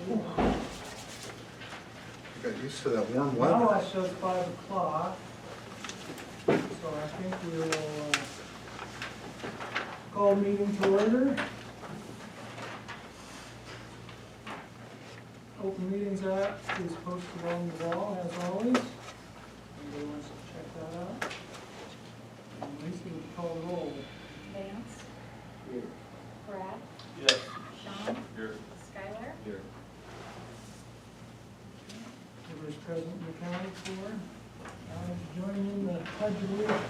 Got used to that warm weather. Now I shows 5 o'clock, so I think we will call the meeting to order. Open Meetings Act is posted on the wall as always. Anybody wants to check that out? And Lisa would call the roll. Vance. Here. Brad. Yes. Sean. Here. Skylar. Here. Everybody's present and accounted for. Join in the pledge of allegiance.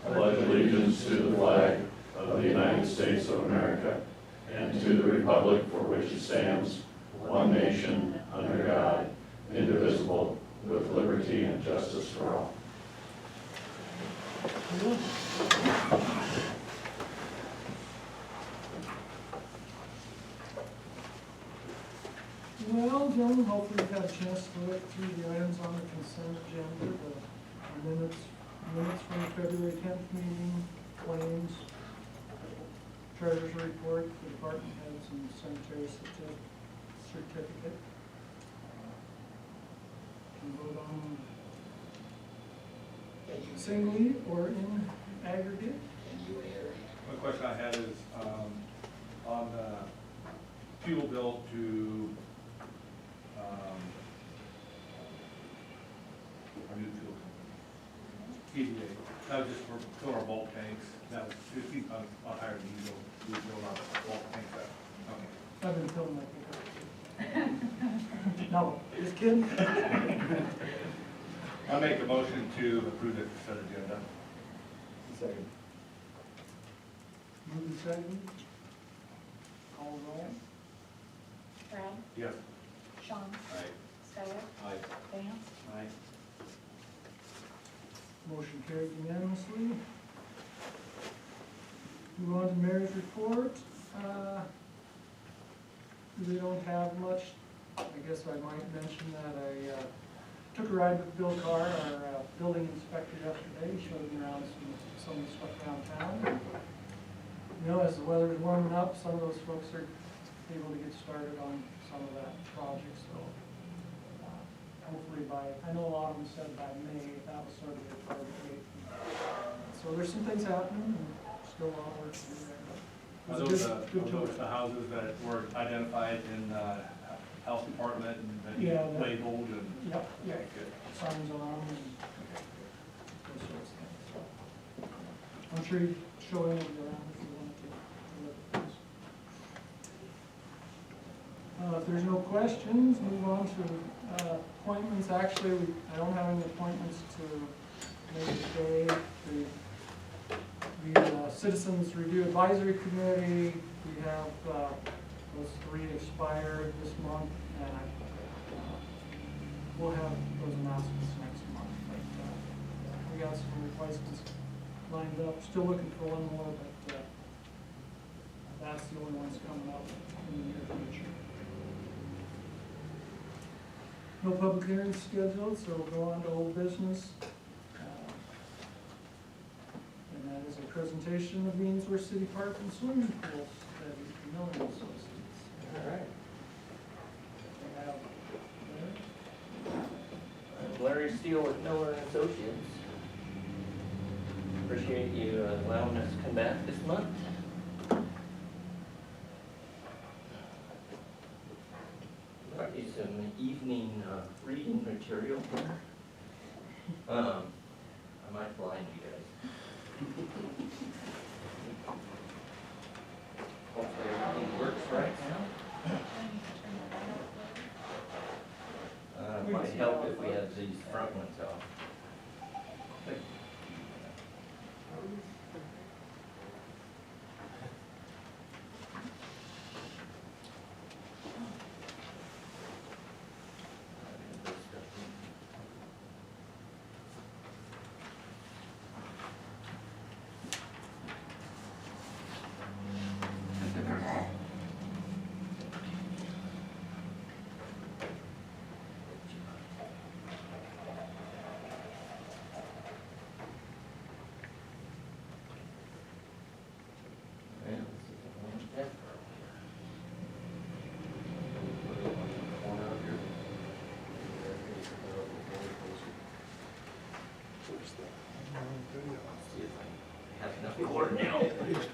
I pledge allegiance to the flag of the United States of America and to the republic for which it stands, one nation, under God, indivisible, with liberty and justice for all. Well, gentlemen, hopefully you've had a chance to look through the items on the consent agenda, the minutes from the February 10th meeting, claims, treasurer's report for department heads and cemetery certificate. Can vote on singly or in aggregate. One question I had is on the fuel bill to our new fuel company, EDA. That was just for filling our bulk tanks. That was 15 on higher diesel. We fill our bulk tanks up. Okay. I've been filming like that. No, just kidding. I make a motion to approve the consent agenda. Second. Move and second. Call roll. Brad. Yes. Sean. Aye. Skylar. Aye. Vance. Aye. Motion carried unanimously. Move on to Mayor's report. We don't have much. I guess I might mention that I took a ride with Bill Carr, our building inspector, yesterday. He showed me around some of the stuff around town. You know, as the weather is warming up, some of those folks are able to get started on some of that project. So hopefully I know a lot of them said by May, that was sort of their target date. So there's some things happening and still a lot of work to do there. Are those the houses that were identified in health department and that you Yeah, labeled and? Yep, yeah, Okay, good. signs on them and those sorts of things. So I'm sure you'd show any of you around if you wanted to look at those. If there's no questions, move on to appointments. Actually, I don't have any appointments to make today. The Citizens Review Advisory Committee, we have those 3 expired this month, and we'll have those announcements next month. But we got some replacements lined up. Still looking for one more, but that's the only ones coming up in the near future. No public hearings scheduled, so we'll go on to old business. And that is a presentation of the Winsworth City Park and Swimming Pool study, Miller Associates. All right. We have Larry Steele with Miller and Associates. Appreciate you allowing us to come back this month. Got you some evening reading material here. I might blind you guys. Hopefully everything works right now. It might help if we have these front ones off.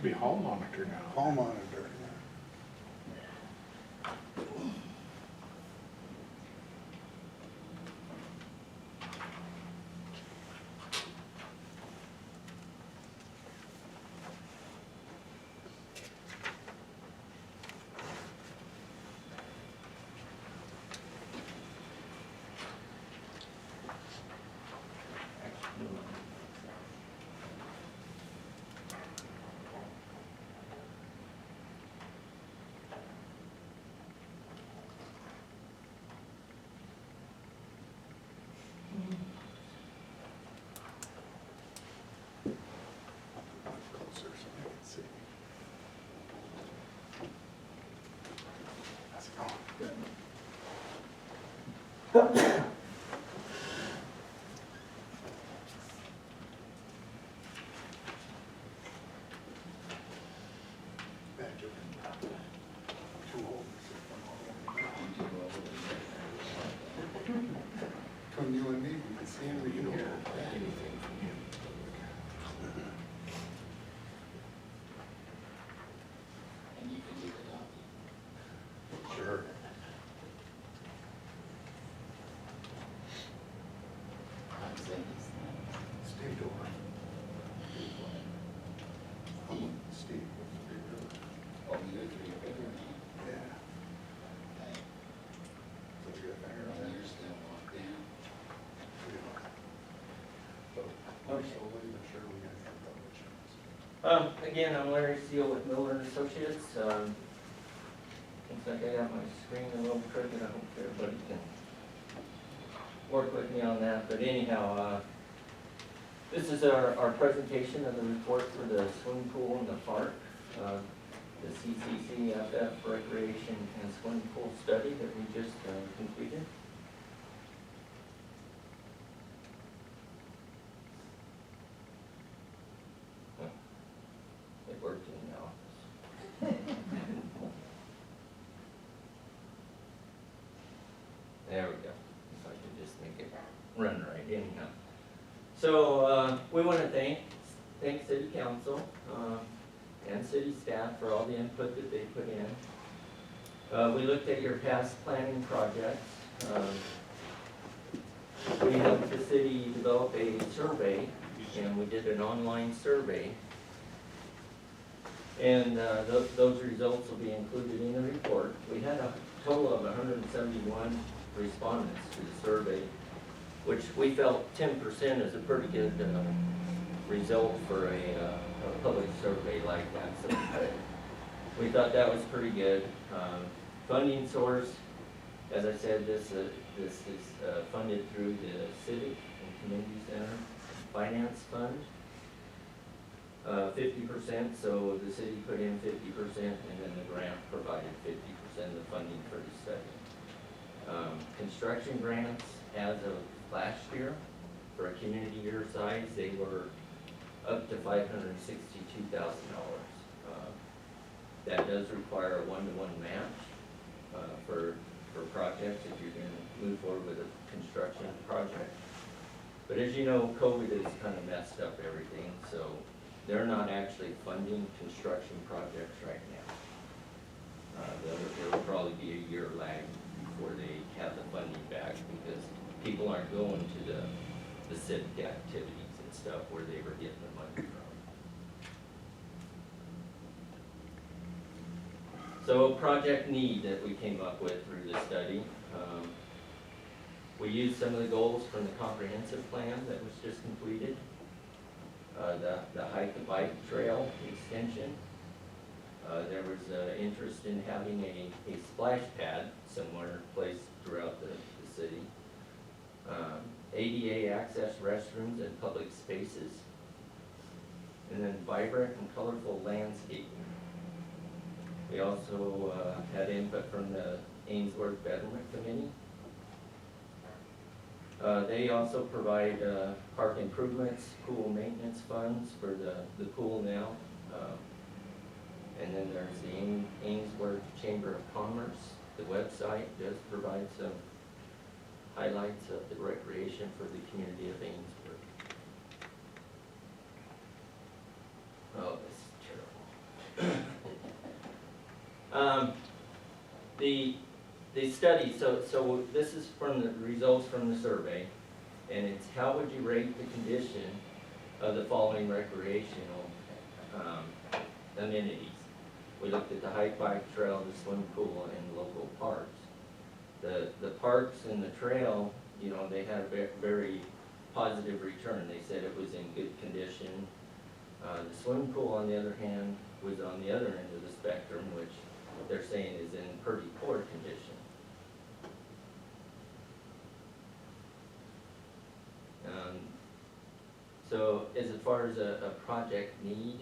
to be hall monitor now. Hall monitor, yeah. Closer so I can see. How's it going? Good. Badger. Two holders. From you and me, we can see him, we can hear anything from him. And you can leave it up. Sure. I'm saying it's Steve Dorr. Steve. oh, you're three bedroom. Yeah. Okay. So you got that Well, right you're still locked in. Again, I'm Larry Steele with Miller and Associates. Looks like I got my screen a little crooked. I hope everybody can work with me on that. But anyhow, this is our presentation of the report for the swimming pool in the park. The Cccf recreation and swimming pool study that we just completed. It worked in the office. There we go. If I could just make it run right anyhow. So we want to thank City Council and city staff for all the input that they put in. We looked at your past planning projects. We helped the city develop a survey, and we did an online survey. And those results will be included in the report. We had a total of 171 respondents to the survey, which we felt 10% is a pretty good result for a public survey like that. So we thought that was pretty good. Funding source, as I said, this is funded through the Civic and Community Center Finance Fund. 50%, so the city put in 50%, and then the grant provided 50% of the funding for the study. Construction grants, as of last year, for a community your size, they were up to $562,000. That does require a one-to-one match for projects if you're going to move forward with a construction project. But as you know, COVID has kind of messed up everything, so they're not actually funding construction projects right now. There will probably be a year lag before they have the funding back because people aren't going to the civic activities and stuff where they were getting the money from. So project need that we came up with through the study. We used some of the goals from the comprehensive plan that was just completed. The hike and bike trail extension. There was interest in having a splash pad somewhere placed throughout the city. ADA access restrooms and public spaces. And then vibrant and colorful landscaping. We also had input from the Ainsworth Betterment Committee. They also provide park improvements, pool maintenance funds for the pool now. And then there's the Ainsworth Chamber of Commerce. The website does provide some highlights of the recreation for the community of Ainsworth. Oh, this is terrible. The study, so this is from the results from the survey, and it's how would you rate the condition of the following recreational amenities? We looked at the hike, bike trail, the swimming pool, and local parks. The parks and the trail, you know, they had a very positive return. They said it was in good condition. The swimming pool, on the other hand, was on the other end of the spectrum, which they're saying is in pretty poor condition. So as far as a project need,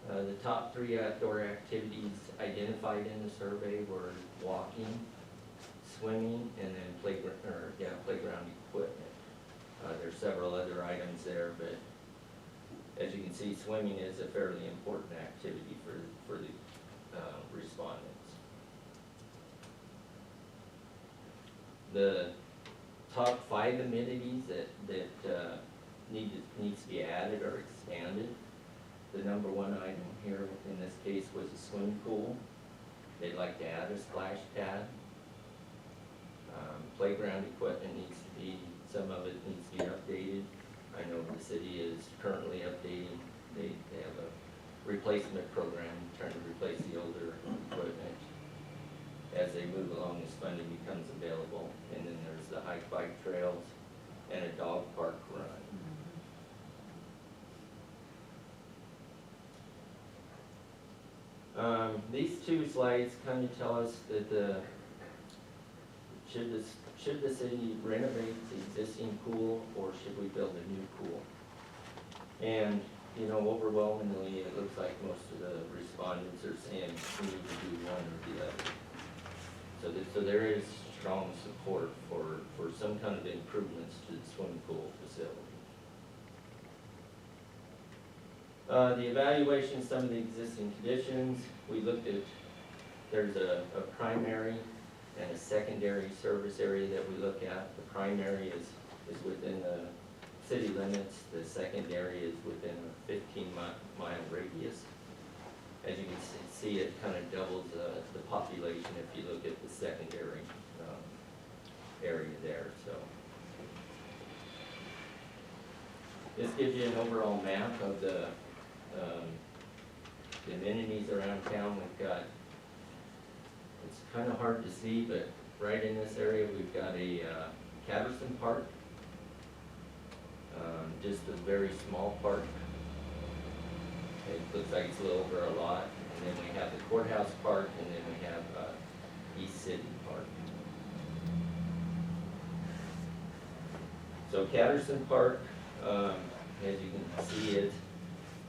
the top 3 outdoor activities identified in the survey were walking, swimming, and then playground equipment. There's several other items there, but as you can see, swimming is a fairly important activity for the respondents. The top 5 amenities that needs to be added or expanded. The number 1 item here in this case was a swimming pool. They'd like to add a splash pad. Playground equipment needs to be, some of it needs to be updated. I know the city is currently updating, they have a replacement program trying to replace the older equipment as they move along as funding becomes available. And then there's the hike, bike trails, and a dog park run. These 2 slides kind of tell us that should the city renovate the existing pool, or should we build a new pool? And, you know, overwhelmingly, it looks like most of the respondents are saying we need to do one or the other. So there is strong support for some kind of improvements to the swimming pool facility. The evaluation of some of the existing conditions, we looked at, there's a primary and a secondary service area that we look at. The primary is within the city limits, the secondary is within a 15-mile radius. As you can see, it kind of doubles the population if you look at the secondary area there. So this gives you an overall map of the amenities around town. We've got, it's kind of hard to see, but right in this area we've got a Catterson Park, just a very small park. It looks like it's a little over a lot. And then we have the Courthouse Park, and then we have East City Park. So Catterson Park, as you can see,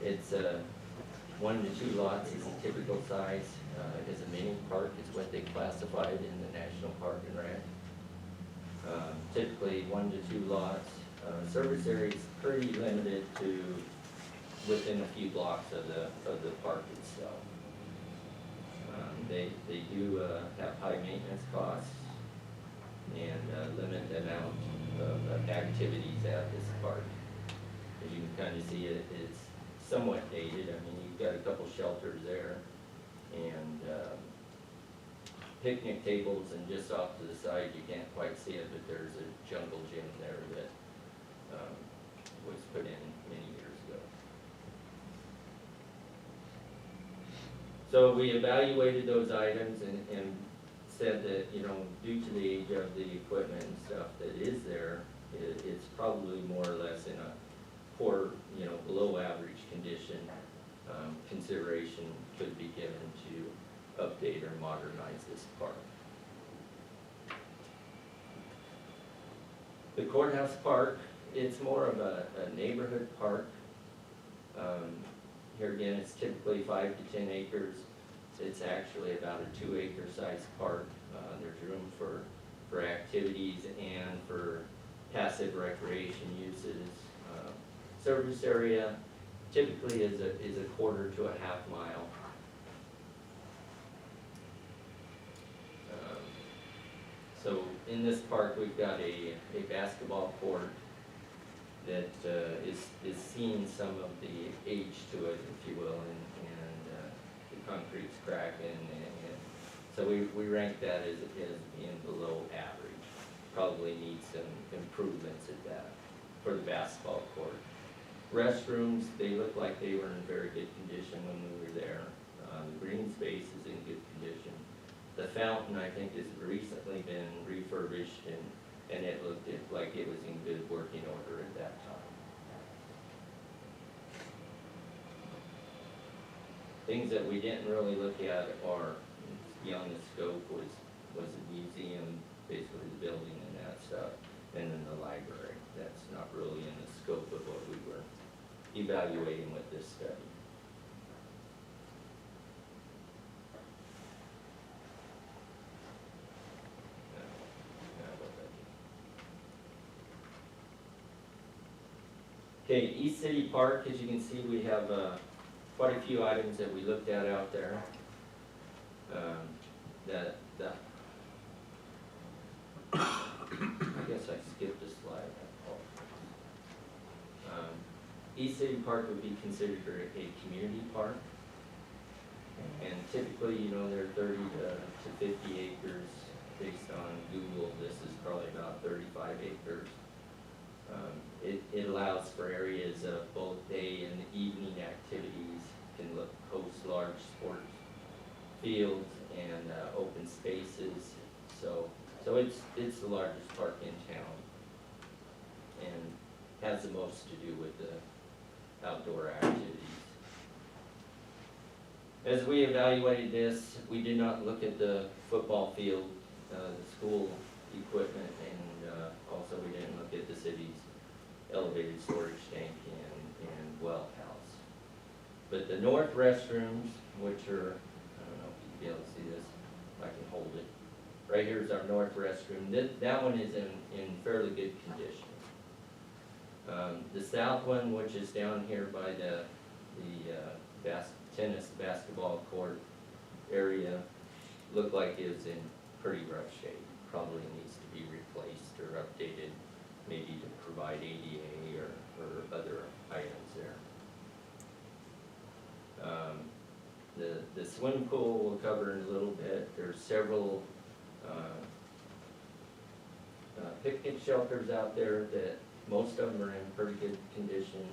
it's 1 to 2 lots is a typical size. It is a mini park, is what they classified in the National Park and Rec. Typically 1 to 2 lots. Service area is pretty limited to within a few blocks of the park itself. They do have high maintenance costs and limit the amount of activities at this park. As you can kind of see, it's somewhat dated. I mean, you've got a couple shelters there and picnic tables, and just off to the side, you can't quite see it, but there's a jungle gym there that was put in many years ago. So we evaluated those items and said that, you know, due to the age of the equipment and stuff that is there, it's probably more or less in a poor, you know, below average condition. Consideration could be given to update or modernize this park. The Courthouse Park, it's more of a neighborhood park. Here again, it's typically 5 to 10 acres. It's actually about a 2-acre size park. There's room for activities and for passive recreation uses. Service area typically is a quarter to a half mile. So in this park, we've got a basketball court that is seeing some of the age to it, if you will, and the concrete's cracking, and so we rank that as being below average. Probably needs some improvements at that for the basketball court. Restrooms, they look like they were in very good condition when we were there. The green space is in good condition. The fountain, I think, has recently been refurbished, and it looked like it was in good working order at that time. Things that we didn't really look at are beyond the scope was the museum, basically the building and that stuff, and then the library. That's not really in the scope of what we were evaluating with this study. Okay, East City Park, as you can see, we have quite a few items that we looked at out there. I guess I skipped a slide. East City Park would be considered a community park. And typically, you know, they're 30 to 50 acres. Based on Google, this is probably about 35 acres. It allows for areas of both day and evening activities, can host large sports fields and open spaces. So it's the largest park in town and has the most to do with the outdoor activities. As we evaluated this, we did not look at the football field, the school equipment, and also we didn't look at the city's elevated storage tank and well house. But the north restrooms, which are, I don't know if you can be able to see this, if I can hold it. Right here is our north restroom. That one is in fairly good condition. The south one, which is down here by the tennis basketball court area, looked like it was in pretty rough shape. Probably needs to be replaced or updated, maybe to provide ADA or other items there. The swimming pool we'll cover in a little bit. There's several picnic shelters out there that most of them are in pretty good condition.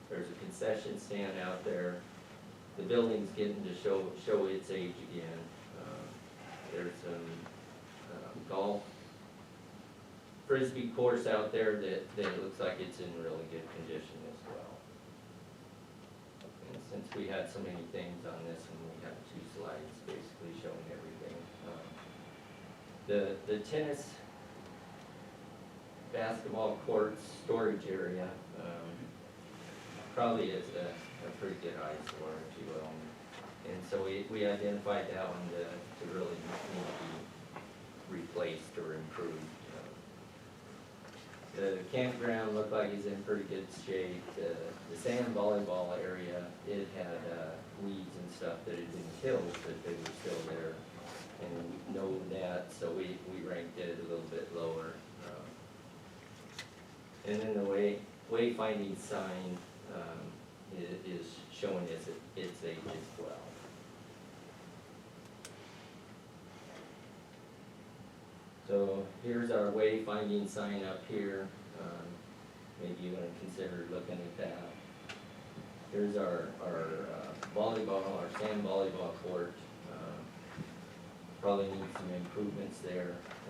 There's a concession stand out there. The building's getting to show its age again. There's some golf frisbee course out there that looks like it's in really good condition as well. And since we had so many things on this one, we have 2 slides basically showing everything. The tennis basketball court storage area probably is a pretty good eyesore, if you will. And so we identified that one to really need to be replaced or improved. The campground looked like it's in pretty good shape. The sand volleyball area, it had weeds and stuff that had been killed, but they were still there. And we know that, so we ranked it a little bit lower. And then the wayfinding sign is showing its age as well. So here's our wayfinding sign up here. Maybe you want to consider looking at that. Here's our volleyball, our sand volleyball court. Probably need some improvements there.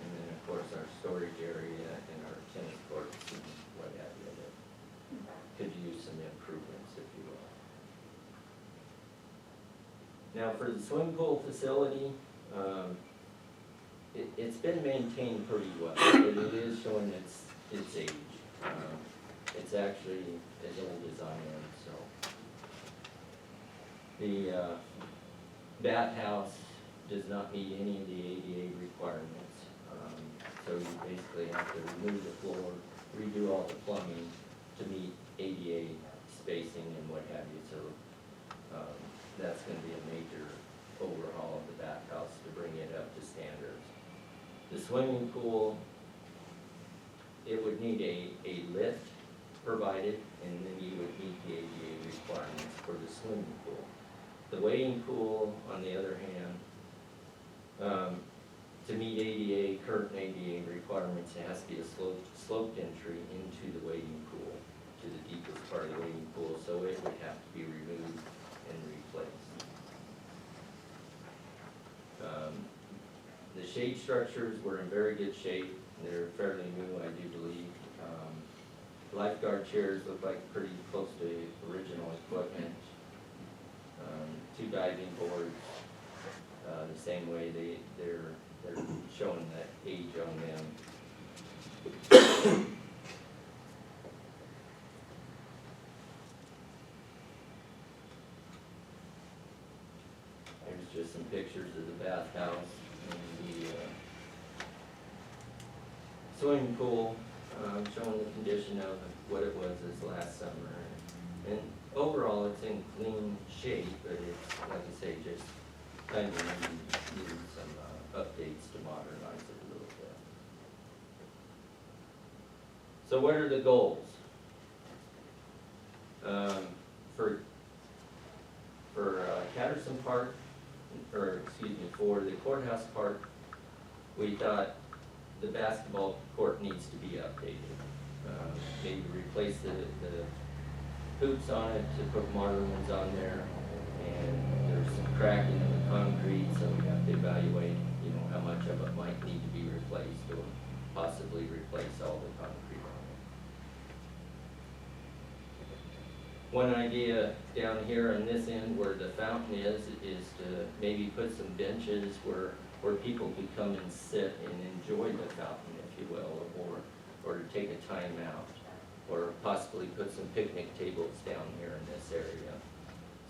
And then of course our storage area and our tennis courts and what have you that could use some improvements, if you will. Now for the swimming pool facility, it's been maintained pretty well, but it is showing its age. It's actually as old as I am, so. The bathhouse does not meet any of the ADA requirements. So you basically have to remove the floor, redo all the plumbing to meet ADA spacing and what have you. So that's going to be a major overhaul of the bathhouse to bring it up to standards. The swimming pool, it would need a lift provided, and then you would meet the ADA requirements for the swimming pool. The wading pool, on the other hand, to meet ADA, current ADA requirements, it has to be a sloped entry into the wading pool, to the deepest part of the wading pool, so it would have to be removed and replaced. The shade structures were in very good shape. They're fairly new, I do believe. Lifeguard chairs look like pretty close to original equipment. 2 diving boards, the same way they're showing that age on them. There's just some pictures of the bathhouse and the swimming pool, showing the condition of what it was this last summer. And overall, it's in clean shape, but it's, like I say, just kind of needed some updates to modernize it a little bit. So what are the goals? For Catterson Park, or excuse me, for the Courthouse Park, we thought the basketball court needs to be updated. Maybe replace the hoops on it to put modern ones on there, and there's some cracking in the concrete, so we have to evaluate, you know, how much of it might need to be replaced, or possibly replace all the concrete on it. One idea down here on this end where the fountain is to maybe put some benches where people could come and sit and enjoy the fountain, if you will, or to take a time out, or possibly put some picnic tables down here in this area,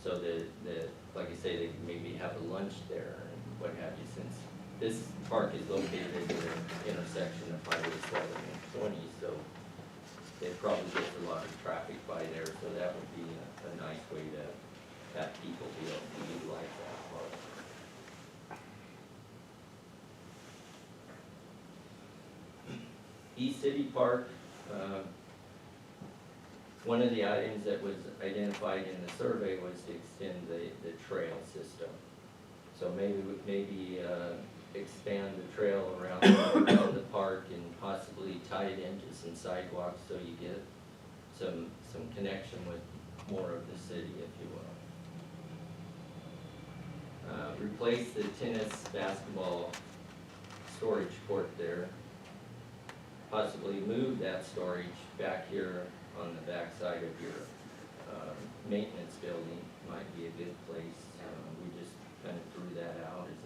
so that like I say, they can maybe have a lunch there and what have you, since this park is located at the intersection of Highway 7 and 20, so it probably gets a lot of traffic by there, so that would be a nice way to have people be able to utilize that park. East City Park, one of the items that was identified in the survey was to extend the trail system. So maybe expand the trail around the park and possibly tie it into some sidewalks so you get some connection with more of the city, if you will. Replace the tennis basketball storage court there. Possibly move that storage back here on the back side of your maintenance building. Might be a good place. We just kind of threw that out as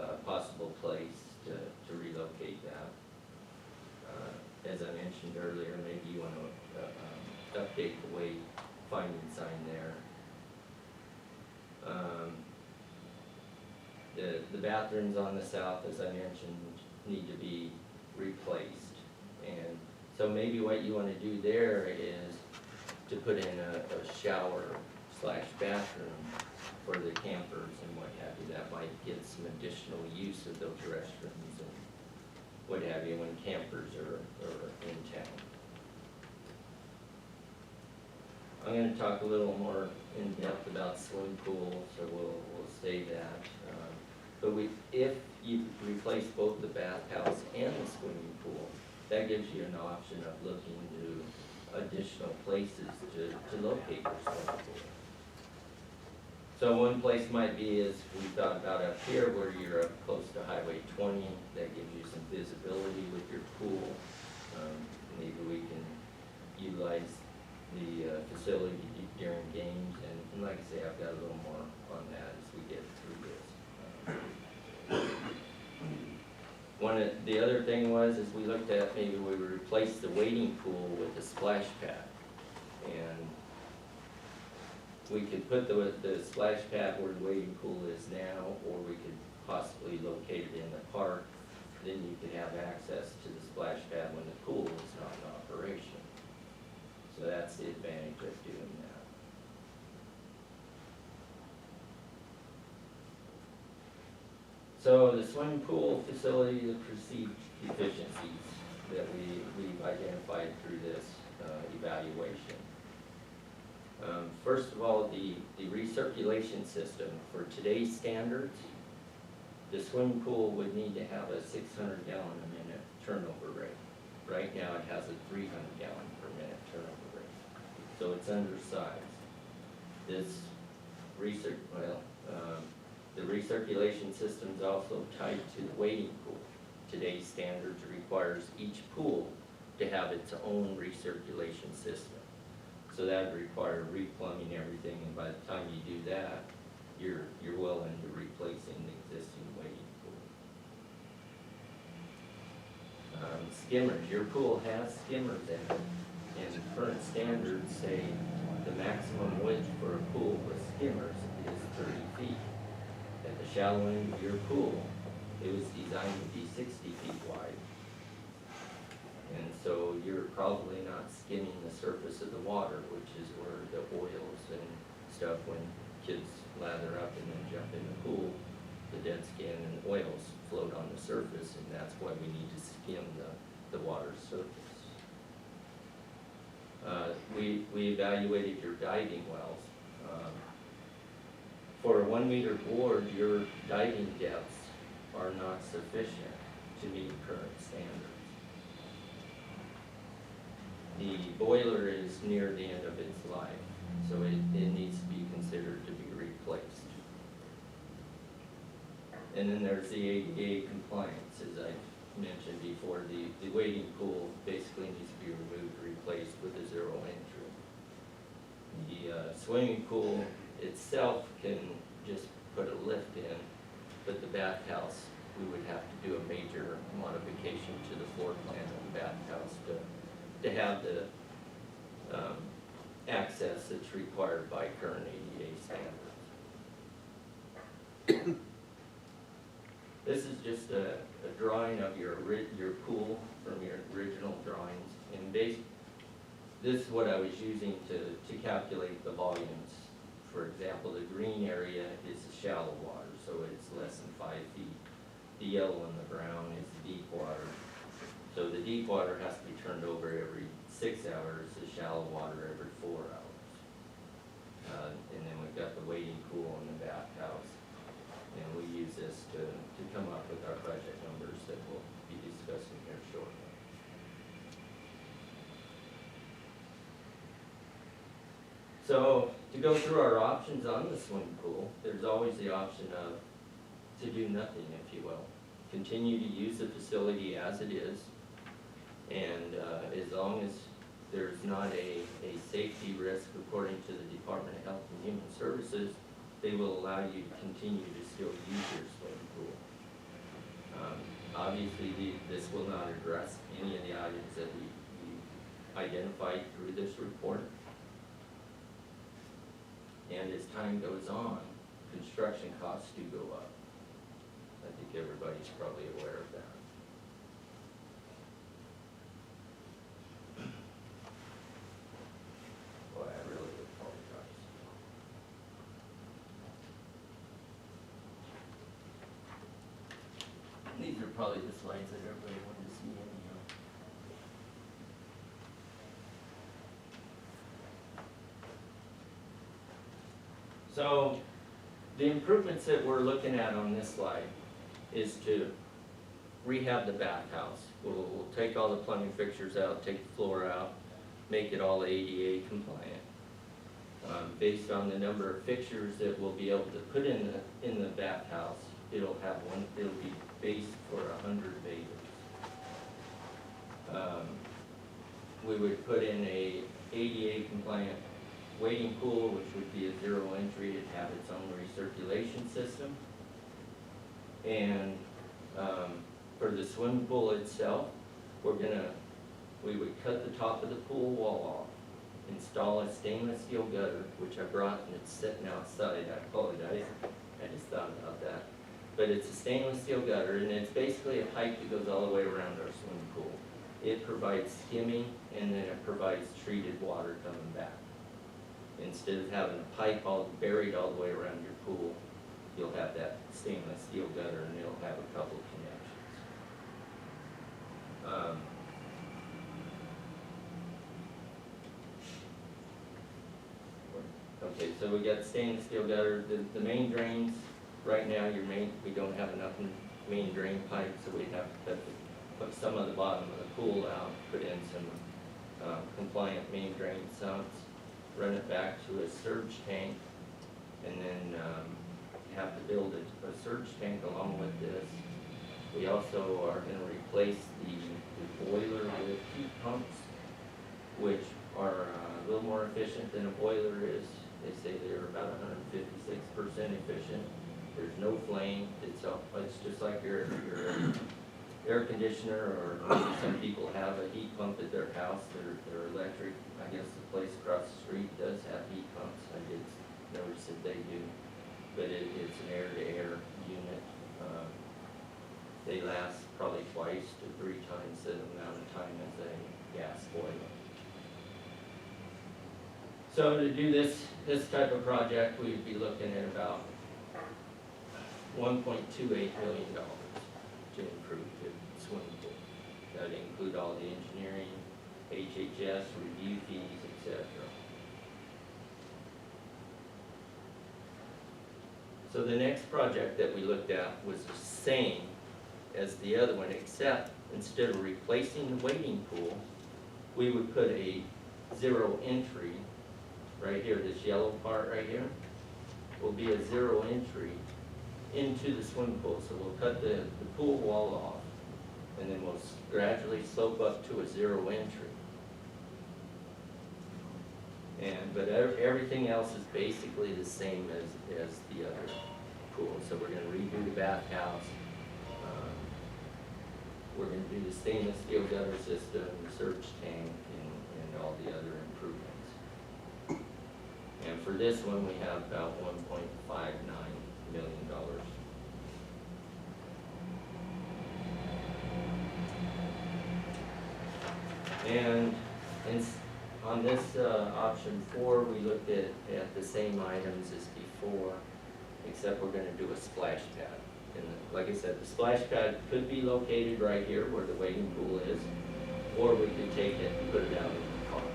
a possible place to relocate that. As I mentioned earlier, maybe you want to update the wayfinding sign there. The bathrooms on the south, as I mentioned, need to be replaced. And so maybe what you want to do there is to put in a shower/bathroom for the campers and what have you. That might get some additional use of those restrooms and what have you when campers are in town. I'm going to talk a little more in depth about swimming pools, so we'll say that. But if you replace both the bathhouse and the swimming pool, that gives you an option of looking to additional places to locate your swimming pool. So one place might be, as we thought about up here, where you're up close to Highway 20, that gives you some visibility with your pool. Maybe we can utilize the facility during games, and like I say, I've got a little more on that as we get through this. The other thing was, is we looked at maybe we would replace the wading pool with a splash pad. And we could put the splash pad where the wading pool is now, or we could possibly locate it in the park. Then you could have access to the splash pad when the pool is not in operation. So that's the advantage of doing that. So the swimming pool facility, the perceived deficiencies that we've identified through this evaluation. First of all, the recirculation system, for today's standards, the swimming pool would need to have a 600 gallon a minute turnover rate. Right now, it has a 300 gallon per minute turnover rate, so it's undersized. This the recirculation system is also tied to the wading pool. Today's standards requires each pool to have its own recirculation system. So that would require replumbing everything, and by the time you do that, you're well into replacing the existing wading pool. Skimmers, your pool has skimmers in it, and current standards say the maximum width for a pool with skimmers is 30 feet. At the shallow end of your pool, it was designed to be 60 feet wide. And so you're probably not skimming the surface of the water, which is where the oils and stuff, when kids lather up and then jump in the pool, the dead skin and oils float on the surface, and that's why we need to skim the water's surface. We evaluated your diving wells. For a 1 meter board, your diving depths are not sufficient to meet current standards. The boiler is near the end of its life, so it needs to be considered to be replaced. And then there's the ADA compliance, as I mentioned before. The wading pool basically needs to be removed, replaced with a zero entry. The swimming pool itself can just put a lift in, but the bathhouse, we would have to do a major modification to the floor plan of the bathhouse to have the access that's required by current ADA standards. This is just a drawing of your pool from your original drawings, and this is what I was using to calculate the volumes. For example, the green area is shallow water, so it's less than 5 feet. The yellow and the brown is deep water. So the deep water has to be turned over every 6 hours, the shallow water every 4 hours. And then we've got the wading pool and the bathhouse. And we use this to come up with our budget numbers that we'll be discussing here shortly. So to go through our options on the swimming pool, there's always the option of to do nothing, if you will. Continue to use the facility as it is, and as long as there's not a safety risk according to the Department of Health and Human Services, they will allow you to continue to still use your swimming pool. Obviously, this will not address any of the items that we identified through this report. And as time goes on, construction costs do go up. I think everybody's probably aware of that. Boy, I really apologize. These are probably the slides that everybody wanted to see anyhow. So the improvements that we're looking at on this slide is to rehab the bathhouse. We'll take all the plumbing fixtures out, take the floor out, make it all ADA compliant. Based on the number of fixtures that we'll be able to put in the bathhouse, it'll be based for 100 bathers. We would put in a ADA compliant wading pool, which would be a zero entry. It'd have its own recirculation system. And for the swimming pool itself, we would cut the top of the pool wall off, install a stainless steel gutter, which I brought and it's sitting outside. I apologize, I just thought about that. But it's a stainless steel gutter, and it's basically a pipe that goes all the way around our swimming pool. It provides skimming, and then it provides treated water coming back. Instead of having a pipe all buried all the way around your pool, you'll have that stainless steel gutter, and it'll have a couple of connections. Okay, so we got stainless steel gutter, the main drains, right now, we don't have enough main drain pipe, so we'd have to put some of the bottom of the pool out, put in some compliant main drain sumps, run it back to a surge tank, and then have to build a surge tank along with this. We also are gonna replace the boiler with heat pumps, which are a little more efficient than a boiler is. They say they're about 156% efficient. There's no flame. It's just like your air conditioner, or maybe some people have a heat pump at their house. They're electric. I guess the place across the street does have heat pumps. I did notice that they do, but it's an air-to-air unit. They last probably twice to 3 times the amount of time as a gas boiler. So to do this type of project, we'd be looking at about $1.28 million to improve the swimming pool. That'd include all the engineering, HHS, review fees, etc. So the next project that we looked at was the same as the other one, except instead of replacing the wading pool, we would put a zero entry right here. This yellow part right here will be a zero entry into the swimming pool. So we'll cut the pool wall off, and then we'll gradually slope up to a zero entry. But everything else is basically the same as the other pool. So we're going to redo the bathhouse. We're going to do the stainless steel gutter system, the surge tank, and all the other improvements. And for this one, we have about $1.59 million. And on this option 4, we looked at the same items as before, except we're going to do a splash pad. And like I said, the splash pad could be located right here where the wading pool is, or we could take it and put it out in the park.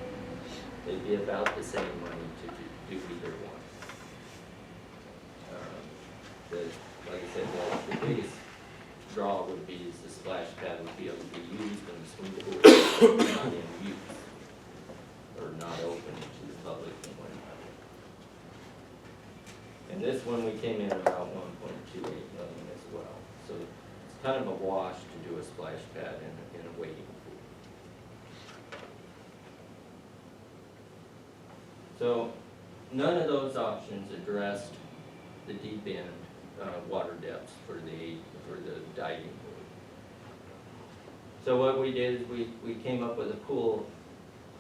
It'd be about the same money to do either one. Like I said, the biggest draw would be is the splash pad would be able to be used in the swimming pool is not in use, or not open to the public in winter. And this one, we came in about 1.28 million as well. So it's kind of a wash to do a splash pad in a wading pool. So none of those options addressed the deep end water depths for the diving pool. So what we did is we came up with a pool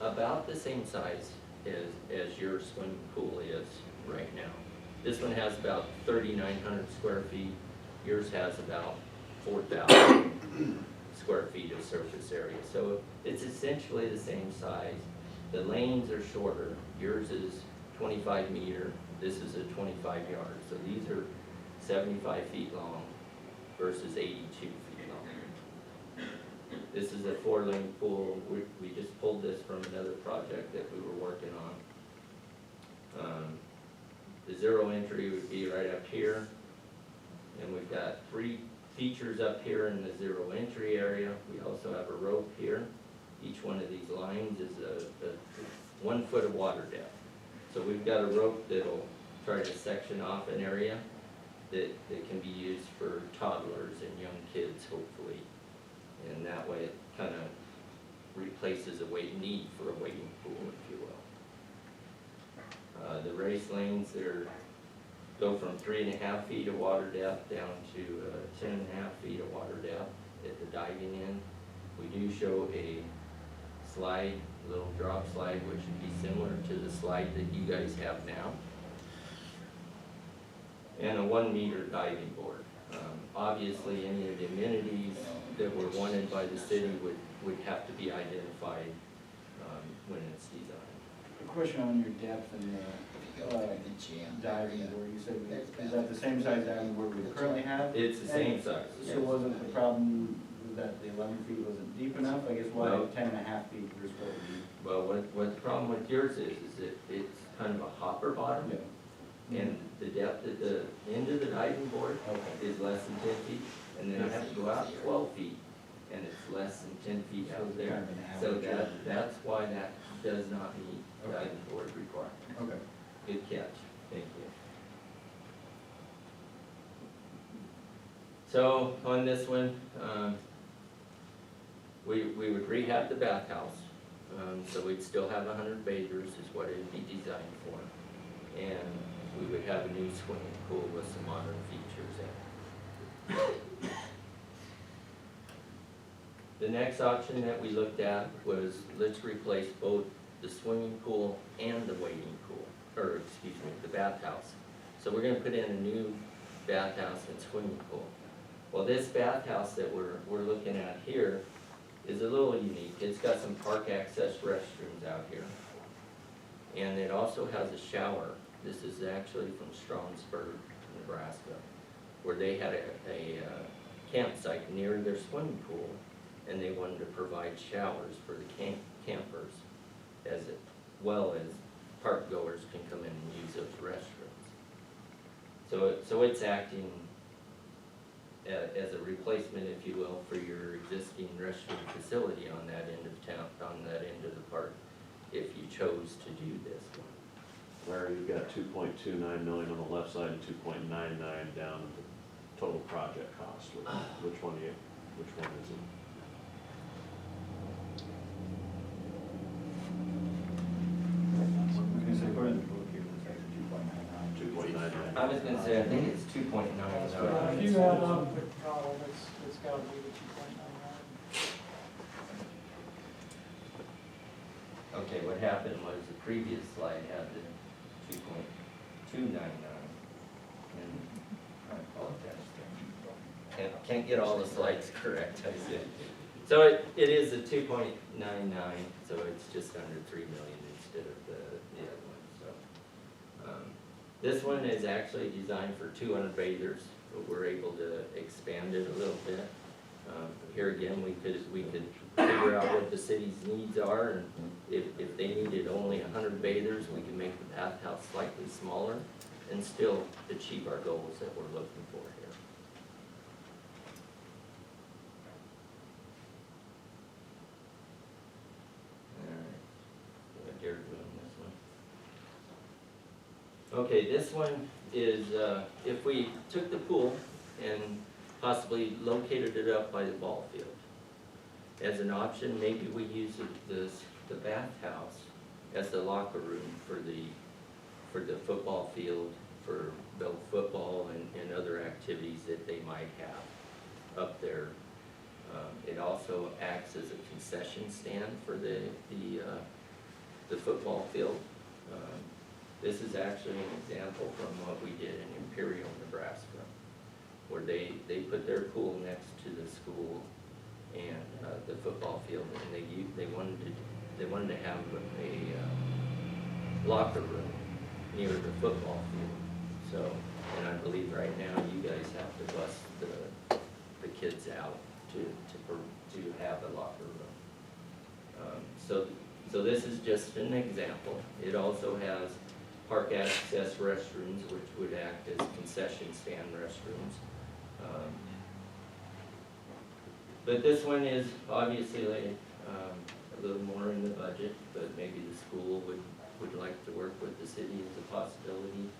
about the same size as your swimming pool is right now. This one has about 3,900 square feet. Yours has about 4,000 square feet of surface area. So it's essentially the same size. The lanes are shorter. Yours is 25 meter. This is a 25 yard. So these are 75 feet long versus 82 feet long. This is a 4-lane pool. We just pulled this from another project that we were working on. The zero entry would be right up here, and we've got 3 features up here in the zero entry area. We also have a rope here. Each one of these lines is a 1 foot of water depth. So we've got a rope that'll try to section off an area that can be used for toddlers and young kids, hopefully. And that way it kind of replaces a need for a wading pool, if you will. The race lanes go from 3.5 feet of water depth down to 10.5 feet of water depth at the diving end. We do show a slide, little drop slide, which would be similar to the slide that you guys have now. And a 1 meter diving board. Obviously, any of the amenities that were wanted by the city would have to be identified when it's designed. A question on your depth and the diving board, you said, is that the same size diving board we currently have? It's the same size. Yes. So wasn't the problem that the 11 feet wasn't deep enough? I guess why No. 10.5 feet you're supposed to be? Well, what the problem with yours is that it's kind of a hopper bottom. And the depth at the end of the diving board Okay. is less than 10 feet. And then I have to go out 12 feet, and it's less than 10 feet out there. Kind of an So average. that's why that does not meet Okay. diving board requirements. Okay. Good catch, thank you. So on this one, we would rehab the bathhouse. So we'd still have 100 bathers is what it'd be designed for. And we would have a new swimming pool with some modern features in it. The next option that we looked at was, let's replace both the swimming pool and the wading pool, or excuse me, the bathhouse. So we're gonna put in a new bathhouse and swimming pool. Well, this bathhouse that we're looking at here is a little unique. It's got some park access restrooms out here. And it also has a shower. This is actually from Stromsburg, Nebraska, where they had a campsite near their swimming pool, and they wanted to provide showers for the campers, as well as park goers can come in and use those restrooms. So it's acting as a replacement, if you will, for your existing restroom facility on that end of town, on that end of the park, if you chose to do this one. Larry, you've got 2.29 million on the left side and 2.99 down the total project cost. Which one is it? I was gonna say, according to the book here, it's actually 2.99. 2.99. I was gonna say, I think it's 2.9. If you add up the column, it's gotta be the 2.99. Okay, what happened was the previous slide had the 2.299. And I apologize. Can't get all the slides correct, I said. So it is a 2.99, so it's just under 3 million instead of the other one, so. This one is actually designed for 200 bathers, but we're able to expand it a little bit. Here again, we could figure out what the city's needs are, and if they needed only 100 bathers, we can make the bathhouse slightly smaller and still achieve our goals that we're looking for here. Alright, what you're doing this one. Okay, this one is, if we took the pool and possibly located it up by the ball field. As an option, maybe we use the bathhouse as the locker room for the football field, for both football and other activities that they might have up there. It also acts as a concession stand for the football field. This is actually an example from what we did in Imperial, Nebraska, where they put their pool next to the school and the football field, and they wanted to have a locker room near the football field. So, and I believe right now you guys have to bus the kids out to have a locker room. So this is just an example. It also has park access restrooms, which would act as concession stand restrooms. But this one is obviously a little more in the budget, but maybe the school would like to work with the city as a possibility,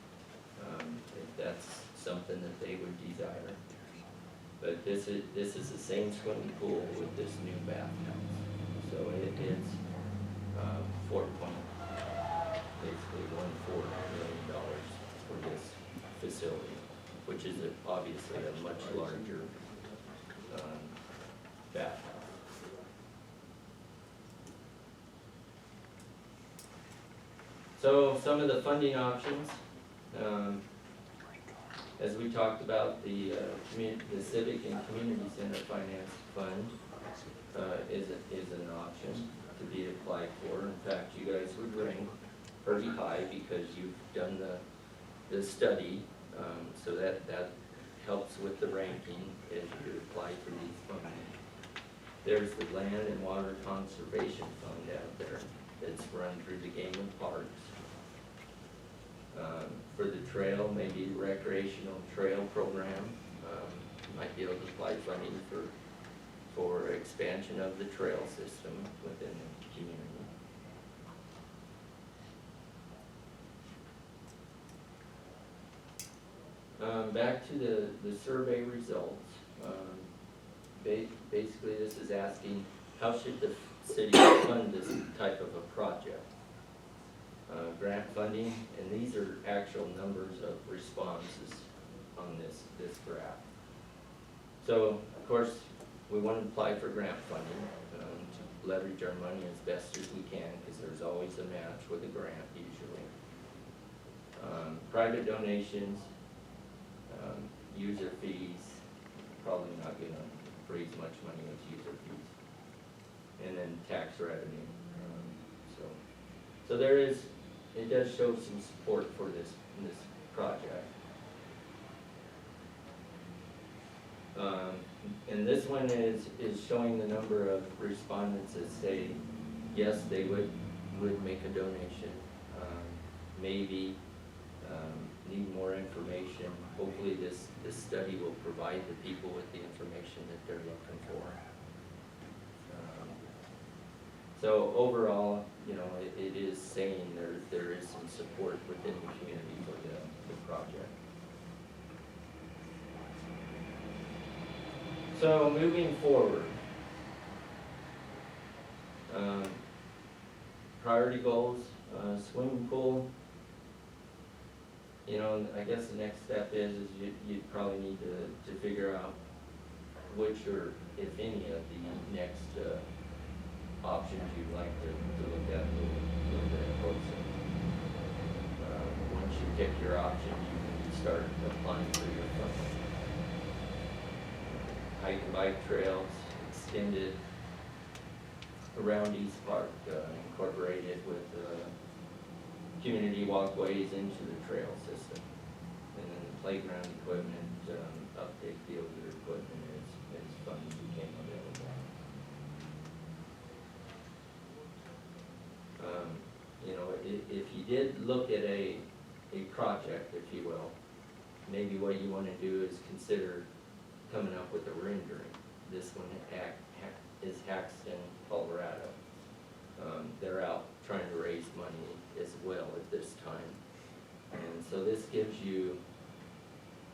if that's something that they would desire. But this is the same swimming pool with this new bathhouse. So it is basically $1.4 million for this facility, which is obviously a much larger bathhouse. So some of the funding options, as we talked about, the Civic and Community Center Finance Fund is an option to be applied for. In fact, you guys would rank pretty high because you've done the study, so that helps with the ranking as you apply for these funds. There's the Land and Water Conservation Fund out there that's run through the Game and Parks. For the trail, maybe recreational trail program, might be able to apply funding for expansion of the trail system within the community. Back to the survey results. Basically, this is asking, how should the city fund this type of a project? Grant funding, and these are actual numbers of responses on this graph. So, of course, we want to apply for grant funding to leverage our money as best as we can, because there's always a match with a grant usually. Private donations, user fees, probably not going to raise much money with user fees. And then tax revenue. So there is, it does show some support for this project. And this one is showing the number of respondents that say, yes, they would make a donation. Maybe need more information. Hopefully this study will provide the people with the information that they're looking for. So overall, you know, it is saying there is some support within the community for the project. So moving forward, priority goals, swimming pool. You know, I guess the next step is you'd probably need to figure out which or if any of the next options you'd like to look at a little bit closer. Once you pick your options, you can start applying for your funding. Hike and bike trails extended around East Park, incorporated with community walkways into the trail system. And then the playground equipment, update the older equipment as funding became available. You know, if you did look at a project, if you will, maybe what you want to do is consider coming up with a rendering. This one is Haxton, Colorado. They're out trying to raise money as well at this time. And so this gives you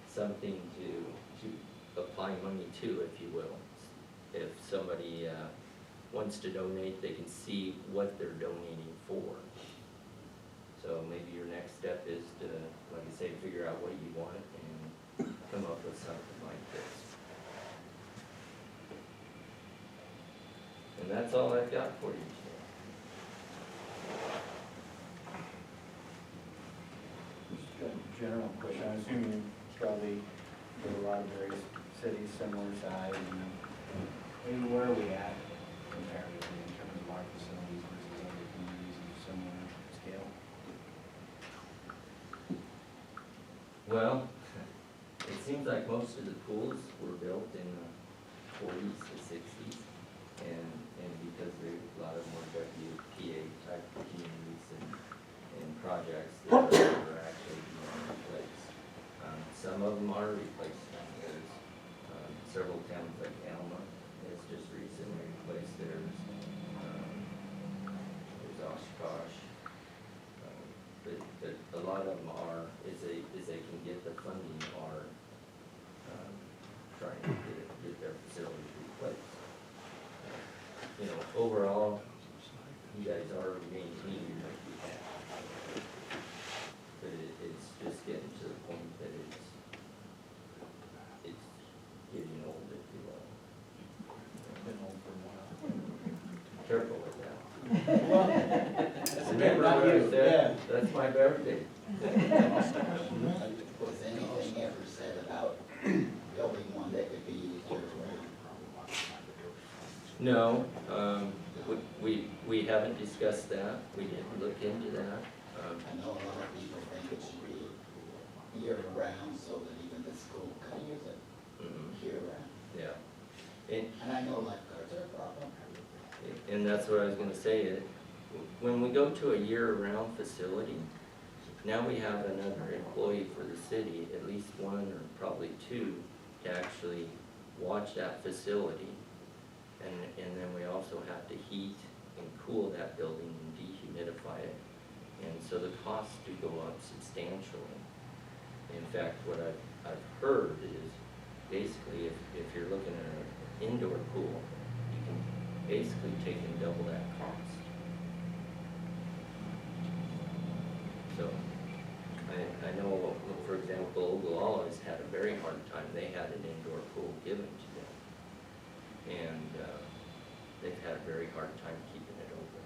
something to apply money to, if you will. If somebody wants to donate, they can see what they're donating for. So maybe your next step is to, like I say, figure out what you want and come up with something like this. And that's all I've got for you today. Just a general question, I'm assuming you probably go to a lot of various cities, similar size, and where are we at comparatively in terms of our facilities versus other communities of similar scale? Well, it seems like most of the pools were built in the 40s to 60s, and because a lot of them were WPA type communities and projects that are actually being replaced. Some of them are replaced now. There's several towns like Alma has just recently replaced theirs. There's Oshkosh. But a lot of them are, as they can get the funding, are trying to get their facilities replaced. You know, overall, you guys are maintaining what you have. But it's just getting to the point that it's getting old, if you will. Been old for a while. Careful with that. Remember what I said? That's my birthday. Was anything ever said about building one that could be used year round? No, we haven't discussed that. We didn't look into that. I know a lot of people think it should be year round so that even the school can use it year round. Yeah. And I know lifeguards are a problem. And that's what I was gonna say. When we go to a year-round facility, now we have another employee for the city, at least one or probably two, to actually watch that facility. And then we also have to heat and cool that building and dehumidify it. And so the costs do go up substantially. In fact, what I've heard is basically if you're looking at an indoor pool, you can basically take and double that cost. So I know, for example, Ogallala's had a very hard time. They had an indoor pool given to them. And they've had a very hard time keeping it open.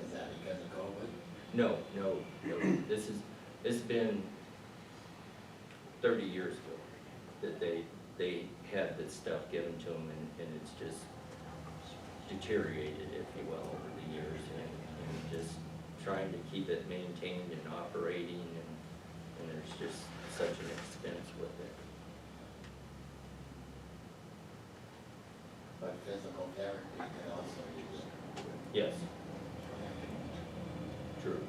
Is that because of COVID? No. This has been 30 years ago that they had this stuff given to them, and it's just deteriorated, if you will, over the years, and just trying to keep it maintained and operating, and there's just such an expense with it. But physical therapy could also use it. Yes, true.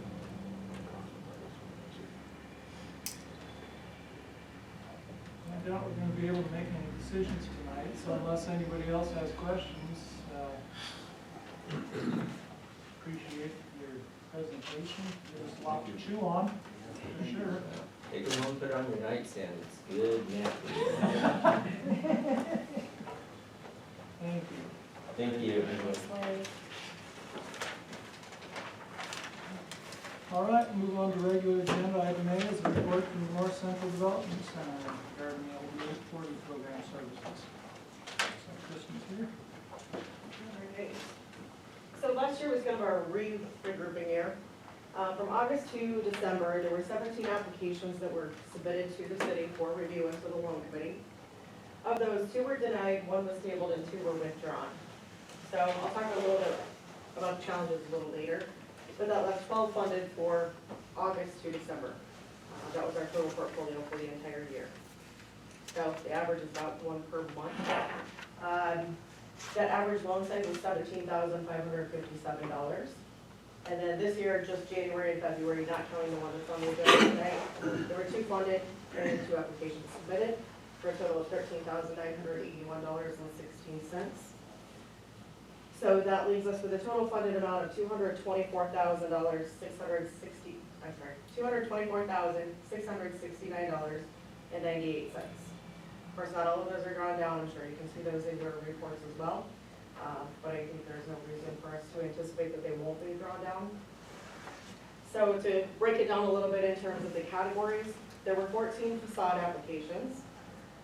I doubt we're gonna be able to make any decisions tonight, so unless anybody else has questions, appreciate your presentation. Give us a lot to chew on, for sure. Take it home, put it on your nightstand, it's good napkin. Thank you. Thank you. Thanks, Larry. All right, move on to regular agenda. Item A is a report from the North Central Development Center regarding the LD 840 program services. So Kristen's here. Alright. So last year was kind of our regrouping year. From August to December, there were 17 applications that were submitted to the city for review and to the loan committee. Of those, 2 were denied, 1 was tabled, and 2 were withdrawn. So I'll talk a little bit about challenges a little later. But that left 12 funded for August to December. That was our total portfolio for the entire year. So the average is about 1 per month. That average loan size was $17,557. And then this year, just January and February, not counting the one that's on the agenda today, there were 2 funded and 2 applications submitted for a total of $13,981.16. So that leaves us with a total funded amount of $224,669.98. Of course, not all of those are drawn down. I'm sure you can see those in your reports as well. But I think there's no reason for us to anticipate that they won't be drawn down. So to break it down a little bit in terms of the categories, there were 14 facade applications.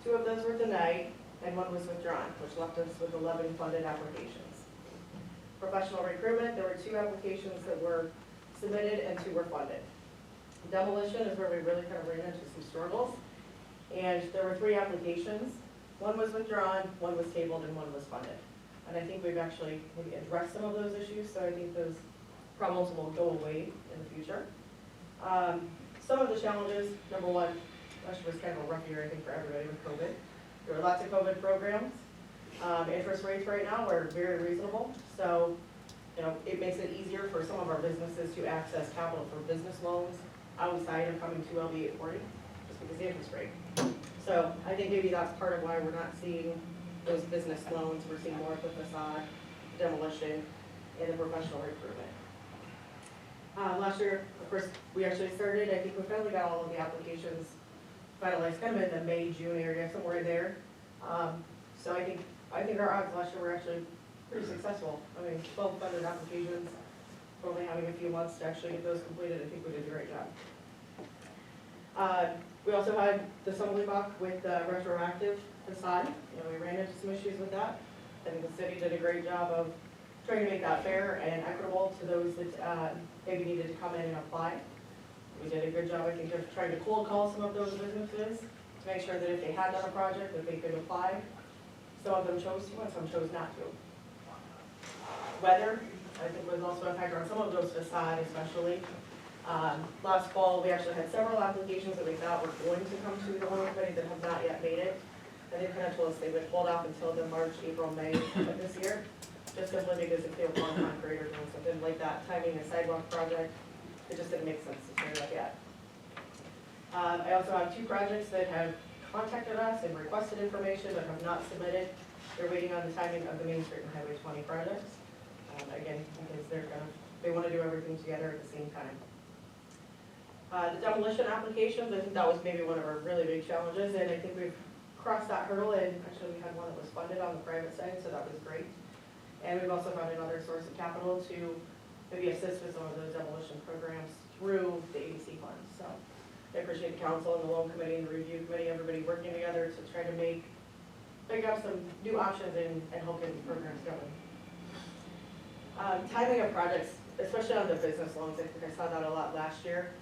2 of those were denied and 1 was withdrawn, which left us with 11 funded applications. Professional recruitment, there were 2 applications that were submitted and 2 were funded. Demolition is where we really kind of ran into some struggles. And there were 3 applications. 1 was withdrawn, 1 was tabled, and 1 was funded. And I think we've actually maybe addressed some of those issues, so I think those problems will go away in the future. Some of the challenges, number 1, last year was kind of a rough year, I think, for everybody with COVID. There were lots of COVID programs. Interest rates right now are very reasonable, so it makes it easier for some of our businesses to access capital for business loans outside of coming to LD 840, just because of the interest rate. So I think maybe that's part of why we're not seeing those business loans. We're seeing more of the facade, demolition, and the professional recruitment. Last year, of course, we actually started, I think we finally got all of the applications finalized, kind of in the May, June area, somewhere in there. So I think our odds last year were actually pretty successful. I mean, 12 funded applications, only having a few months to actually get those completed. I think we did a great job. We also had the assembly block with the retroactive facade. We ran into some issues with that. I think the city did a great job of trying to make that fair and equitable to those that maybe needed to come in and apply. We did a good job, I think, of trying to cold call some of those businesses to make sure that if they had done a project, that they could apply. Some of them chose to, and some chose not to. Weather, I think, was also a factor on some of those facades, especially. Last fall, we actually had several applications that we thought were going to come to the loan committee that have not yet made it. And they kind of told us they would hold off until the March, April, May of this year, just simply because if they were on concrete or doing something like that, timing a sidewalk project, It just didn't make sense to turn that yet. I also have 2 projects that have contacted us and requested information but have not submitted. They're waiting on the timing of the Main Street and Highway 20 projects. Again, because they want to do everything together at the same time. The demolition applications, I think that was maybe one of our really big challenges, and I think we've crossed that hurdle, and actually we had one that was funded on the private side, so that was great. And we've also found another source of capital to maybe assist with some of those demolition programs through the ABC funds. So I appreciate the council and the loan committee and the review committee, everybody working together to try to pick up some new options and help get these programs going. Timing of projects, especially on the business loans, I think I saw that a lot last year.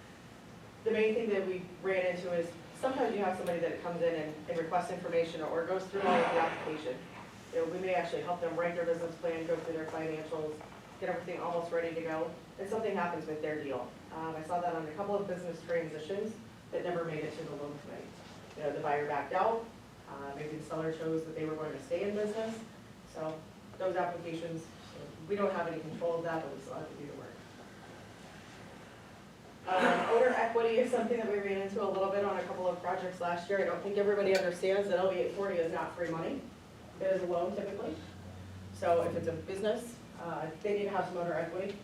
The main thing that we ran into is sometimes you have somebody that comes in and requests information or goes through all of the application. You know, we may actually help them write their business plan, go through their financials, get everything almost ready to go, and something happens with their deal. I saw that on a couple of business transitions that never made it to the loan committee. You know, the buyer backed out, maybe the seller chose that they were going to stay in business. So those applications, we don't have any control of that, but we still have to do the work. Owner equity is something that we ran into a little bit on a couple of projects last year. I don't think everybody understands that LB 840 is not free money. It is a loan typically. So if it's a business, they need to have some owner equity.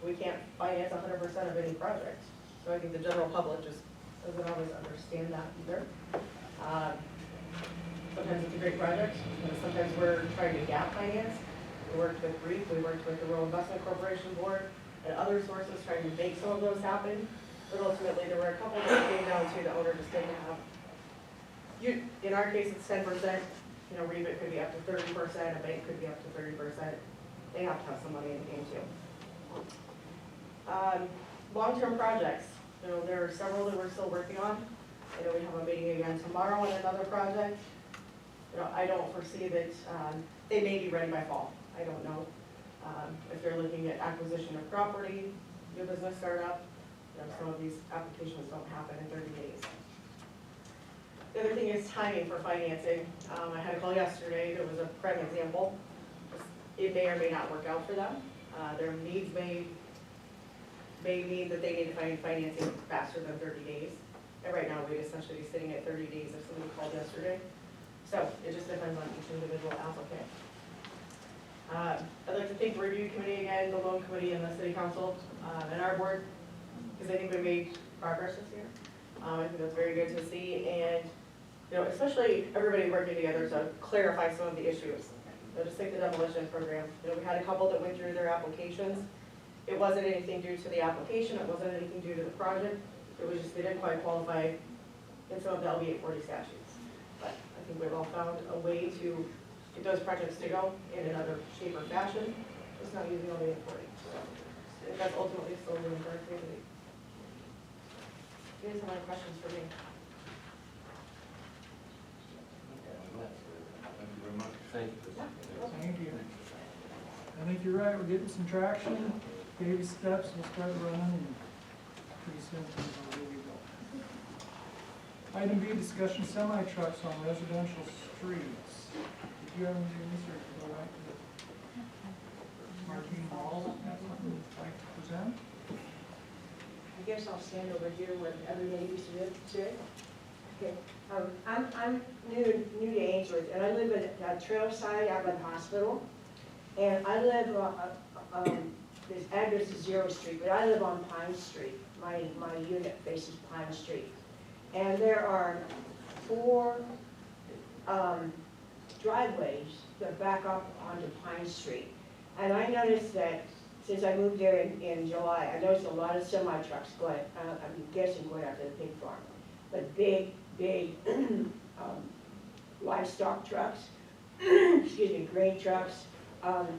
We can't finance 100% of any project. So I think the general public just doesn't always understand that either. Sometimes it's a great project, and sometimes we're trying to gap finance. We worked with REAP, we worked with the Rural Investment Corporation Board, and other sources trying to make some of those happen. But ultimately, there were a couple that came down to the owner just didn't have. In our case, it's 10%. You know, REAP it could be up to 30%. A bank could be up to 30%. They have to have some money in the game too. Long-term projects. You know, there are several that we're still working on. I know we have a meeting again tomorrow on another project. You know, I don't foresee that they may be ready by fall. I don't know. If they're looking at acquisition of property, new business startup, you know, some of these applications don't happen in 30 days. The other thing is timing for financing. I had a call yesterday. There was a prime example. It may or may not work out for them. Their needs may mean that they need to find financing faster than 30 days. And right now, we'd essentially be sitting at 30 days if somebody called yesterday. So it just depends on each individual applicant. I'd like to thank the review committee again, the loan committee, and the city council, and our board, because I think we made progress this year. I think that's very good to see, and you know, especially everybody working together to clarify some of the issues. So just take the demolition program. You know, we had a couple that went through their applications. It wasn't anything due to the application. It wasn't anything due to the project. It was just they didn't quite qualify in some of the LB 840 statutes. But I think we've all found a way to get those projects to go in another shape or fashion. Just not using LB 840. So I think that's ultimately still moving for our community. Do you guys have any questions for me? Thank you very much. Thank you. Thank you. I think you're right, we're getting some traction, baby steps, we'll start running, and pretty soon we'll be go. Item B, discussion semi-trucks on residential streets. Did you have anything this or go back to the Martine Hall, have something you'd like to present? I guess I'll stand over here where everybody used to live today. Okay, I'm new to Ainsworth, and I live at Trailside out by the hospital. And I live, this address is 0 Street, but I live on Pine Street. My unit faces Pine Street. And there are 4 driveways that back up onto Pine Street. And I noticed that since I moved there in July, I noticed a lot of semi-trucks going, I'm guessing going out to the pig farm. But big livestock trucks, excuse me, grain trucks,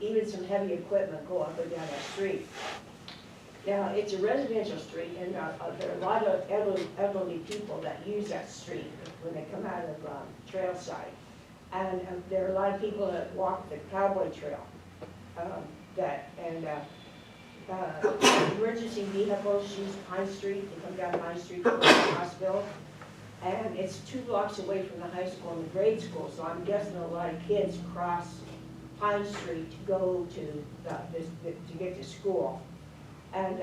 even some heavy equipment go up and down that street. Now, it's a residential street, and there are a lot of elderly people that use that street when they come out of Trailside. And there are a lot of people that walk the cowboy trail. Emergency vehicles use Pine Street, they come down Pine Street to the hospital. And it's 2 blocks away from the high school and the grade school, so I'm guessing a lot of kids cross Pine Street to go to get to school. And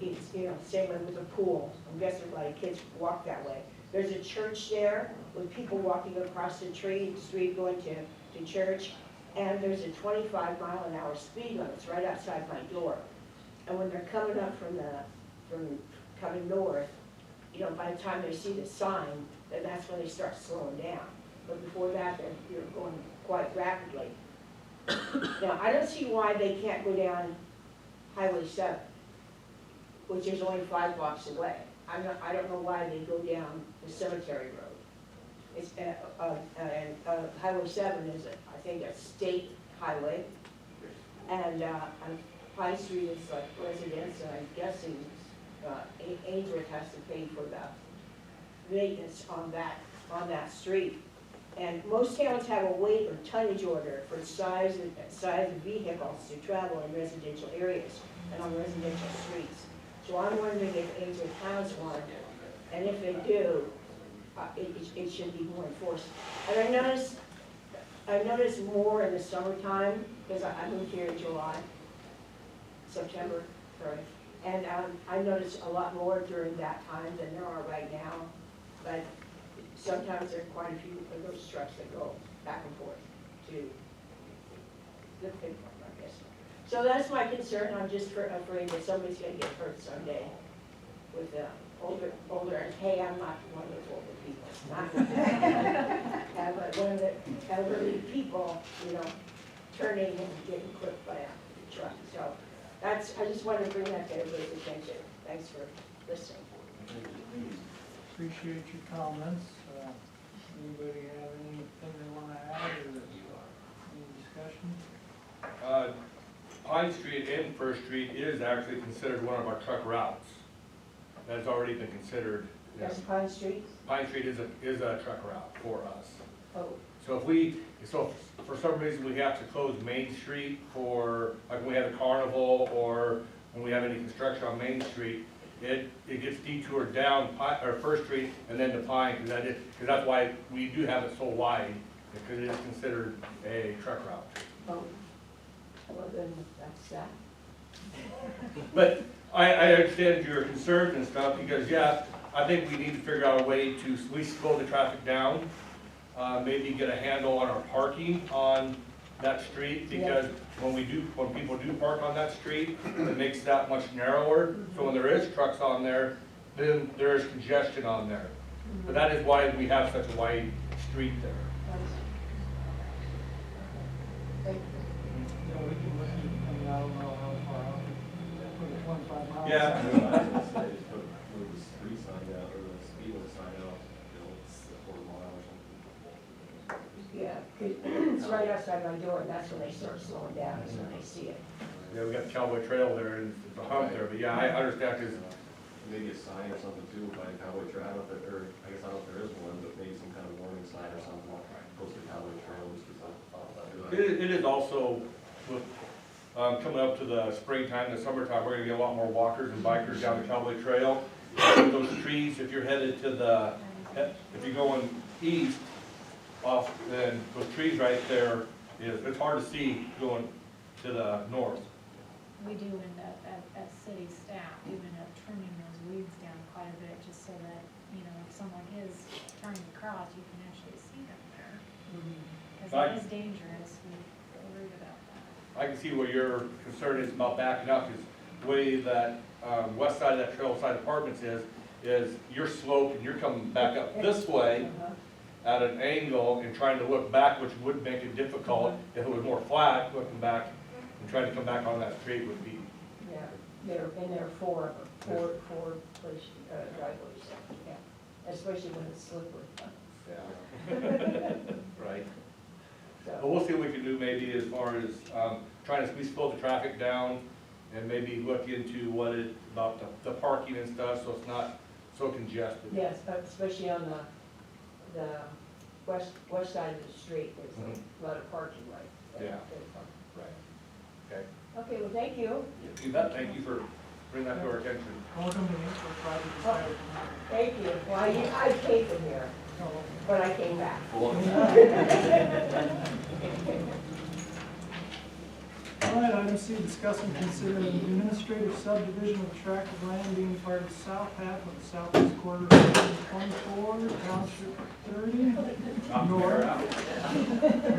it's, you know, same with the pool. I'm guessing a lot of kids walk that way. There's a church there with people walking across the street going to church. And there's a 25-mile-an-hour speed limit. It's right outside my door. And when they're coming up from coming north, you know, by the time they see the sign, then that's when they start slowing down. But before that, you're going quite rapidly. Now, I don't see why they can't go down Highway 7, which is only 5 blocks away. I don't know why they go down the Cemetery Road. It's, Highway 7 is, I think, a state highway. And Pine Street is like residence, and I'm guessing Ainsworth has to pay for the maintenance on that street. And most towns have a weight or tonnage order for size of vehicles to travel in residential areas and on residential streets. So I'm wondering if Ainsworth has one, and if they do, it should be more enforced. And I noticed more in the summertime, because I moved here in September, sorry. And I noticed a lot more during that time than there are right now. But sometimes there are quite a few of those trucks that go back and forth to the pig farm, I guess. So that's my concern. I'm just afraid that somebody's gonna get hurt someday with older, and hey, I'm not one of those older people. But one of the elderly people, you know, turning and getting clipped by a truck. So I just wanted to bring that to everybody's attention. Thanks for listening. Appreciate your comments. Anybody have anything they want to add or any discussion? Pine Street and First Street is actually considered one of our truck routes. That's already been considered. That's Pine Street? Pine Street is a truck route for us. Oh, So if for some reason we have to close Main Street for, like when we have a carnival or when we have any construction on Main Street, it gets detoured down First Street and then to Pine, because that's why we do have it so wide, because it is considered a truck route. oh, well then, that's that. But I understand your concerns and stuff, because yeah, I think we need to figure out a way to at least slow the traffic down. Maybe get a handle on our parking on that street, because when people do park on that street, it makes that much narrower. So when there is trucks on there, then there is congestion on there. But that is why we have such a wide street there. Thank you. Yeah, we can look at, I mean, I don't know how far out, put a 25 miles. Yeah. I was gonna say, just move the street sign out, or the speed limit sign out, you know, it's a quarter mile or something. Yeah, 'cause it's right outside my door, and that's when they start slowing down, is when they see it. Yeah, we got the Cowboy Trail there and the hump there, but yeah, I understand, because Maybe a sign or something too, by the Cowboy Trail, I don't know if there, or I guess I don't know if there is one, but maybe some kind of warning sign or something, close to Cowboy Trail, just to talk about that. it is also, with, coming up to the springtime, the summertime, we're gonna get a lot more walkers and bikers down the Cowboy Trail. Those trees, if you're headed to if you're going east, off, then those trees right there, it's hard to see going to the north. We do end up, as city staff, we end up trimming those weeds down quite a bit, just so that, you know, if someone is turning across, you can actually see them there. Because it is dangerous, we're worried about that. I can see what your concern is about backing up, is the way that, west side of that trail side apartments is you're sloped and you're coming back up this way at an angle and trying to look back, which would make it difficult. If it was more flat, looking back and trying to come back on that street would be. Yeah, there are four place driveways, yeah, especially when it's slippery. Yeah. Right. But So, we'll see what we can do maybe as far as, trying to at least slow the traffic down and maybe look into about the parking and stuff, so it's not so congested. yes, especially on the west side of the street, there's a lot of parking right there. Yeah. Right. Okay. Okay, well, thank you. You bet, thank you for bringing that to our attention. Welcome to Winsworth Project Decided. Thank you. Well, I came from here, but I came back. All right, item C, discuss and consider an administrative subdivision of a tract of land being part of the south half of the southeast quarter of Section 24, Township 30, north,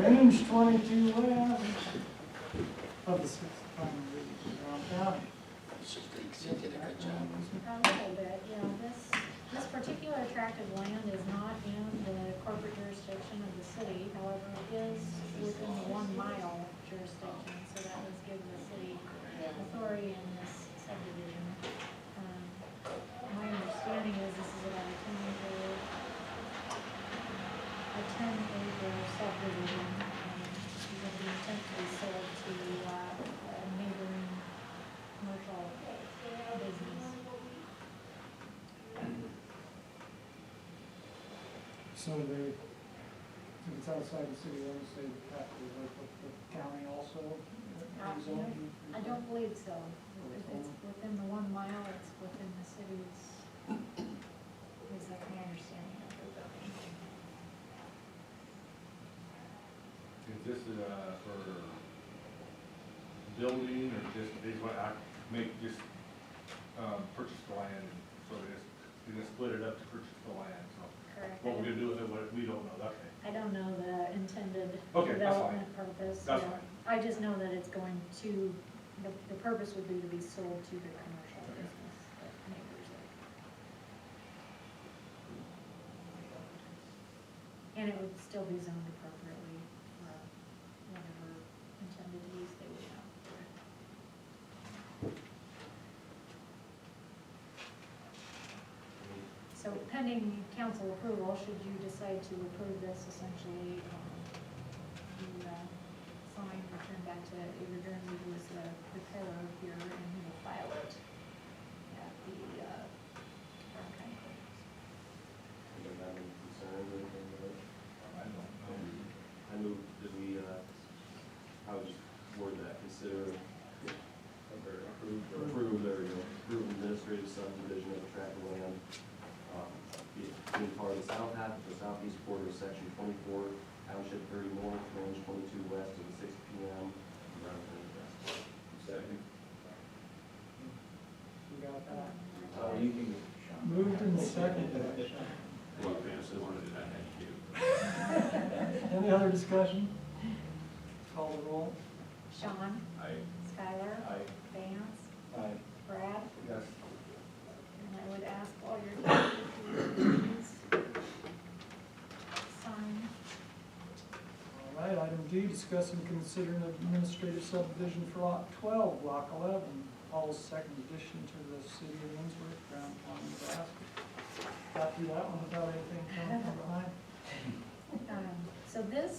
range 22 west of the 6th final region, Brown County. She thinks you did a good job. A little bit, you know, this particular tract of land is not in the corporate jurisdiction of the city, however, it is within the 1 mile jurisdiction, so that does give the city authority in this subdivision. My understanding is this is about a 10-acre subdivision, with the intent to be sold to a neighboring commercial business. So they, if it's outside the city limits, they have to work with the county also? I don't believe so. If it's within the 1 mile, it's within the city's, is that my understanding of the zoning. Is this, for building, or just, they just want to purchase the land, so they're gonna split it up to purchase the land, so. Correct. What we're gonna do with it, what, we don't know, okay. I don't know the intended Okay, that's fine. development purpose. That's yeah. fine. I just know that it's going to, the purpose would be to be sold to the commercial business that neighbors it. And it would still be zoned appropriately for whatever intended use they would have. So pending council approval, should you decide to approve this, essentially, you sign, return back to Adrian, who is the preparer here, and he will file it at the Brown County Courthouse. You don't have any concerns or anything with it? I don't know. I move that we, I would just word that, consider, approve, there we go, approve administrative subdivision of a tract of land, being part of the south half of the southeast quarter of Section 24, Township 30 north, range 22 west of the 6 p.m. Brown County west. Second. You got that? You can. Moved and seconded. Any other discussion? Call the roll. Sean? Aye. Skylar? Aye. Vance? Aye. Brad? Yes. And I would ask all your please sign. All right, item D, discuss and consider an administrative subdivision for lot 12, block 11, Hall's second addition to the city of Winsworth, Brown County, Nebraska. Got through that one without anything coming from behind? So this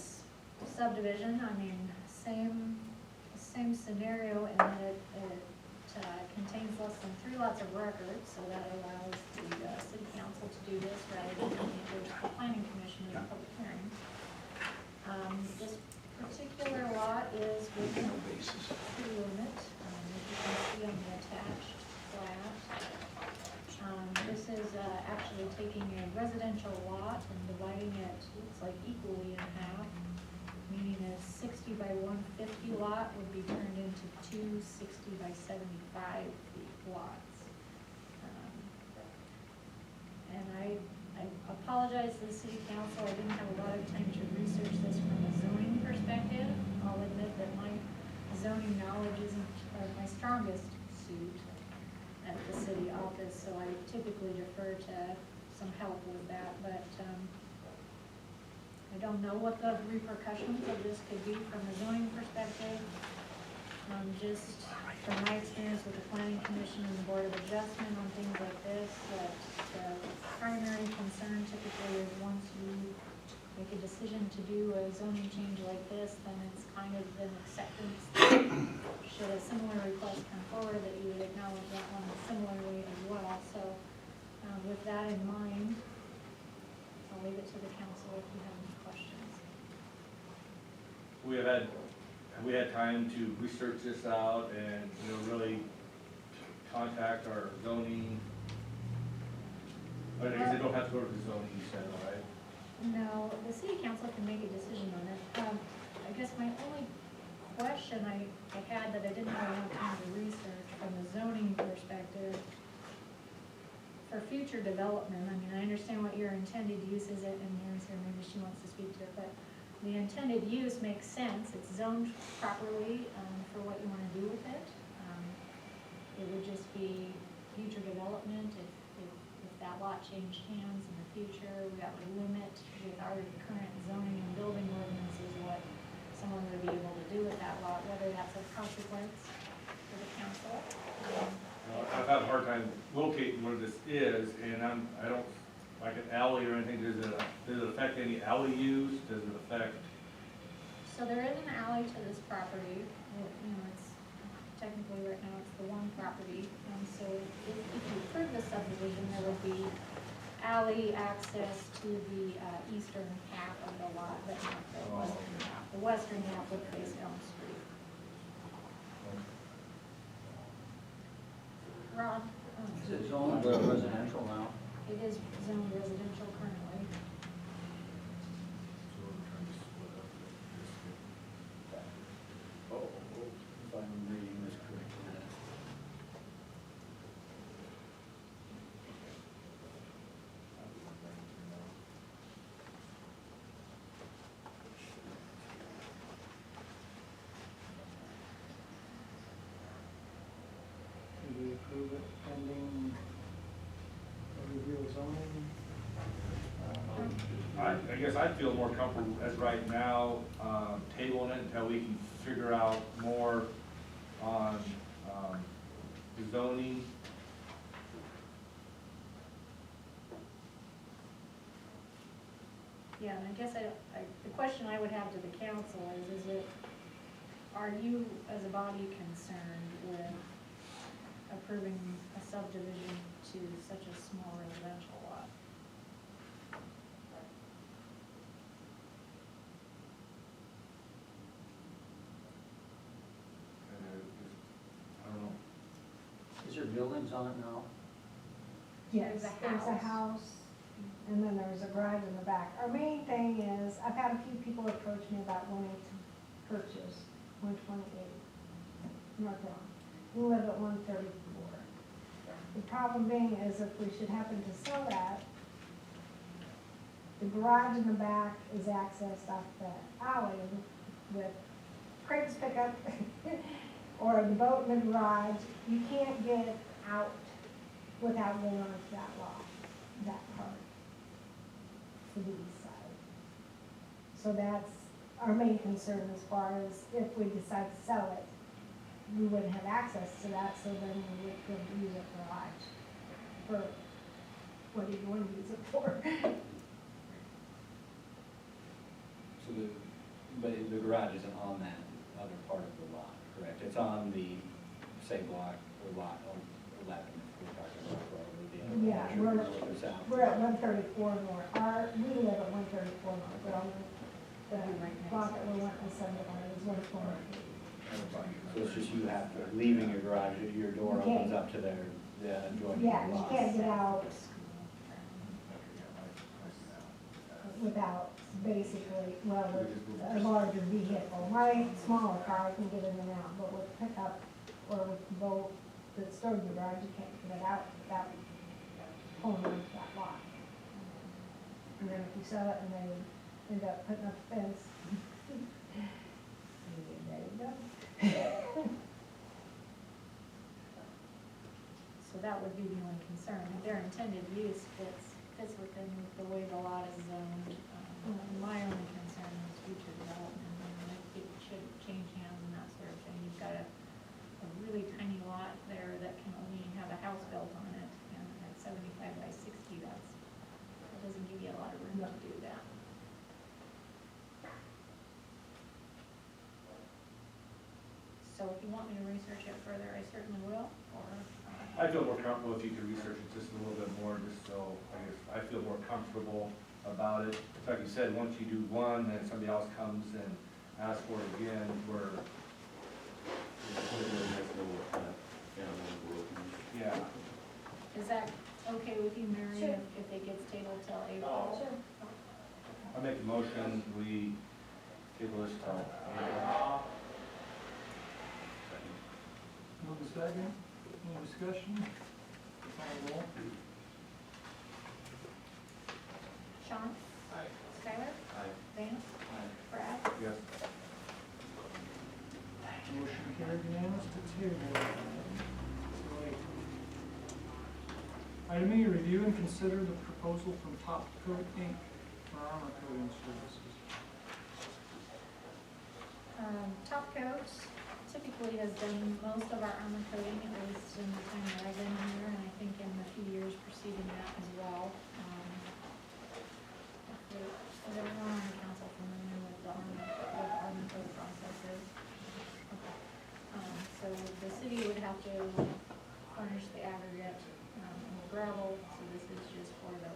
subdivision, I mean, same scenario in that it contains less than 3 lots of record, so that allows the city council to do this rather than the planning commission in a public hearing. This particular lot is within the city limit, as you can see on the attached plat. This is actually taking a residential lot and dividing it, looks like equally in half, meaning a 60 by 150 lot would be turned into 2 60 by 75 lots. And I apologize to the city council, I didn't have a lot of time to research this from a zoning perspective. I'll admit that my zoning knowledge isn't my strongest suit at the city office, so I typically defer to some help with that, but I don't know what the repercussions of this could be from a zoning perspective. Just from my experience with the planning commission and the board of adjustment on things like this, that the primary concern typically is once you make a decision to do a zoning change like this, then it's kind of an acceptance that should a similar request come forward, that you would acknowledge that one similarly as well. So with that in mind, I'll leave it to the council if you have any questions. Have we had time to research this out and, really contact our zoning? I guess they don't have to go to the zoning, you said, all right? No, the city council can make a decision on it. I guess my only question I had development, I mean, I understand what your intended use is, and Mary's here, maybe she wants to speak to it, but the intended use makes sense, it's zoned properly, for what you wanna do with it. It would just be future development, if that lot changed hands in the future, that would limit with our current zoning and building ordinances what someone would be able to do with that lot, whether that's of consequence for the council. I've had a hard time locating where this is, and I don't, like an alley or anything, does it affect any alley use? Does it affect? So there is an alley to this property, you know, it's technically right now it's the one property, so if you approve the subdivision, there would be alley access to the eastern half of the lot, but not the western half. The western half would face Elm Street. Rob? Is it zoned residential now? It is zoned residential currently. If I'm reading this correctly. Should we approve it pending a review of zoning? I guess I'd feel more comfortable as right now, tabling it until we can figure out more on, the zoning. Yeah, and I guess the question I would have to the council is it, are you as a body concerned with approving a subdivision to such a small residential lot? I don't know. Is there buildings on it now? Yes, There's a there's a house. house, and then there's a garage in the back. Our main thing is, I've had a few people approach me about wanting to purchase 128 North Lawn. We live at 134. The problem being is if we should happen to sell that, the garage in the back is accessed off the alley with Craig's pickup or the boat in the garage. You can't get out without going onto that lot, that part, to the east side. So that's our main concern as far as if we decide to sell it, we wouldn't have access to that, so then we couldn't use it for garage. For what do you want to use it for? So the garage isn't on that other part of the lot, correct? It's on the same block or lot 11, if we're talking about probably the other. Yeah, we're at 134 north. We live at 134 north, but on the block that we're wanting to subdivide is 123. So it's just you have to, leaving your garage, your door You can't- opens up to their, the adjoining Yeah, you lots. can't get out without basically, well, with a larger vehicle. My smaller car, I can get in and out, but with pickup or with the boat that's stored in the garage, you can't get it out without pulling onto that lot. And then if you sell it and they end up putting up a fence, there you go. So that would be the only concern, if their intended use fits within the way the lot is zoned. My only concern is future development, and if it should change hands and that sort of thing. You've got a really tiny lot there that can only have a house built on it, and at 75 by 60, that doesn't give you a lot of room to do that. So if you want me to research it further, I certainly will, or. I feel more comfortable if you could research it just a little bit more, just so I feel more comfortable about it. It's like you said, once you do one, then somebody else comes and asks for it again, we're, yeah. Is that okay with you, Mary, Sure. if it gets tabled till April? Sure. I make a motion, we table this till April. Move the second, any discussion? Call roll. Sean? Aye. Skylar? Aye. Vance? Brad? Yes. Motion carried unanimous to table. Item E, review and consider the proposal from Top Coat Inc. for armor coating services. Top Coat typically has done most of our armor coating, at least in the time that I've been here, and I think in the few years preceding that as well. Is everyone on the council familiar with the armor coat processes? Okay. So the city would have to furnish the aggregate and the gravel, so this is just for the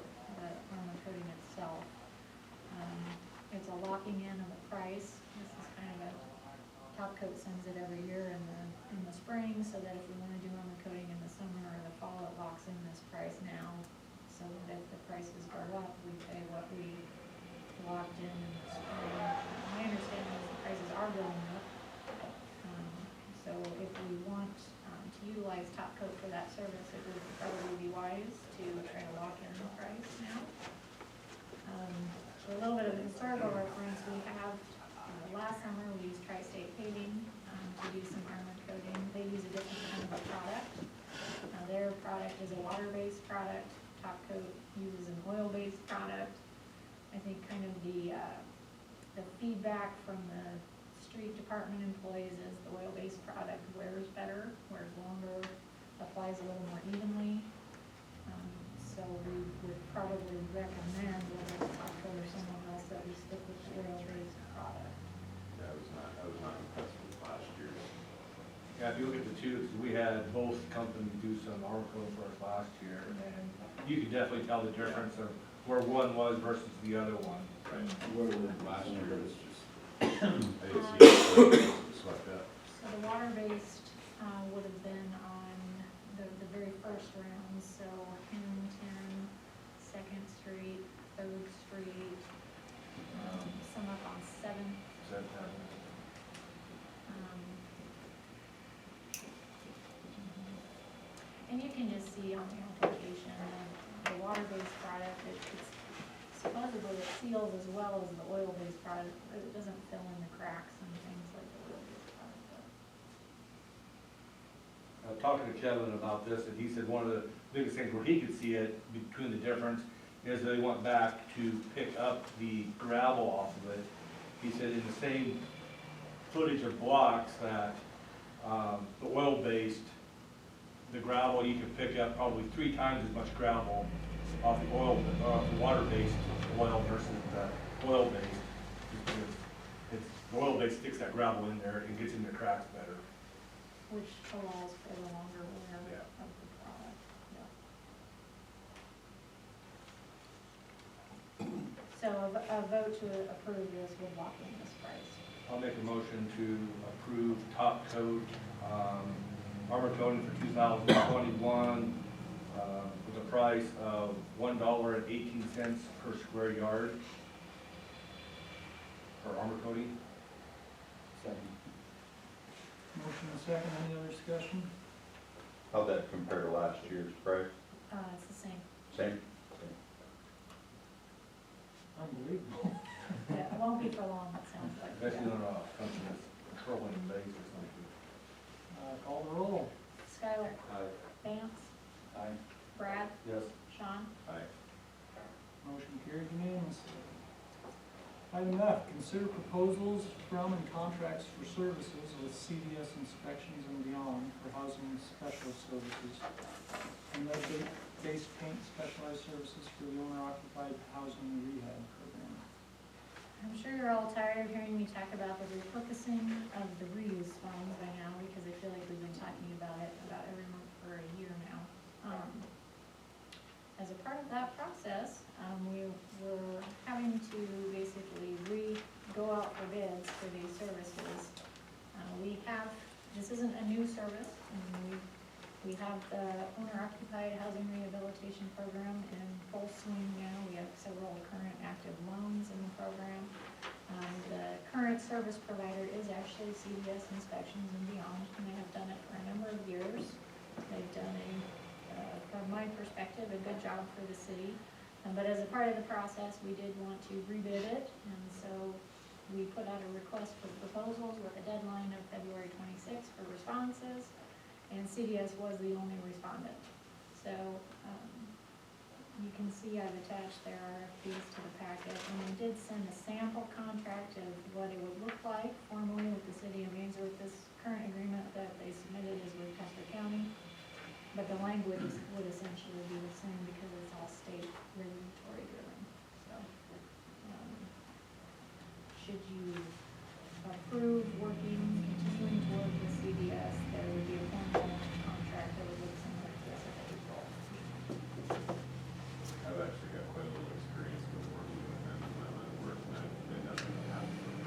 armor coating itself. It's a locking in of the price. This is kind of a, Top Coat sends it every year in the spring, so that if we want to do armor coating in the summer or the fall, it locks in this price now, so that if the prices go up, we pay what we locked in the spring. My understanding is the prices are going up. So if we want to utilize Top Coat for that service, it would probably be wise to try to lock in the price now. For a little bit of historical reference, we have, last summer we used Tri-State Paving to do some armor coating. They use a different kind of a product. Their product is a water-based product. Top Coat uses an oil-based product. I think kind of the feedback from the street department employees is the oil-based product wears better, wears longer, applies a little more evenly. So we would probably recommend, whether it's Top Coat or someone else, that we stick with the oil-based product. I was not impressed with last year. Yeah, if you look at the two, we had both companies do some armor coating for us last year, and you could definitely tell the difference of where one was versus the other one. Right. Where was last year was just, I didn't see it swept up. So the water-based would have been on the very first round, so Hamilton, 2nd Street, 3rd Street, some up on 7th. And you can just see on the application, the water-based product, it's supposedly it seals as well as the oil-based product, but it doesn't fill in the cracks and things like the oil-based product does. Talking to Kevin about this, and he said one of the biggest things where he could see it between the difference is they went back to pick up the gravel off of it. He said in the same footage of blocks that the oil-based, the gravel, you can pick up probably 3 times as much gravel off the oil, the water-based oil versus the oil-based. Because the oil-based sticks that gravel in there and gets in the cracks better. Which allows for the longer wear Yeah. of the product, yeah. So a vote to approve this would lock in this price. I'll make a motion to approve Top Coat armor coating for 2021 with a price of $1.18 per square yard for armor coating. Second. Motion and second, any other discussion? How'd that compare to last year's price? It's the same. Same? Unbelievable. Yeah, it won't be for long, it sounds like. Especially on something that's petroleum based or something. Call the roll. Skylar. Aye. Vance. Aye. Brad. Yes. Sean. Aye. Motion carried unanimously. Item F, consider proposals from and contracts for services with CDS Inspections and Beyond for housing specialist services and lead-based paint specialized services for the owner-occupied housing rehab program. I'm sure you're all tired of hearing me talk about the repurposing of the reuse funds by now, because I feel like we've been talking about it about every month for a year now. As a part of that process, we were having to basically go out for bids for these services. This isn't a new service, and we have the owner-occupied housing rehabilitation program in full swing now. We have several current active loans in the program. The current service provider is actually CDS Inspections and Beyond, and they have done it for a number of years. They've done from my perspective, a good job for the city. But as a part of the process, we did want to rebid it, and so we put out a request for proposals with a deadline of February 26th for responses, and CDS was the only respondent. So, you can see I've attached their RFPs to the packet, and we did send a sample contract of what it would look like formally with the city of Ainsworth. This current agreement that they submitted is with Custer County, but the language would essentially be the same because it's all state regulatory driven. So, should you approve continuing to work with CDS, there would be a formal contract that would look similar to this in April. I've actually got quite a little experience with working with them, and I've worked with them, and nothing happened.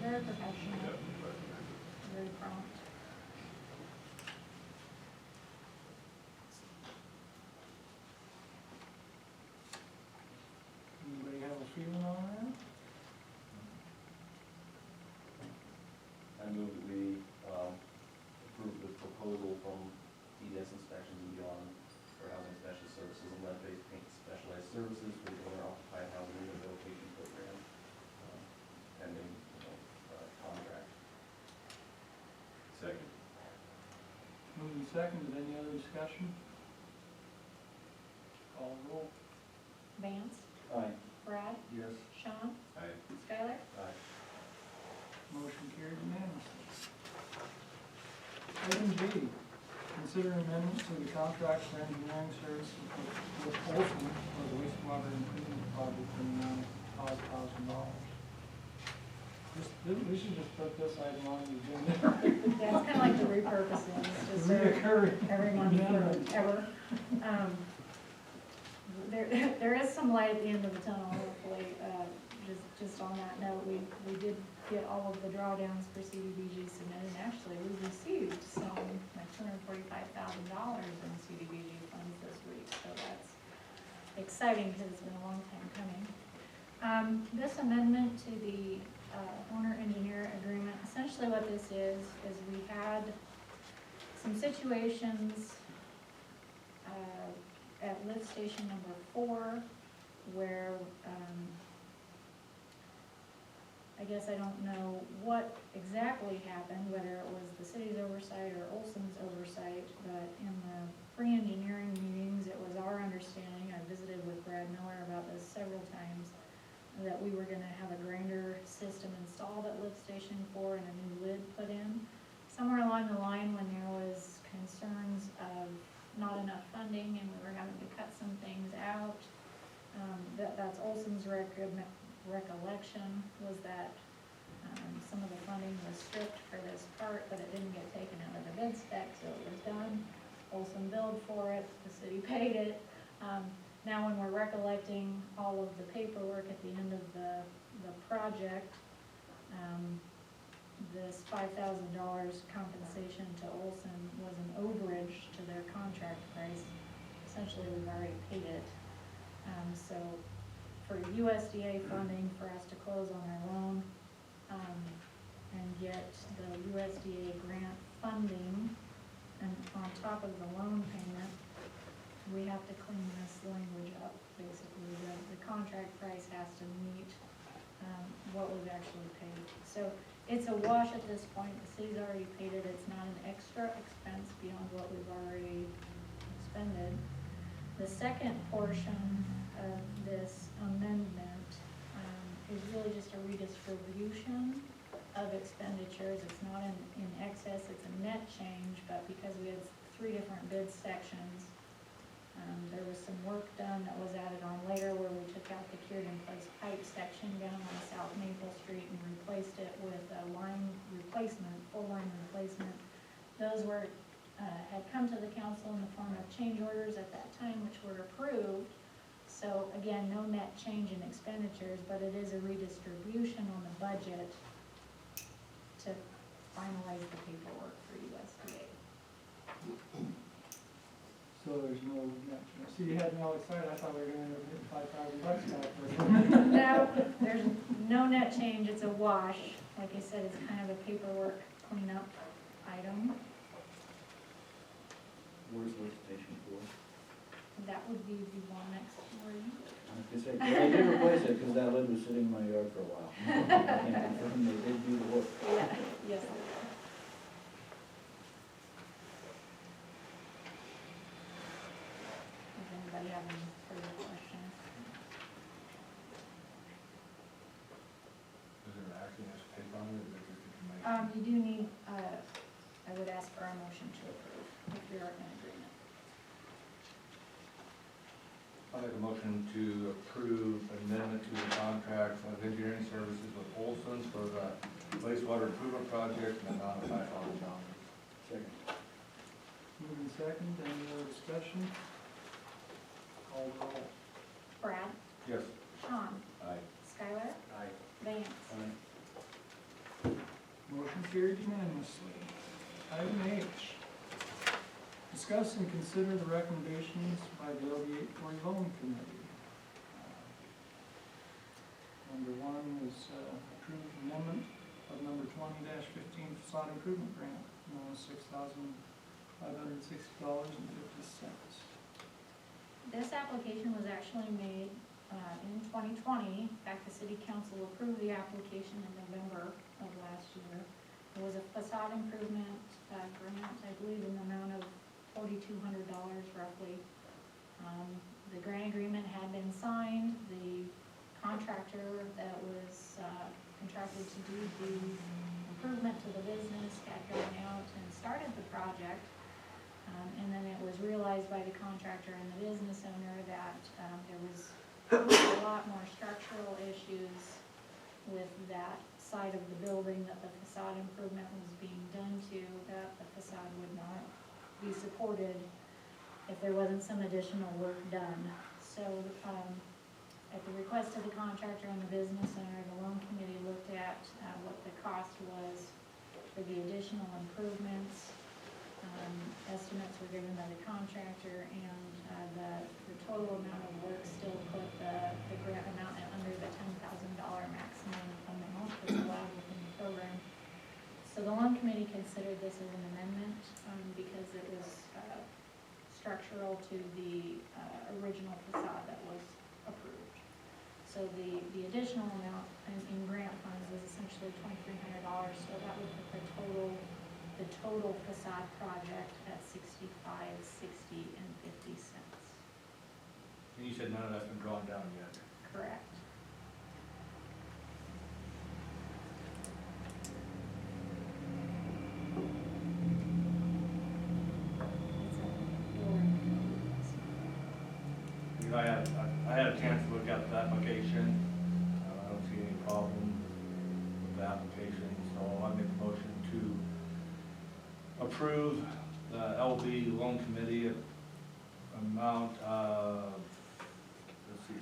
Very professional, Yep, but very prompt. Anybody have a feeling on that? I move that we approve the proposal from DDS Inspections and Beyond for housing special services and lead-based paint specialized services for the owner-occupied housing rehabilitation program, pending, contract. second. Moving second, any other discussion? Call the roll. Vance, Aye. Brad, Yes. Sean, Aye. Skylar, Aye. Motion carried unanimously. Item G, consider amendment to the contract for engineering services with Olson for the wastewater improvement project in the amount of $5,000. We should just put this item on the agenda. yeah, it's kind of like the repurposing, it's just Reoccurring. every month forever. There is some light at the end of the tunnel, hopefully. Just on that note, we did get all of the drawdowns for CDBG submitted. Actually, we received some, like $245,000 in CDBG funds this week, so that's exciting because it's been a long time coming. This amendment to the owner-engineer agreement, essentially what this is we had some situations at lift station number 4 where I guess I don't know what exactly happened, whether it was the city's oversight or Olson's oversight, but in the pre-engineering meetings, it was our understanding, I visited with Brad Miller about this several times, that we were gonna have a grinder system installed at lift station 4 and a new lid put in. Somewhere along the line, when there was concerns of not enough funding and we were having to cut some things out, that's Olson's recollection, was that some of the funding was stripped for this part, but it didn't get taken out of the bid spec, so it was done. Olson billed for it, the city paid it. Now when we're recollecting all of the paperwork at the end of the project, this $5,000 compensation to Olson was an overage to their contract price. Essentially, we've already paid it. So for USDA funding for us to close on our loan, and get the USDA grant funding, and on top of the loan payment, we have to clean this language up, basically. The contract price has to meet what was actually paid. So it's a wash at this point. The city's already paid it. It's not an extra expense beyond what we've already expended. The second portion of this amendment is really just a redistribution of expenditures. It's not in excess, it's a net change, but because we had 3 different bid sections, there was some work done that was added on later where we took out the cured in place pipe section down on South Maple Street and replaced it with a line replacement, full line replacement. Those were, had come to the council in the form of change orders at that time, which were approved. So again, no net change in expenditures, but it is a redistribution on the budget to finalize the paperwork for USDA. So there's no, see, you had me all excited, I thought we were gonna end up hitting $5,000 now. No, there's no net change, it's a wash. Like I said, it's kind of a paperwork cleanup item. Where's lift station 4? that would be the one next door you. I was gonna say, well, they did replace it, because that lid was sitting in my yard for a while. I can confirm they did do the work. Yeah, yes. Does anybody have any further questions? Is there an action as to take on it, or is it just information? You do need, I would ask for a motion to approve, if you're in agreement. I'll make a motion to approve amendment to the contract of engineering services with Olson's for the wastewater improvement project in the amount of $5,000. Second. Moving second, any other discussion? Call the roll. Brad, Yes. Sean, Aye. Skylar, Aye. Vance. Motion carried unanimously. Item H, discuss and consider the recommendations by the LD 840 Loan Committee. Number one is approved amendment of number 20-15 facade improvement grant, $6,560.50. This application was actually made in 2020. In fact, the city council approved the application in November of last year. It was a facade improvement grant, I believe, in the amount of $4,200 roughly. The grant agreement had been signed. The contractor that was contracted to do the improvement to the business had gone out and started the project. And then it was realized by the contractor and the business owner that there was a lot more structural issues with that side of the building that the facade improvement was being done to, that the facade would not be supported if there wasn't some additional work done. So, at the request of the contractor and the business owner, the loan committee looked at what the cost was for the additional improvements. Estimates were given by the contractor, and the total amount of work still put the grant amount under the $10,000 maximum amount that's allowed within the program. So the loan committee considered this as an amendment because it was structural to the original facade that was approved. So the additional amount in grant funds is essentially $2,300, so that would put the total facade project at $65.60.50. And you said none of that's been drawn down yet? Correct. Because I had a chance to look at the application. I don't see any problem with the application, so I make a motion to approve the LB loan committee amount of, let's see,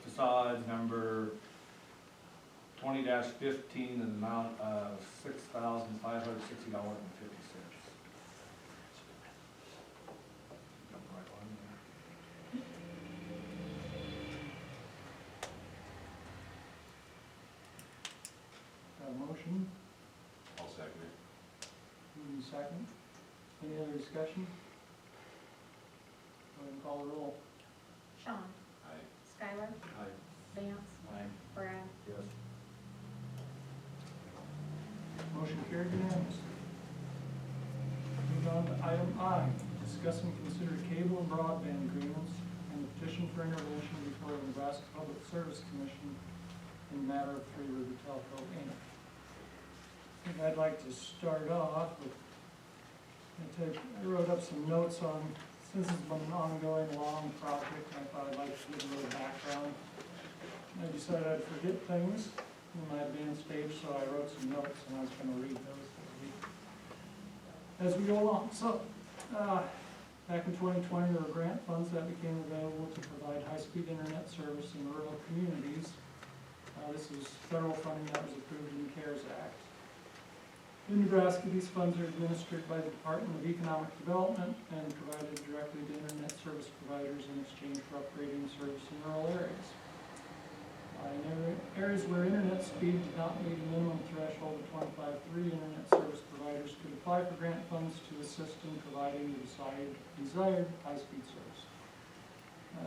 facade number 20-15 in the amount of $6,560.50. Motion, I'll second it. moving second. Any other discussion? Go ahead and call the roll. Sean, Aye. Skylar, Aye. Vance, Aye. Brad. Yes. Motion carried unanimously. Move on to item I, discuss and consider cable and broadband agreements and the petition for intervention before the Nebraska Public Service Commission in the matter of Three River Telco, Inc. I think I'd like to start off with, I wrote up some notes on, since it's been an ongoing long project, I thought I'd like to give a little background. I decided I'd forget things in my advanced stage, so I wrote some notes and I was gonna read those as we go along. So, back in 2020, there were grant funds that became available to provide high-speed internet service in rural communities. This is federal funding that was approved in the CARES Act. In Nebraska, these funds are administered by the Department of Economic Development and provided directly to internet service providers in exchange for upgrading service in rural areas. In areas where internet speed did not meet a minimum threshold of 25.3, internet service providers could apply for grant funds to assist in providing the desired high-speed service.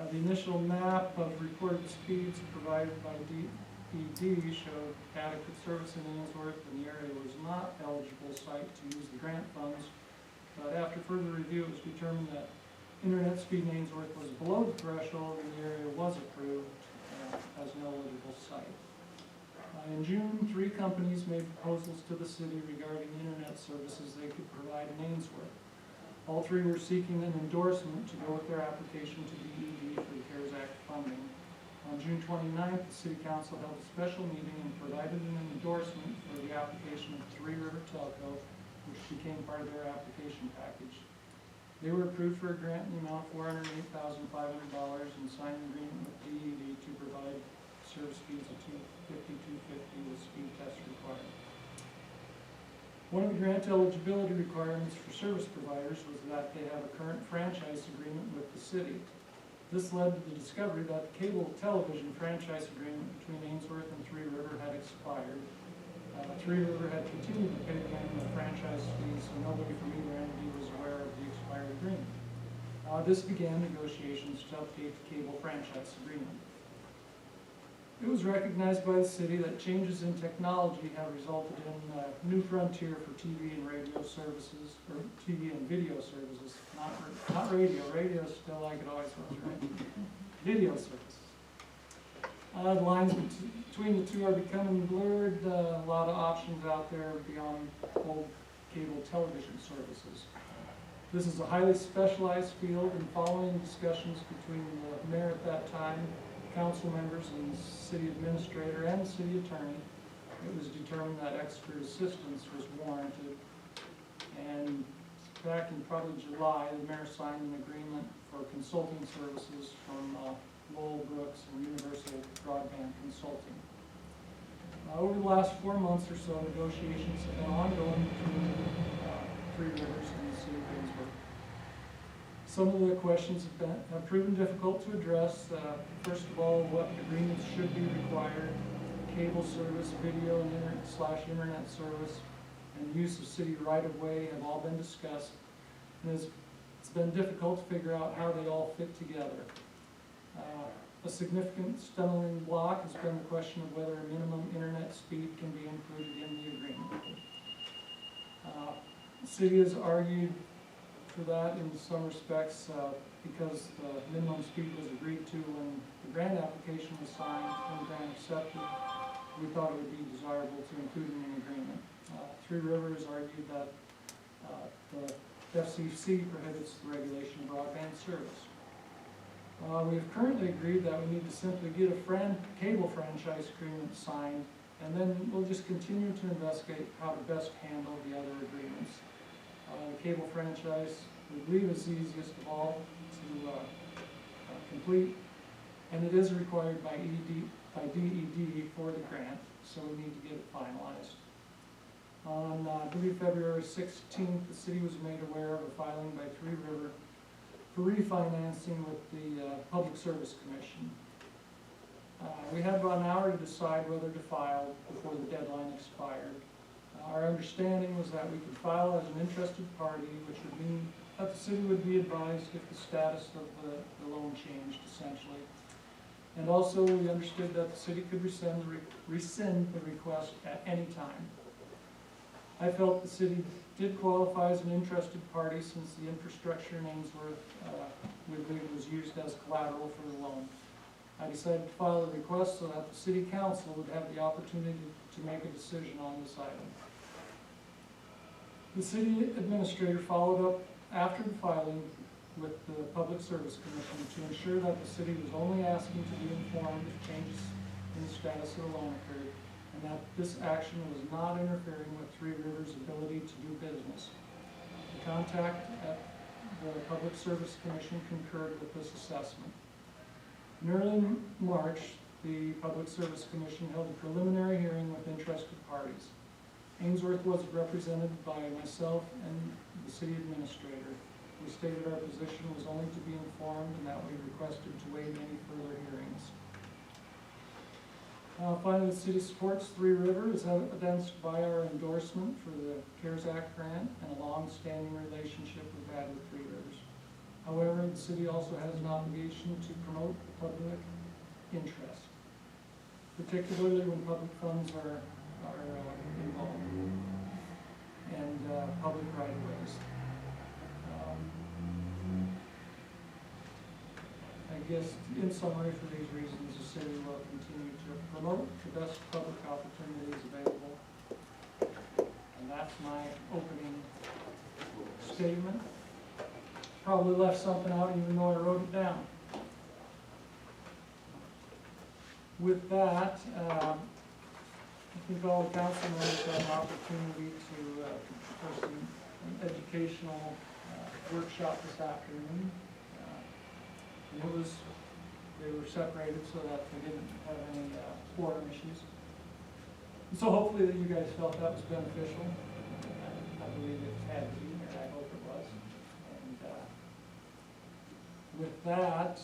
The initial map of reported speeds provided by DED showed adequate service in Ainsworth, and the area was not eligible site to use the grant funds. But after further review, it was determined that internet speed in Ainsworth was below the threshold, and the area was approved as an eligible site. In June, 3 companies made proposals to the city regarding internet services they could provide in Ainsworth. All 3 were seeking an endorsement to go with their application to DED for the CARES Act funding. On June 29th, the City Council held a special meeting and provided an endorsement for the application of 3 River Telco, which became part of their application package. They were approved for a grant in the amount of $408,500 and signed an agreement with DED to provide service speeds of 250, 250 with speed tests required. One of the grant eligibility requirements for service providers was that they have a current franchise agreement with the city. This led to the discovery that the cable television franchise agreement between Ainsworth and 3 River had expired. 3 River had continued to pay them the franchise fees, so nobody from either entity was aware of the expired agreement. This began negotiations to update the cable franchise agreement. It was recognized by the city that changes in technology have resulted in a new frontier for TV and radio services, or TV and video services, not radio. Radio is still like it always was, right? Video services. The lines between the 2 are becoming blurred. A lot of options out there beyond old cable television services. This is a highly specialized field, and following discussions between the mayor at that time, council members and the city administrator and the city attorney, it was determined that expert assistance was warranted. And back in probably July, the mayor signed an agreement for consulting services from Lowell Brooks and Universal Broadband Consulting. Over the last 4 months or so, negotiations have been ongoing between 3 Rivers and the city of Winsworth. Some of the questions have proven difficult to address. First of all, what agreements should be required, cable service, video and internet service, and the use of city right-of-way have all been discussed. And it's been difficult to figure out how they all fit together. A significant stumbling block has been the question of whether a minimum internet speed can be included in the agreement. The city has argued for that in some respects because the minimum speed was agreed to when the grant application was signed and grant accepted. We thought it would be desirable to include in the agreement. 3 Rivers argued that the FCC prohibits the regulation of broadband service. We have currently agreed that we need to simply get a cable franchise agreement signed, and then we'll just continue to investigate how to best handle the other agreements. The cable franchise, we believe, is the easiest of all to complete, and it is required by DED for the grant, so we need to get it finalized. On, I believe, February 16th, the city was made aware of a filing by 3 River for refinancing with the Public Service Commission. We had about an hour to decide whether to file before the deadline expired. Our understanding was that we could file as an interested party, which would mean that the city would be advised if the status of the loan changed, essentially. And also, we understood that the city could rescind the request at any time. I felt the city did qualify as an interested party since the infrastructure in Ainsworth, we believe, was used as collateral for the loan. I decided to file a request so that the city council would have the opportunity to make a decision on this item. The city administrator followed up after the filing with the Public Service Commission to ensure that the city was only asking to be informed if changes in the status of the loan occurred, and that this action was not interfering with 3 Rivers' ability to do business. The contact at the Public Service Commission concurred with this assessment. In early March, the Public Service Commission held a preliminary hearing with interested parties. Ainsworth was represented by myself and the city administrator. We stated our position was only to be informed and that we requested to waive any further hearings. Finally, the city supports 3 Rivers, as evidenced by our endorsement for the CARES Act grant and a long-standing relationship we've had with 3 Rivers. However, the city also has an obligation to promote public interest, particularly when public funds are involved, and public right-of-ways. I guess, in summary, for these reasons, the city will continue to promote the best public opportunities available. And that's my opening statement. Probably left something out even though I wrote it down. With that, I think all the council members had an opportunity to, for some educational workshop this afternoon. And it was, they were separated so that they didn't have any quorum issues. And so hopefully that you guys felt that was beneficial. I believe it had to be, and I hope it was. And with that,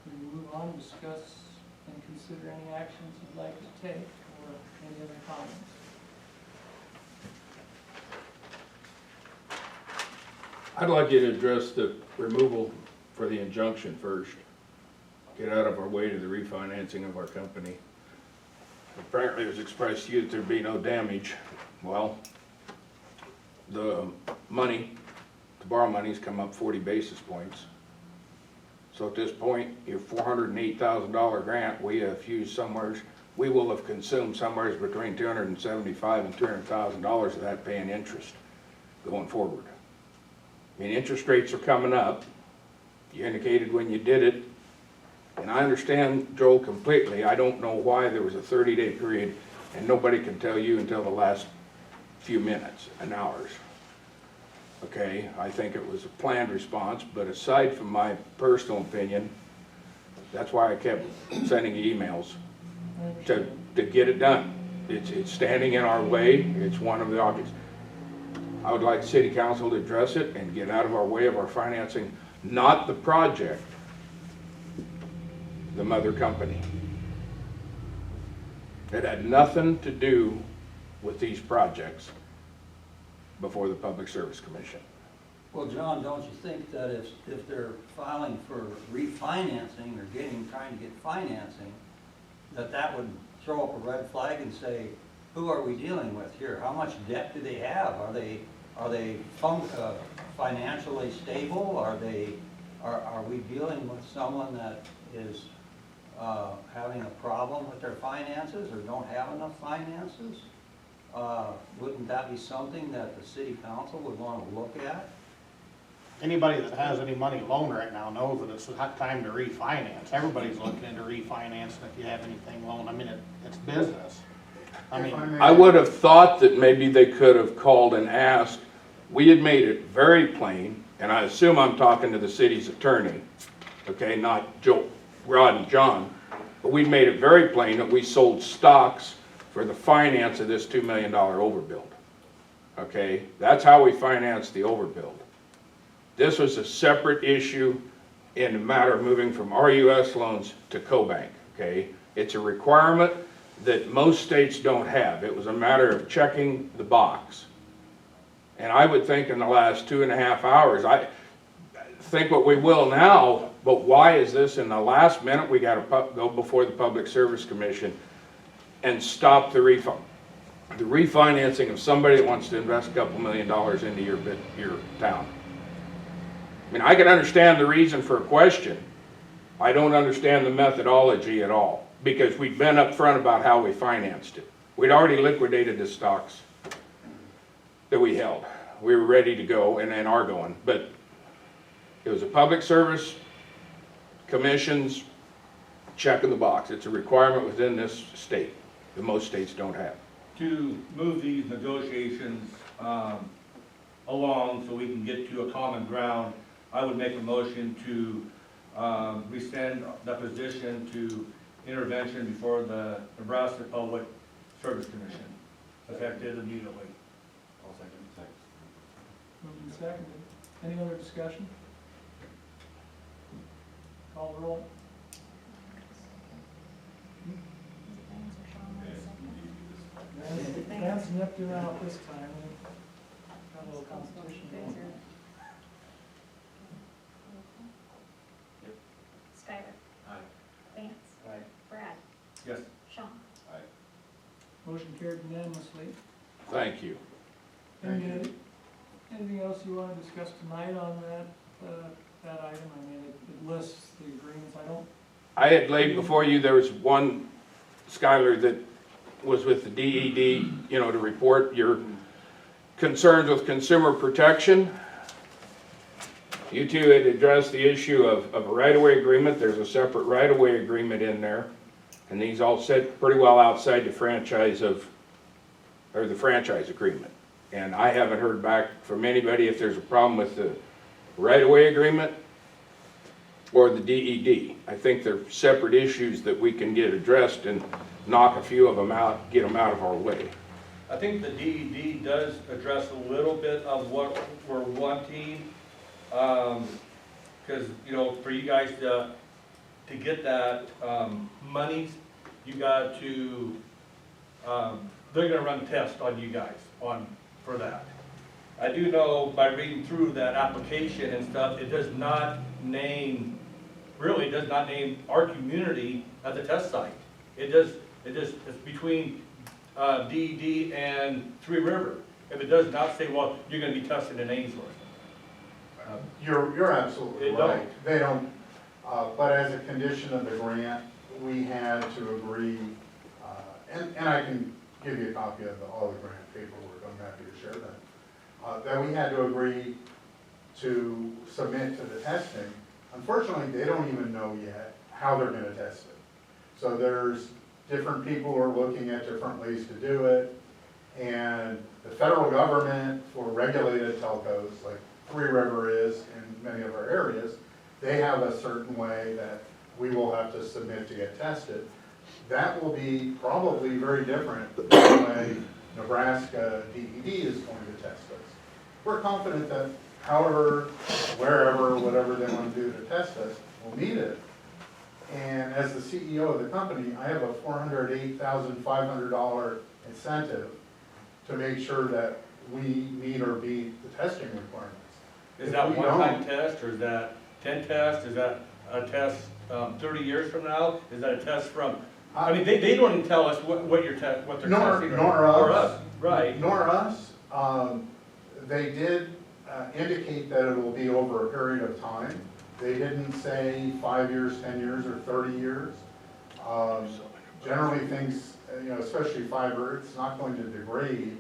we move on to discuss and consider any actions you'd like to take or any other comments. I'd like you to address the removal for the injunction first. Get out of our way to the refinancing of our company. Apparently it was expressed to you that there'd be no damage. Well, the money, to borrow money's come up 40 basis points. So at this point, your $408,000 grant, we have used somewhere, we will have consumed somewhere between $275,000 and $300,000 of that paying interest going forward. I mean, interest rates are coming up. You indicated when you did it, and I understand, Joel, completely. I don't know why there was a 30-day period, and nobody can tell you until the last few minutes and hours. Okay, I think it was a planned response, but aside from my personal opinion, that's why I kept sending you emails to get it done. It's standing in our way. It's one of the objects. I would like City Council to address it and get out of our way of our financing, not the project, the mother company. It had nothing to do with these projects before the Public Service Commission. Well, John, don't you think that if they're filing for refinancing or trying to get financing, that would throw up a red flag and say, who are we dealing with here? How much debt do they have? Are they financially stable? Are we dealing with someone that is having a problem with their finances or don't have enough finances? Wouldn't that be something that the city council would want to look at? Anybody that has any money loaned right now knows that it's time to refinance. Everybody's looking into refinancing if you have anything loaned. I mean, it's business. I mean, I would have thought that maybe they could have called and asked. We had made it very plain, and I assume I'm talking to the city's attorney, okay, not Joe, Rod and John, but we made it very plain that we sold stocks for the finance of this $2 million overbuild. Okay, that's how we financed the overbuild. This was a separate issue in the matter of moving from RUS loans to CoBank, okay? It's a requirement that most states don't have. It was a matter of checking the box. And I would think in the last 2.5 hours, I think what we will now, but why is this in the last minute? We got to go before the Public Service Commission and stop the refinancing of somebody that wants to invest a couple $1 million into your town. I mean, I can understand the reason for a question. I don't understand the methodology at all, because we've been upfront about how we financed it. We'd already liquidated the stocks that we held. We were ready to go and are going, but it was a Public Service Commission's checking the box. It's a requirement within this state that most states don't have. To move these negotiations along so we can get to a common ground, I would make a motion to rescind the position to intervention before the Nebraska Public Service Commission, effective immediately. I'll second. Moved and seconded. Any other discussion? Call the roll. Vance nipped him out this time. Got a little competition going. Motion carried unanimously. Thank you. Anything else you want to discuss tonight on that item? I mean, it lists the agreements. I had laid before you, there was one, Skylar, that was with the DED, you know, to report your concerns with consumer protection. You two had addressed the issue of a right-of-way agreement. There's a separate right-of-way agreement in there. And these all sit pretty well outside the franchise agreement. And I haven't heard back from anybody if there's a problem with the right-of-way agreement or the DED. I think they're separate issues that we can get addressed and knock a few of them out, get them out of our way. I think the DED does address a little bit of what we're wanting, because, you know, for you guys to get that monies, you got to, they're gonna run tests on you guys for that. I do know by reading through that application and stuff, it does not name, really does not name our community as a test site. It's between DED and Three River. If it does not say, well, you're gonna be tested in Ainsworth. You're absolutely They right. don't. They don't, but as a condition of the grant, we had to agree, and I can give you a copy of all the grant paperwork, I'm happy to share that we had to agree to submit to the testing. Unfortunately, they don't even know yet how they're gonna test it. So there's different people who are looking at different ways to do it, and the federal government for regulated telcos, like Three River is in many of our areas, they have a certain way that we will have to submit to get tested. That will be probably very different than the way Nebraska DED is going to test us. We're confident that however, wherever, whatever they want to do to test us, we'll meet it. And as the CEO of the company, I have a $408,500 incentive to make sure that we meet or beat the testing requirements. Is that one-time test, or is that 10 tests? Is that a test 30 years from now? Is that a test from, I mean, they don't even tell us what they're testing. Nor us. Right. Nor us. They did indicate that it will be over a period of time. They didn't say 5 years, 10 years, or 30 years. Generally things, you know, especially fiber, it's not going to degrade.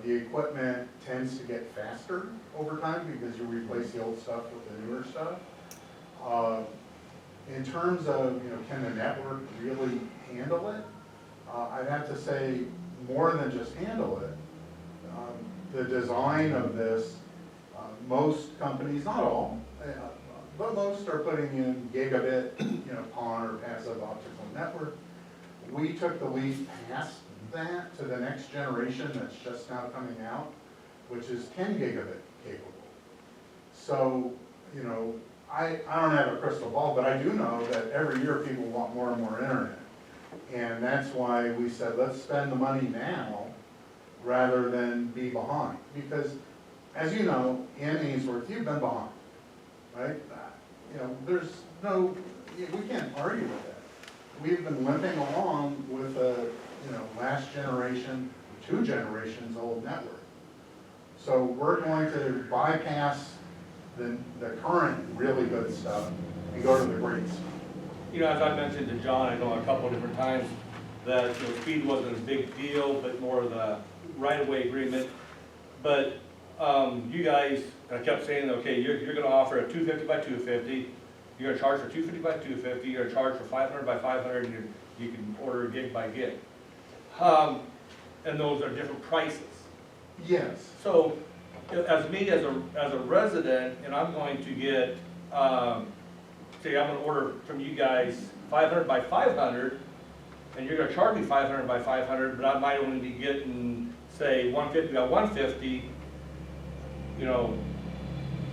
The equipment tends to get faster over time because you replace the old stuff with the newer stuff. In terms of, you know, can the network really handle it? I'd have to say more than just handle it. The design of this, most companies, not all, but most are putting in gigabit, you know, PON or passive optical network. We took the leap past that to the next generation that's just now coming out, which is 10 gigabit capable. So, you know, I don't have a crystal ball, but I do know that every year people want more and more internet. And that's why we said, let's spend the money now rather than be behind. Because, as you know, in Ainsworth, you've been behind, right? You know, there's no, we can't argue with that. We've been limping along with a, you know, last generation, 2 generations old network. So we're going to bypass the current really good stuff and go to the great stuff. You know, as I mentioned to John, I know a couple of different times that, you know, speed wasn't a big deal, but more of the right-of-way agreement. But you guys, I kept saying, okay, you're gonna offer a 250 by 250, you're gonna charge for 250 by 250, you're gonna charge for 500 by 500, and you can order gig by gig. And those are different prices. Yes. So, as me, as a resident, and I'm going to get, say I'm gonna order from you guys 500 by 500, and you're gonna charge me 500 by 500, but I might only be getting, say, 150 by 150, you know,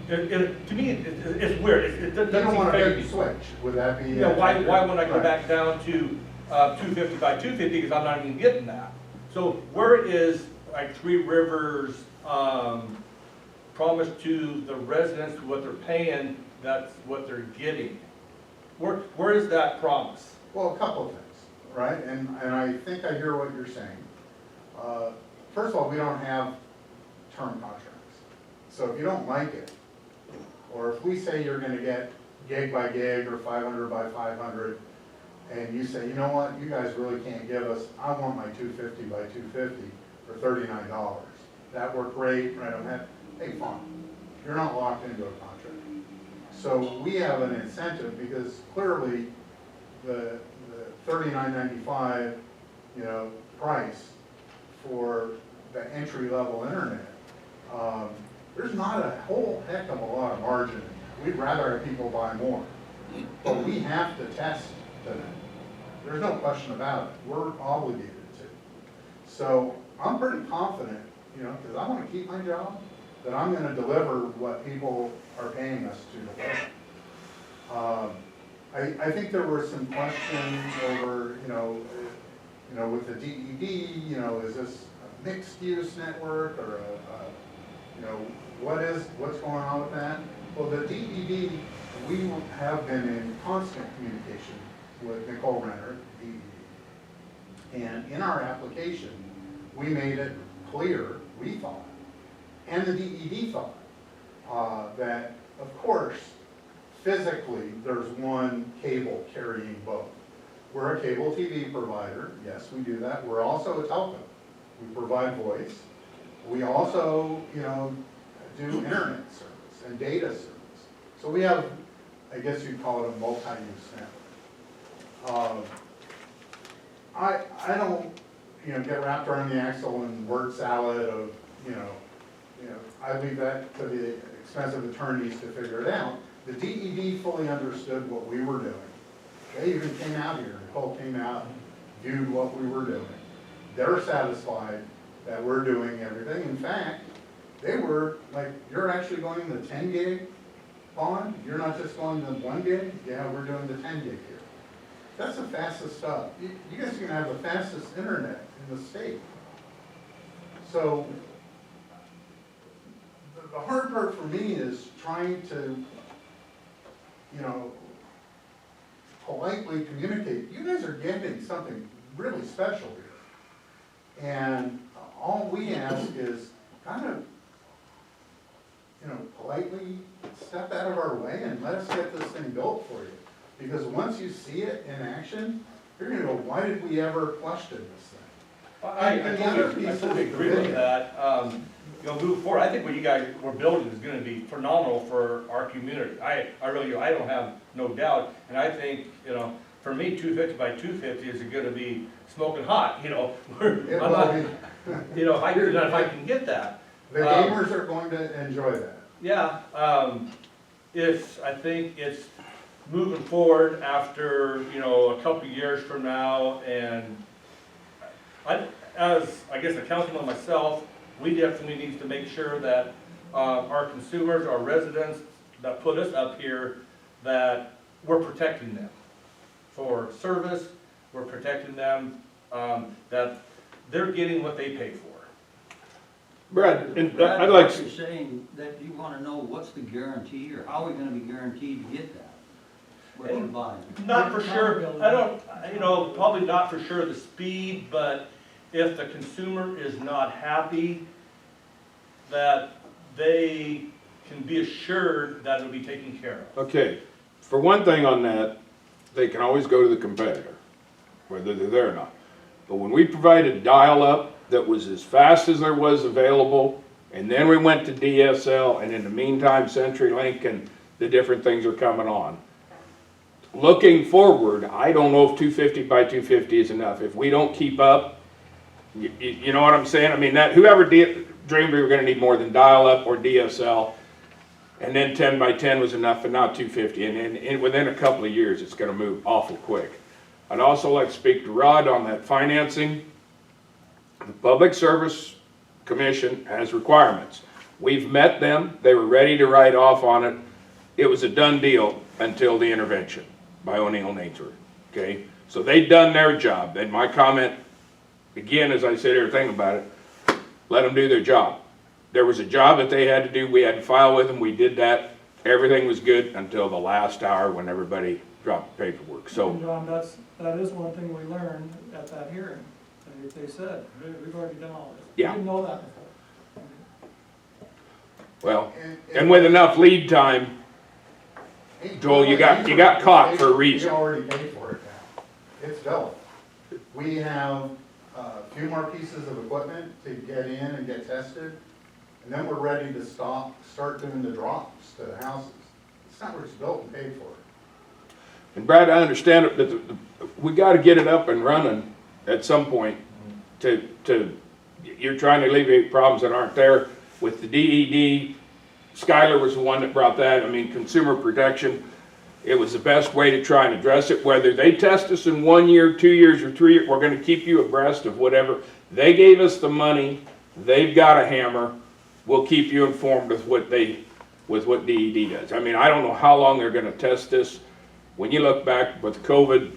to me, it's weird. It doesn't You don't want seem a fair. big switch, would that be? Yeah, why wouldn't I go back down to 250 by 250, because I'm not even getting that? So where is, like, Three Rivers promise to the residents what they're paying, that's what they're getting? Where is that promise? Well, a couple of things, right? And I think I hear what you're saying. First of all, we don't have term contracts. So if you don't like it, or if we say you're gonna get gig by gig or 500 by 500, and you say, you know what, you guys really can't give us, I want my 250 by 250 for $39. That worked great, right on that, hey, fine. You're not locked into a contract. So we have an incentive because clearly the $39.95, price for the entry-level internet, there's not a whole heck of a lot of margin in that. We'd rather have people buy more, but we have to test to that. There's no question about it. We're obligated to. So I'm pretty confident, because I want to keep my job, that I'm going to deliver what people are paying us to deliver. I think there were some questions over, with the DED, is this a mixed-use network or what's going on with that? Well, the DED, we have been in constant communication with Nicole Renner, DED. And in our application, we made it clear, we thought, and the DED thought, that, of course, physically, there's one cable carrying both. We're a cable TV provider, yes, we do that. We're also a telco. We provide voice. We also, do internet service and data service. So we have, I guess you'd call it a multi-use network. I don't, get wrapped around the axle and word salad of, I leave that to the expensive attorneys to figure it out. The DED fully understood what we were doing. They even came out here, Nicole came out, viewed what we were doing. They're satisfied that we're doing everything. In fact, they were like, you're actually going the 10 gig bond? You're not just going the 1 gig? Yeah, we're doing the 10 gig here. That's the fastest stuff. You guys are gonna have the fastest internet in the state. So, the hard part for me is trying to, politely communicate. You guys are getting something really special here. And all we ask is kind of, politely step out of our way and let us get this thing built for you. Because once you see it in action, you're gonna go, why did we ever question this thing? I totally agree with that. Move forward, I think what you guys were building is gonna be phenomenal for our community. I really do, I don't have no doubt, and I think, for me, 250 by 250 is gonna be smoking hot, if I can get that. The gamers are going to enjoy that. Yeah, I think it's moving forward after, a couple of years from now, and as I guess a councilman myself, we definitely need to make sure that our consumers, our residents that put us up here, that we're protecting them for service, we're protecting them, that they're getting what they pay for. Brad, and Brad, I'd like, you're saying that you wanna know what's the guarantee, or how are we gonna be guaranteed to get that? What you're buying? Not for sure, I don't, probably not for sure the speed, but if the consumer is not happy, that they can be assured that it'll be taken care of. okay, for one thing on that, they can always go to the competitor, whether they're there or not. But when we provided dial-up that was as fast as there was available, and then we went to DSL, and in the meantime, CenturyLink and the different things are coming on. Looking forward, I don't know if 250 by 250 is enough. If we don't keep up, you know what I'm saying? I mean, that whoever dreamed we were going to need more than dial-up or DSL, and then 10 by 10 was enough, and now 250. And within a couple of years, it's going to move awful quick. I'd also like to speak to Rod on that financing. The Public Service Commission has requirements. We've met them. They were ready to write off on it. It was a done deal until the intervention by O'Neill Ainsworth. Okay? So they've done their job. And my comment, again, as I sit here thinking about it, let them do their job. There was a job that they had to do. We had to file with them. We did that. Everything was good until the last hour when everybody dropped the paperwork. So, And John, that is one thing we learned at that hearing. if they said, "Hey, we've already done all this. Yeah. We didn't know that before. Well, and with enough lead time, Joel, you got caught for a reason. We already paid for it now. It's built. We have a few more pieces of equipment to get in and get tested, and then we're ready to start doing the drops to the houses. It's not where it's built and paid for. And Brad, I understand it, but we gotta get it up and running at some point you're trying to alleviate problems that aren't there with the DED. Skylar was the one that brought that. I mean, consumer protection, it was the best way to try and address it. Whether they test us in 1 year, 2 years, or 3 years, we're gonna keep you abreast of whatever. They gave us the money, they've got a hammer, we'll keep you informed with what DED does. I mean, I don't know how long they're gonna test this. When you look back with COVID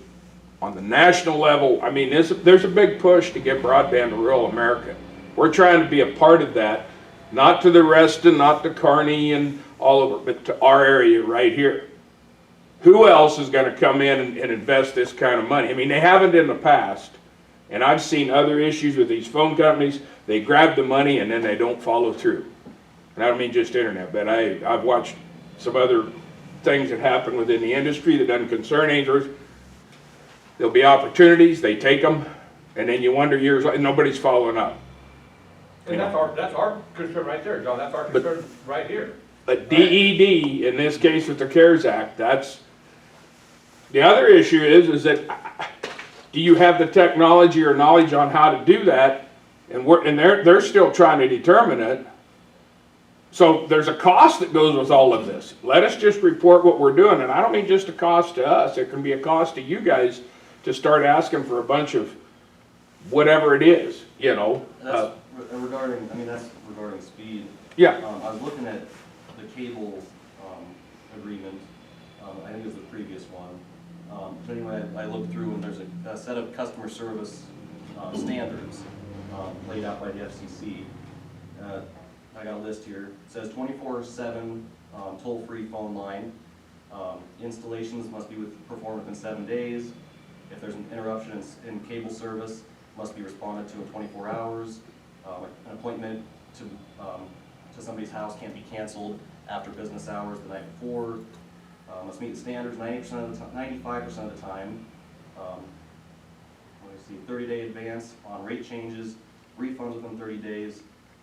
on the national level, I mean, there's a big push to get broadband to rural America. We're trying to be a part of that, not to the Reston, not to Kearney and all over, but to our area right here. Who else is gonna come in and invest this kind of money? I mean, they haven't in the past, and I've seen other issues with these phone companies. They grab the money and then they don't follow through. And I don't mean just internet, but I've watched some other things that happen within the industry that doesn't concern angels. There'll be opportunities, they take them, and then you wonder years later, nobody's following up. And that's our concern right there, John, that's our concern right here. But DED, in this case with the CARES Act, that's, the other issue is that, do you have the technology or knowledge on how to do that? And they're still trying to determine it. So there's a cost that goes with all of this. Let us just report what we're doing, and I don't mean just a cost to us, it can be a cost to you guys to start asking for a bunch of whatever it is, you know. That's regarding, I mean, that's regarding speed. Yeah. I was looking at the cable, agreement, I think it was the previous one. But anyway, I looked through and there's a set of customer service, standards, laid out by the FCC. I got a list here. It says 24/7 toll-free phone line. Installations must be performed within 7 days. If there's an interruption in cable service, must be responded to in 24 hours. An appointment to somebody's house can't be canceled after business hours the night before. Must meet the standards 90% of the time, 95% of the time. Let me see, 30-day advance on rate changes, refunds within 30 days.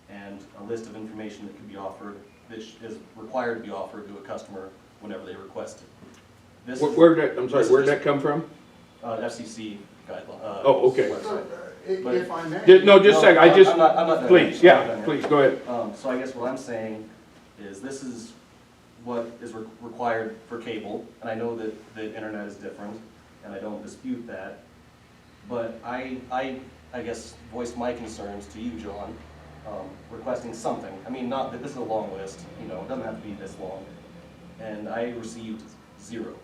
And a list of information that could be offered, that is required to be offered to a customer whenever they request it. Where'd that come from? FCC guideline. Oh, okay. If I may. No, just a second, I'm not done please, yet. yeah, please, go ahead. So I guess what I'm saying is this is what is required for cable, and I know that the internet is different, and I don't dispute that. But I guess voiced my concerns to you, John, requesting something. I mean, not that this is a long list, you know, it doesn't have to be this long. And I received zero,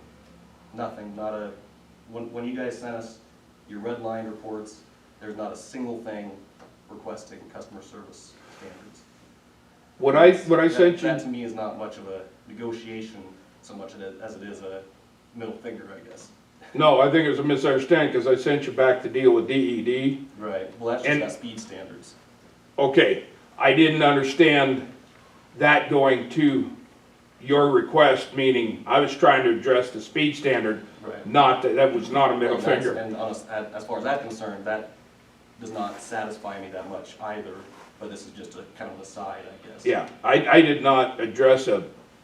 nothing, not a, when you guys sent us your red line reports, there's not a single thing requesting customer service standards. What I sent you. That to me is not much of a negotiation so much as it is a middle finger, I guess. No, I think it was a misunderstanding because I sent you back to deal with DED. Right, well that's just got speed standards. Okay, I didn't understand that going to your request, meaning I was trying to address the speed standard, right. Not that was not a middle finger. And as far as that's concerned, that does not satisfy me that much either, but this is just a kind of an aside, I guess. Yeah, I did not address an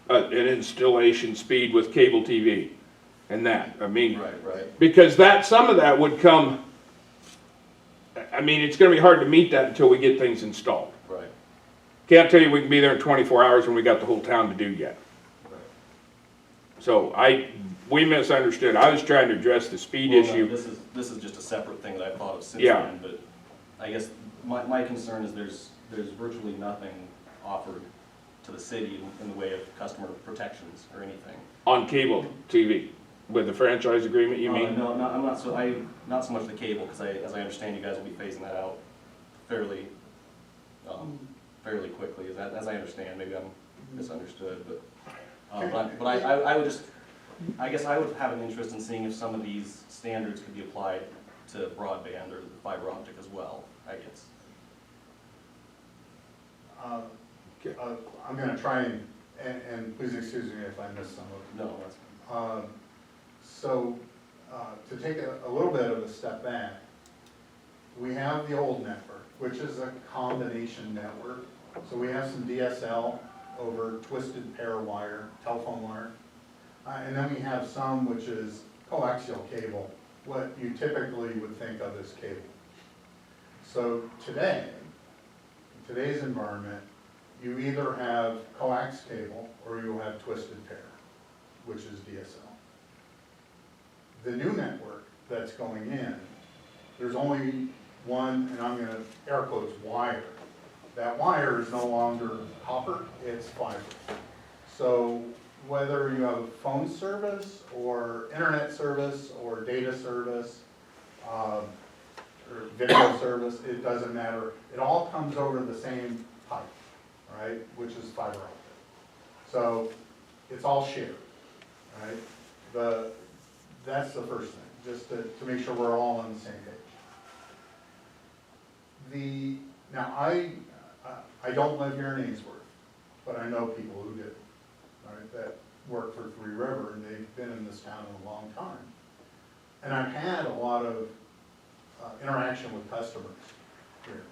installation speed with cable TV and that, I mean. Right. Because some of that would come, I mean, it's gonna be hard to meet that until we get things installed. Right. Can't tell you we can be there in 24 hours when we got the whole town to do yet. Right. So we misunderstood. I was trying to address the speed issue. No, this is just a separate thing that I thought of since Yeah. then, but I guess my concern is there's virtually nothing offered to the city in the way of customer protections or anything. On cable TV, with the franchise agreement, you mean? No, not so much the cable, because as I understand, you guys will be phasing that out fairly quickly. As I understand, maybe I'm misunderstood, but I would just, I guess I would have an interest in seeing if some of these standards could be applied to broadband or fiber optic as well, I guess. I'm gonna try and please excuse me if I miss some of it. No, that's fine. So, to take a little bit of a step back, we have the old network, which is a combination network. So we have some DSL over twisted pair wire, telephone wire. And then we have some which is coaxial cable, what you typically would think of as cable. So today, in today's environment, you either have coax cable or you have twisted pair, which is DSL. The new network that's going in, there's only one, and I'm gonna air quotes, wire. That wire is no longer copper, it's fiber. So whether you have phone service or internet service or data service, or video service, it doesn't matter. It all comes over the same pipe, right, which is fiber optic. So it's all shared, right? That's the first thing, just to make sure we're all on the same page. Now I don't live here in Ainsworth, but I know people who do, right, that work for Three River, and they've been in this town a long time. And I've had a lot of interaction with customers here.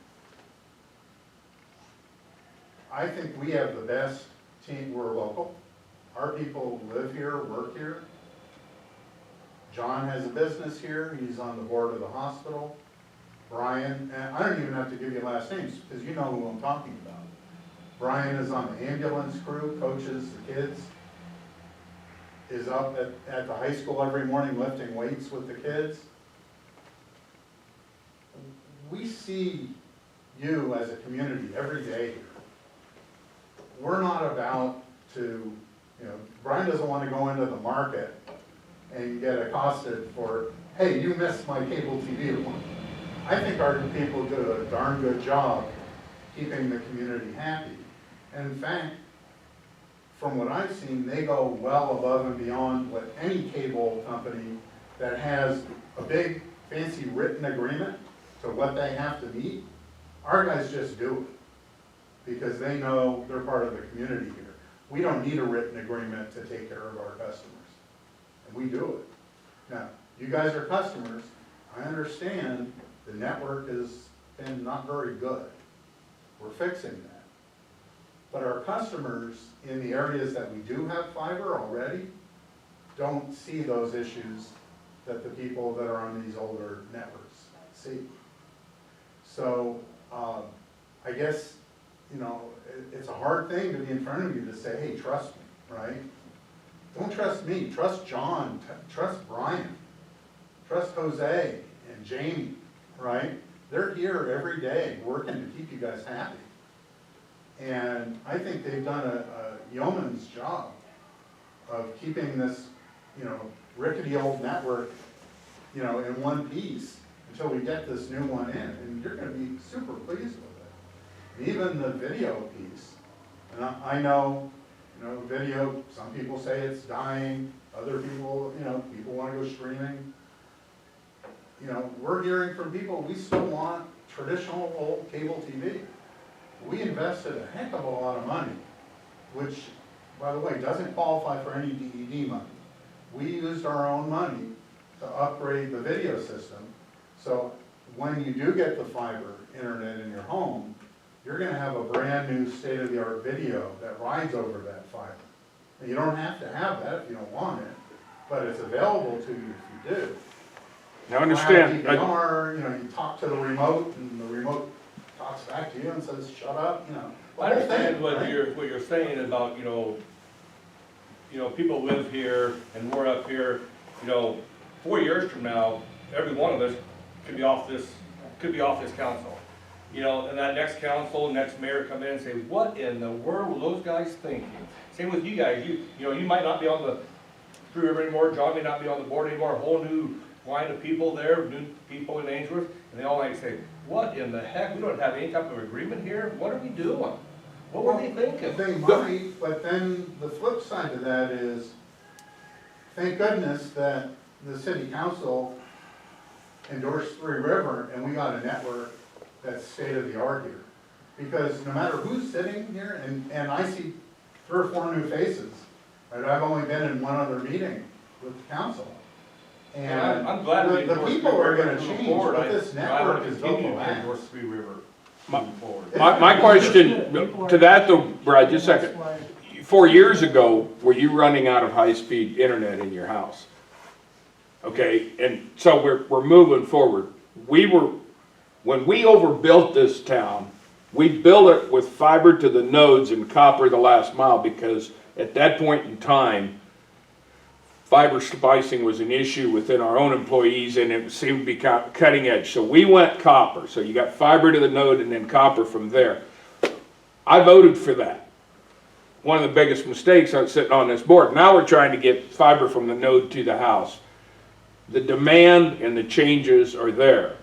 I think we have the best team. We're local. Our people live here, work here. John has a business here. He's on the board of the hospital. Brian, and I don't even have to give you last names because you know who I'm talking about. Brian is on the ambulance crew, coaches the kids, is up at the high school every morning lifting weights with the kids. We see you as a community every day here. We're not about to, Brian doesn't want to go into the market and get accosted for, hey, you missed my cable TV one. I think our people do a darn good job keeping the community happy. And in fact, from what I've seen, they go well above and beyond what any cable company that has a big fancy written agreement to what they have to meet. Our guys just do it because they know they're part of the community here. We don't need a written agreement to take care of our customers, and we do it. Now, you guys are customers. I understand the network has been not very good. We're fixing that. But our customers in the areas that we do have fiber already don't see those issues that the people that are on these older networks see. So I guess, it's a hard thing to be in front of you to say, hey, trust me, right? Don't trust me, trust John, trust Brian, trust Jose and Jamie, right? They're here every day working to keep you guys happy. And I think they've done a yeoman's job of keeping this, rickety old network, in one piece until we get this new one in. And you're gonna be super pleased with it. And even the video piece, and I know, video, some people say it's dying, other people, people wanna go streaming. We're hearing from people, we still want traditional old cable TV. We invested a heck of a lot of money, which, by the way, doesn't qualify for any DED money. We used our own money to upgrade the video system, so when you do get the fiber internet in your home, you're gonna have a brand new state-of-the-art video that rides over that fiber. And you don't have to have that if you don't want it, but it's available to you if you do. Now understand, You talk to the remote, and the remote talks back to you and says, shut up, I understand what you're saying about, people live here and we're up here, 4 years from now, every one of us could be off this council. And that next council, next mayor come in and say, what in the world were those guys thinking? Same with you guys, you might not be on the Three River anymore, John may not be on the board anymore, a whole new line of people there, new people in Ainsworth, and they all like say, what in the heck, we don't have any type of agreement here, what are we doing? What were they thinking? They might, but then the flip side of that is, thank goodness that the city council endorsed Three River, and we got a network that's state of the art here. Because no matter who's sitting here, and I see 3 or 4 new faces, right? I've only been in one other meeting with the council. And I'm glad we the endorsed people are gonna Three River change, forward. but this I wanna network is continue going to back. endorse Three River moving forward. My question to that though, Brad, just a second. 4 years ago, were you running out of high-speed internet in your house? Okay, and so we're moving forward. When we overbuilt this town, we built it with fiber to the nodes and copper the last mile, because at that point in time, fiber splicing was an issue within our own employees, and it seemed to be cutting edge. So we went copper. So you got fiber to the node and then copper from there. I voted for that. One of the biggest mistakes on sitting on this board. Now we're trying to get fiber from the node to the house. The demand and the changes are there.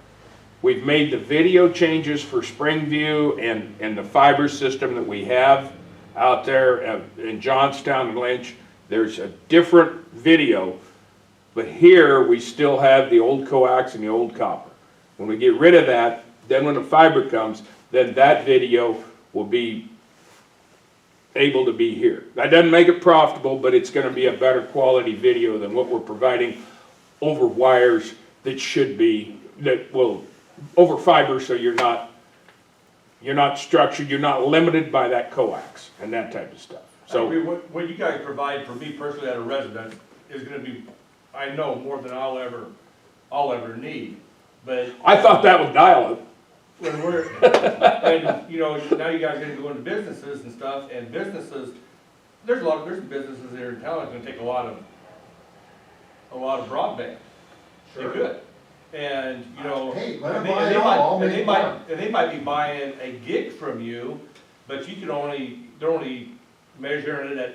We've made the video changes for Springview and the fiber system that we have out there in Johnstown and Lynch. There's a different video, but here we still have the old coax and the old copper. When we get rid of that, then when the fiber comes, then that video will be able to be here. That doesn't make it profitable, but it's going to be a better quality video than what we're providing over wires that should be, that will, over fiber, so you're not structured, you're not limited by that coax and that type of stuff. So what you guys provide for me personally as a resident is gonna be, I know, more than I'll ever need, but. I thought that was dial-up. When we're, and, you know, now you guys are gonna go into businesses and stuff, and businesses, there's businesses there in town that's gonna take a lot of broadband. They could. And, you know, Hey, and let them they, buy and it they all, might, I'll and make they might, one. and they might be buying a gig from you, but you can only, they're only measuring it at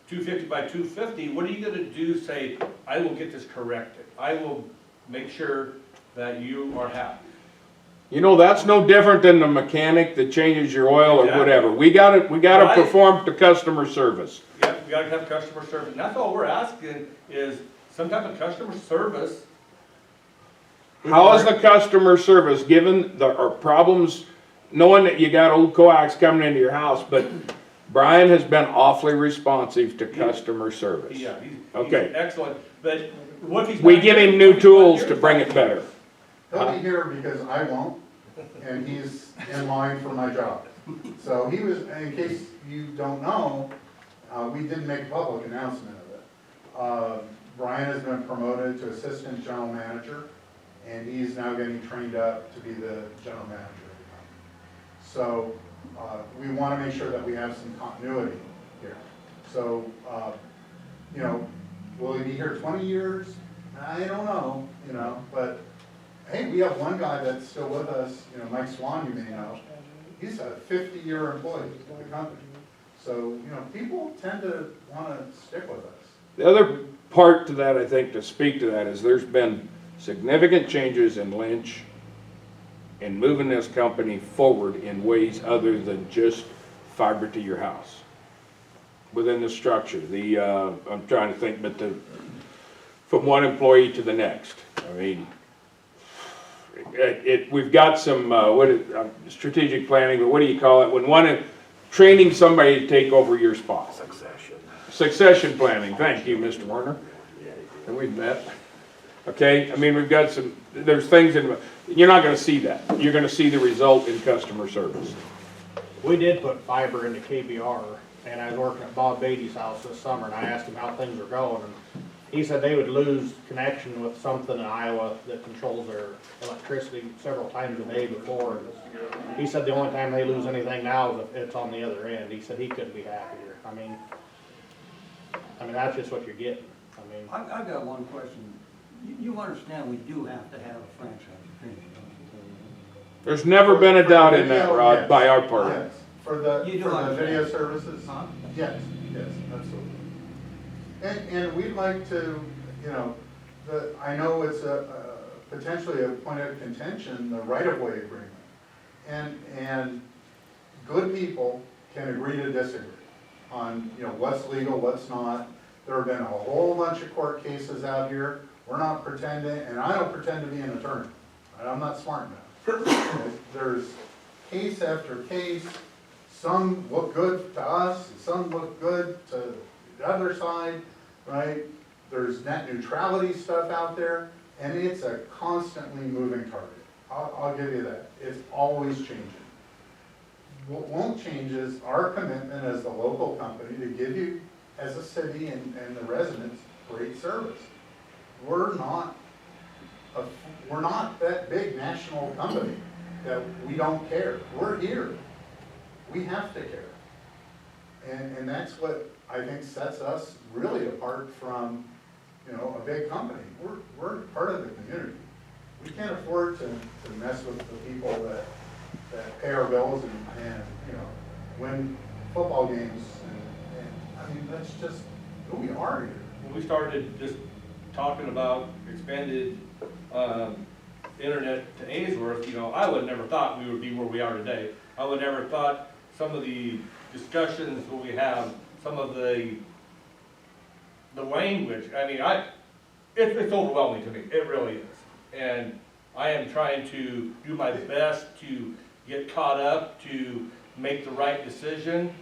250 by 250. What are you gonna do? Say, I will get this corrected. I will make sure that you are happy. You know, that's no different than the mechanic that changes your oil or Exactly. whatever. We gotta Right. perform to customer service. Yeah, we gotta have customer service. And that's all we're asking is some type of customer service. How is the customer service, given our problems, knowing that you got old coax coming into your house, but Brian has been awfully responsive to customer service. Yeah, he's Okay. excellent, but what if he's. We not give here? him new What if he's not tools here to in bring 5 it better. years? He'll be here because I won't, and he's in line for my job. So he was, in case you don't know, we didn't make a public announcement of it. Brian has been promoted to assistant general manager, and he's now getting trained up to be the general manager of the company. So we want to make sure that we have some continuity here. So, you know, will he be here 20 years? I don't know, you know, but hey, we have one guy that's still with us, you know, Mike Swan, you may know. He's a 50-year employee of the company. So, you know, people tend to want to stick with us. The other part to that, I think, to speak to that, is there's been significant changes in Lynch in moving this company forward in ways other than just fiber to your house. Within the structure, I'm trying to think, but from one employee to the next. I mean, we've got some, strategic planning, but what do you call it? When training somebody to take over your spot. Succession planning, thank you, Mr. Warner. And we've met. Okay, I mean, we've got there's things you're not gonna see that. You're gonna see the result in customer service. We did put fiber into KBR, and I was working at Bob Beatty's house this summer, and I asked him how things were going, and he said they would lose connection with something in Iowa that controls their electricity several times a day before. And he said the only time they lose anything now is if it's on the other end. He said he couldn't be happier. I mean, that's just what you're getting. I mean, I've got one question. You understand we do have to have a franchise agreement, don't you? There's never been a doubt in that, Video, Rod, yes. by our part. Yes. For the You do video understand. services? Huh? Yes, absolutely. And we'd like to, you know, I know it's potentially a point of contention, the right-of-way agreement. And good people can agree to disagree on, you know, what's legal, what's not. There have been a whole bunch of court cases out here We're not pretending, and I don't pretend to be an attorney. I'm not smart enough. There's case after case, some look good to us, some look good to the other side, right? There's net neutrality stuff out there, and it's a constantly moving target. I'll give you that. It's always changing. What won't change is our commitment as the local company to give you, as a city and the residents, great service. We're not that big national company that we don't care. We're here. We have to care. And that's what I think sets us really apart from, you know, a big company. We're part of the community. We can't afford to mess with the people that pay our bills and you know, win football games. And I mean, that's just who we are here. When we started just talking about expanded internet to Ainsworth, you know, I would never thought we would be where we are today. I would never thought some of the discussions that we have, some of the language, I mean, it's overwhelming to me, it really is. And I am trying to do my best to get caught up, to make the right decision.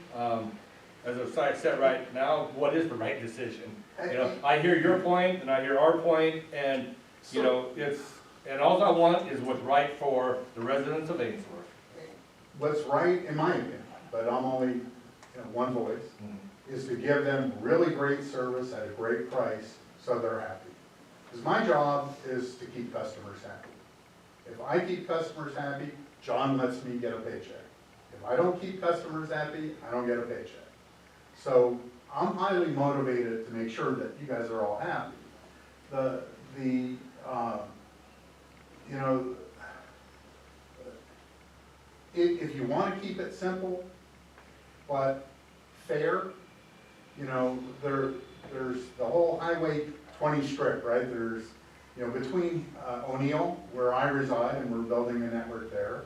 As I said right now, what is the right decision? You know, I hear your point, and I hear our point, and, you know, and all I want is what's right for the residents of Ainsworth. What's right, in my opinion, but I'm only, you know, one voice, is to give them really great service at a great price so they're happy. Because my job is to keep customers happy. If I keep customers happy, John lets me get a paycheck. If I don't keep customers happy, I don't get a paycheck. So I'm highly motivated to make sure that you guys are all happy. You know, if you want to keep it simple, but fair, you know, there's the whole Highway 20 strip, right? There's, you know, between O'Neill, where I reside, and we're building a network there,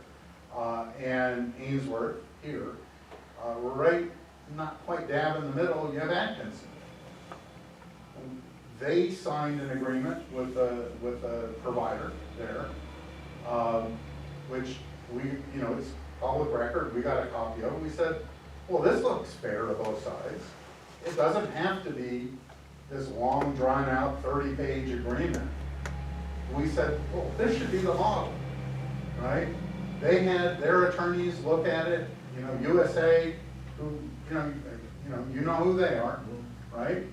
and Ainsworth here, we're right, not quite dab in the middle, you have Atkinson. They signed an agreement with a provider there, which we, you know, it's public record, we got a copy of it. We said, well, this looks fair to both sides. It doesn't have to be this long, drawn-out, 30-page agreement. We said, well, this should be the model, right? They had their attorneys look at it, you know, USA, who, you know who they are, right?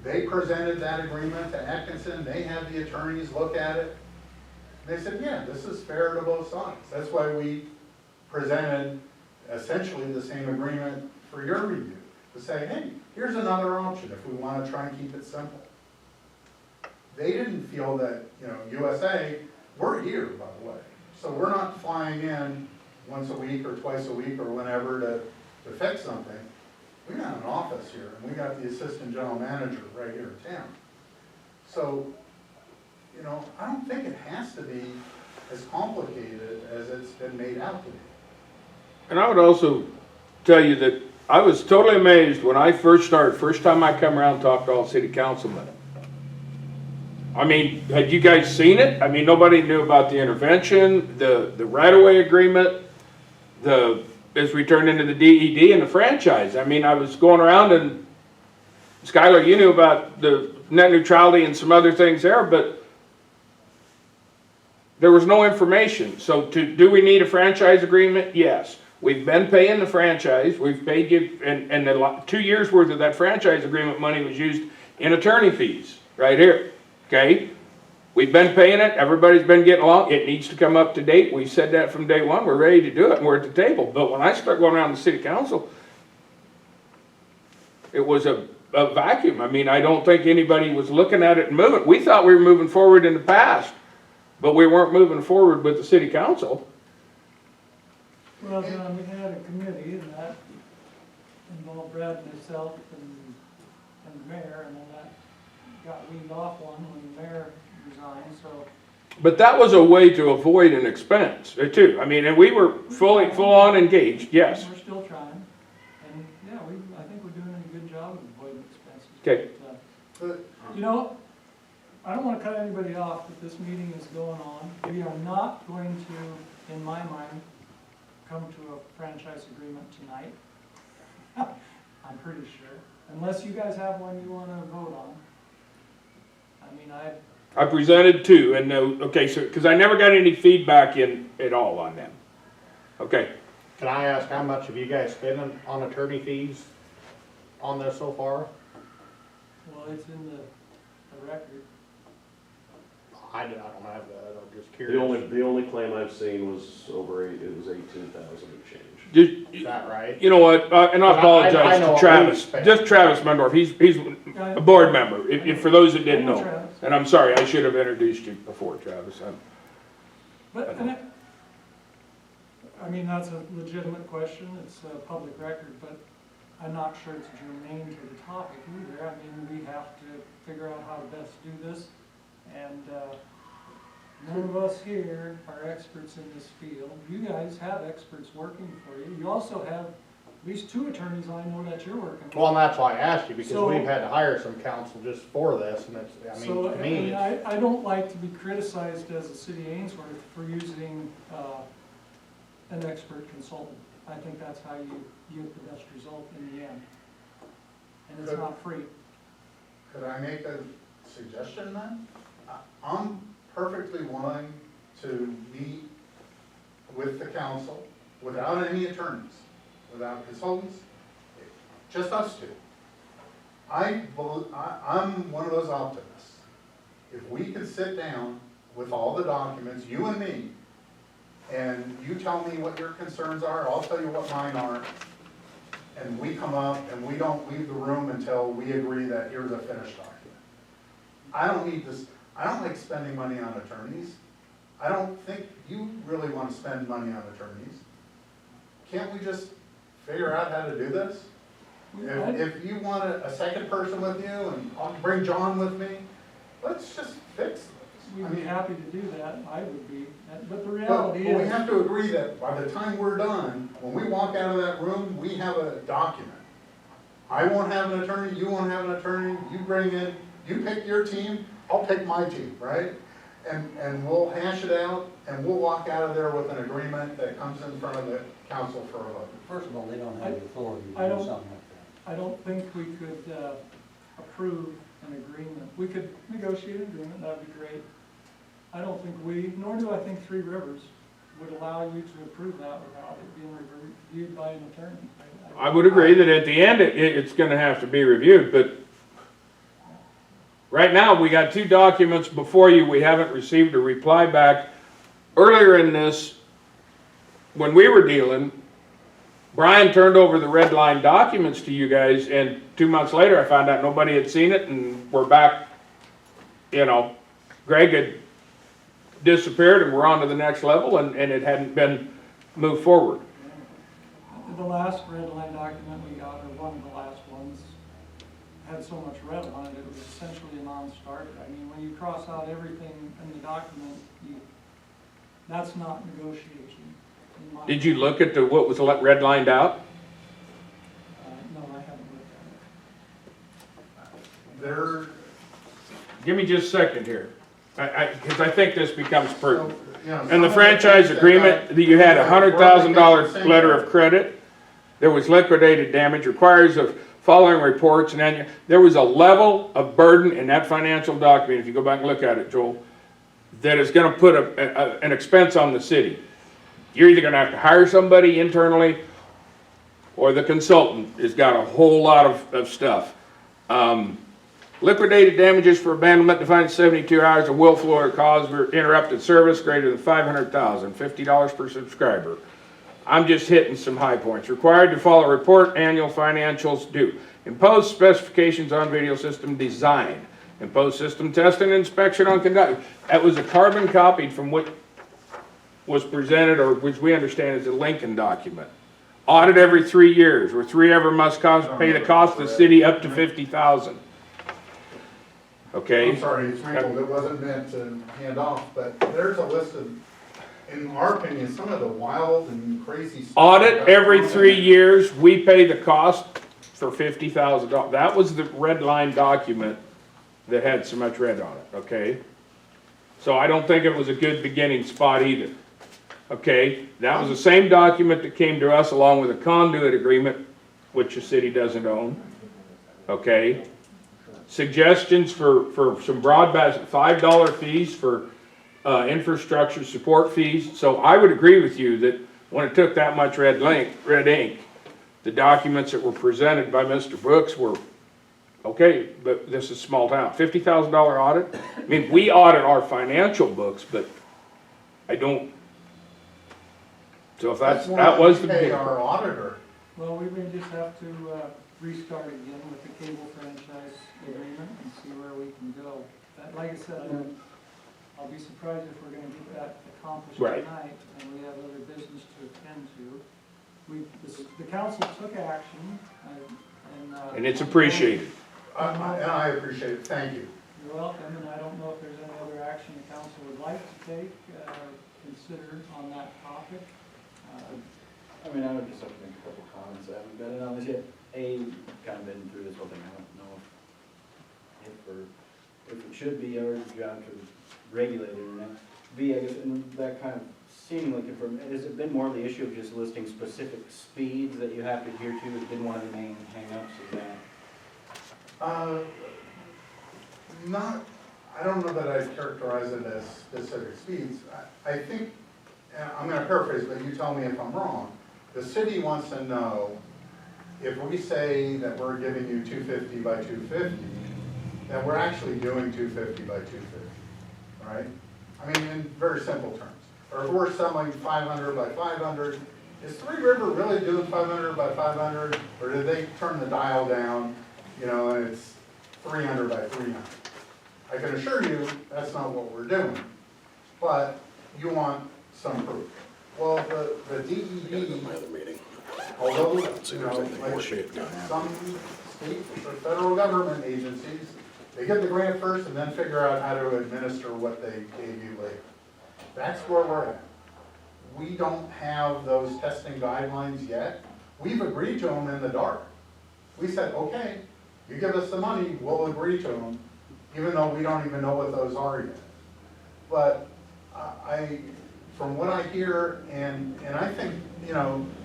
They presented that agreement to Atkinson. They had the attorneys look at it. They said, yeah, this is fair to both sides. That's why we presented essentially the same agreement for your review, to say, hey, here's another option if we want to try and keep it simple. They didn't feel that, you know, USA, we're here, by the way. So we're not flying in once a week or twice a week or whenever to fix something. We got an office here, and we got the assistant general manager right here in town. So, you know, I don't think it has to be as complicated as it's been made out to be. And I would also tell you that I was totally amazed when I first time I come around and talked to all city councilmen. I mean, had you guys seen it? I mean, nobody knew about the intervention, the right-of-way agreement, as we turned into the DED and the franchise. I mean, I was going around, and Skylar, you knew about the net neutrality and some other things there, but there was no information. So do we need a franchise agreement? Yes. We've been paying the franchise. We've paid you, and the 2 years worth of that franchise agreement money was used in attorney fees right here. Okay? We've been paying it. Everybody's been getting along. It needs to come up to date. We said that from day one. We're ready to do it, and we're at the table. But when I start going around the city council, it was a vacuum. I mean, I don't think anybody was looking at it and moving. We thought we were moving forward in the past, but we weren't moving forward with the city council. Well, John, we had a committee, and that involved Brad and myself and the mayor, and then that got weaned off when the mayor resigned, so. But that was a way to avoid an expense, too. I mean, and we were full on engaged, yes. We're still trying, and yeah, I think we're doing a good job of avoiding expenses. Okay. But, you know, I don't want to cut anybody off, but this meeting is going on. We are not going to, in my mind, come to a franchise agreement tonight. I'm pretty sure, unless you guys have one you want to vote on. I mean, I presented two, and okay, so, because I never got any feedback in at all on them. Okay. Can I ask how much have you guys spent on attorney fees on this so far? well, it's in the record. I don't have that, I'm just curious. The only claim I've seen was over it was 18,000 and change. Is You, that right? you know what, and I apologize I know to what Travis, we spent. just Travis Mendorf, he's a board member, if for those that didn't know. Travis. And I'm sorry, I should have introduced you before, Travis. But, I mean, that's a legitimate question, it's a public record, but I'm not sure it's germane to the topic either. I mean, we have to figure out how to best do this, and none of us here are experts in this field. You guys have experts working for you. You also have at least two attorneys I know that you're working with. Well, and that's why I asked you, because So- we've had to hire some counsel just for this, and it's, I mean, So, to me, it's- I don't like to be criticized as a city of Ainsworth for using an expert consultant. I think that's how you get the best result in the end. And it's Good. not free. Could I make a suggestion then? I'm perfectly willing to meet with the council without any attorneys, without consultants, just us two. I'm one of those optimists. If we could sit down with all the documents, you and me, and you tell me what your concerns are, I'll tell you what mine are, and we come up and we don't leave the room until we agree that here's a finished document. I don't need this, I don't like spending money on attorneys. I don't think you really want to spend money on attorneys. Can't we just figure out how to do this? If you want a second person with you, and I'll bring John with me, let's just fix this. We'd be happy to do that, I would be, but the But reality we is, have to agree that by the time we're done, when we walk out of that room, we have a document. I won't have an attorney, you won't have an attorney, you bring in, you pick your team, I'll pick my team, right? And we'll hash it out, and we'll walk out of there with an agreement that comes in front of the council for a vote. First of all, they don't have the authority I to do don't- something like that. I don't think we could approve an agreement. We could negotiate an agreement, that'd be great. I don't think nor do I think Three Rivers would allow you to approve that without it being reviewed by an attorney. I would agree that at the end, it's gonna have to be reviewed, but right now, we got two documents before you, we haven't received a reply back. Earlier in this, when we were dealing, Brian turned over the red line documents to you guys, and 2 months later, I found out nobody had seen it, and we're back, Greg had disappeared, and we're on to the next level, and it hadn't been moved forward. The last red line document we got, or one of the last ones, had so much red on it, it was essentially a non-starter. I mean, when you cross out everything in the document, that's not negotiation. in my Did you look at what was red lined out? No, I haven't looked at it. There, Give me just a second here, because I think this becomes pertinent. you know, And some the of franchise things agreement, that that you had a $100,000 same letter way. of credit. There was liquidated damage, requires of following reports, and then there was a level of burden in that financial document, if you go back and look at it, Joel, that is gonna put an expense on the city. You're either gonna have to hire somebody internally, or the consultant has got a whole lot of stuff. Liquidated damages for abandonment defined as 72 hours of willful or cause for interrupted service greater than $500,000, $50 per subscriber. I'm just hitting some high points. Required to follow report, annual financials due. Impose specifications on video system design. Impose system test and inspection on conduct. That was a carbon copy from what was presented, or which we understand is a Lincoln document. Audit every 3 years, where 3 ever must pay the cost of the city up to $50,000. Okay? I'm sorry, it's wrinkled, it wasn't meant to hand off, but there's a list of, in our opinion, some of the wild and crazy stuff. Audit every 3 years, we pay the cost for $50,000. That was the red line document that had so much red on it, okay? So I don't think it was a good beginning spot either. Okay, that was the same document that came to us along with a conduit agreement, which the city doesn't own. Okay? Suggestions for some broadband, $5 fees for infrastructure support fees. So I would agree with you that when it took that much red ink, the documents that were presented by Mr. Brooks were, okay, but this is small town. $50,000 audit? I mean, we audit our financial books, but I don't. So if that was the Pay our auditor. Well, we may just have to restart again with the cable franchise agreement and see where we can go. Like I said, I'll be surprised if we're gonna get that accomplished Right. tonight, and we have other business to attend to. The council took action, And it's appreciated. And I appreciate it, thank you. You're welcome, and I don't know if there's any other action the council would like to take, consider on that topic. I mean, I would just like to make a couple comments. I haven't got it on this yet. A, kind of been through this whole thing. I don't know if it should be our job to regulate it or not. B, I guess, and that kind of seemed like it from, has it been more the issue of just listing specific speeds that you have to adhere to? Has been one of the main hang-ups of that? I don't know that I'd characterize it as specific speeds. I think, and I'm gonna paraphrase, but you tell me if I'm wrong. The city wants to know if we say that we're giving you 250 by 250, that we're actually doing 250 by 250, right? I mean, in very simple terms. Or if we're selling 500 by 500, is Three River really doing 500 by 500? Or did they turn the dial down, and it's 300 by 300? I can assure you, that's not what we're doing. But you want some proof. Well, the DED, although, like some state or federal government agencies, they get the grant first and then figure out how to administer what they gave you later. That's where we're at. We don't have those testing guidelines yet. We've agreed to them in the dark. We said, okay, you give us the money, we'll agree to them, even though we don't even know what those are yet. But from what I hear, and I think,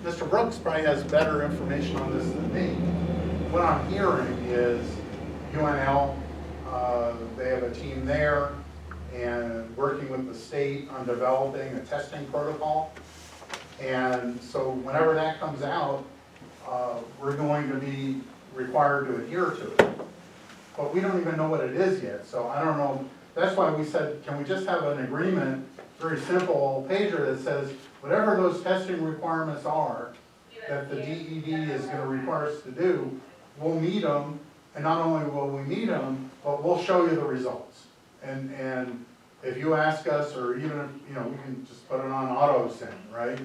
Mr. Brooks probably has better information on this than me. What I'm hearing is UNL, they have a team there and working with the state on developing a testing protocol. And so whenever that comes out, we're going to be required to adhere to it. But we don't even know what it is yet, so I don't know. That's why we said, can we just have an agreement, very simple pager that says, whatever those testing requirements are that the DED is going to require us to do, we'll meet them, and not only will we meet them, but we'll show you the results. And if you ask us, or even if, we can just put it on auto send, right?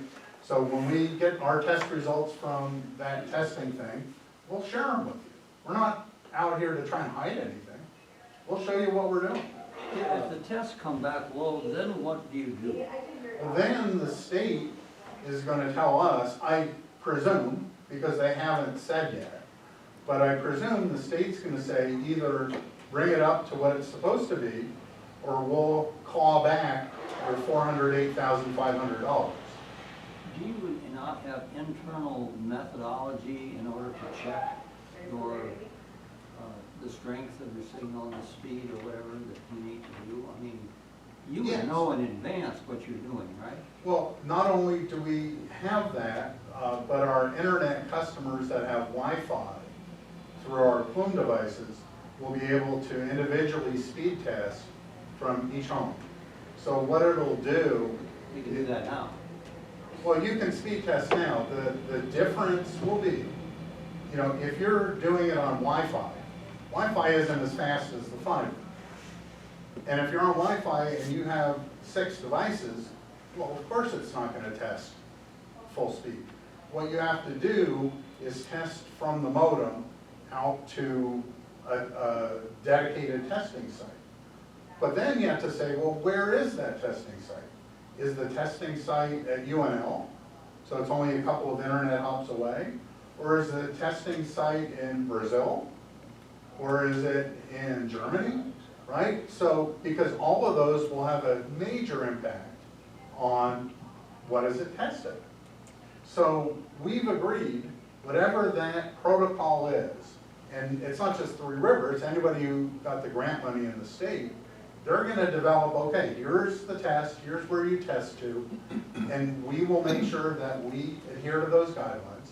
So when we get our test results from that testing thing, we'll share them with you. We're not out here to try and hide anything. We'll show you what we're doing. If the tests come back low, then what do you do? Well, then the state is gonna tell us, I presume, because they haven't said yet, but I presume the state's gonna say either bring it up to what it's supposed to be, or we'll claw back your $408,500. Do you not have internal methodology in order to check your, the strength of your signal and the speed or whatever that you need to do? I mean, you would know in advance what you're doing, right? Well, not only do we have that, but our internet customers that have Wi-Fi through our Plume devices will be able to individually speed test from each home. So what it'll do... You can do that now. Well, you can speed test now. The difference will be, if you're doing it on Wi-Fi, Wi-Fi isn't as fast as the fiber. And if you're on Wi-Fi and you have 6 devices, well, of course it's not going to test full speed. What you have to do is test from the modem out to a dedicated testing site. But then you have to say, well, where is that testing site? Is the testing site at UNL, so it's only a couple of internet hops away? Or is the testing site in Brazil? Or is it in Germany, right? So, because all of those will have a major impact on what is it tested. So we've agreed, whatever that protocol is, and it's not just Three Rivers, anybody who got the grant money in the state, they're gonna develop, okay, here's the test, here's where you test to, and we will make sure that we adhere to those guidelines.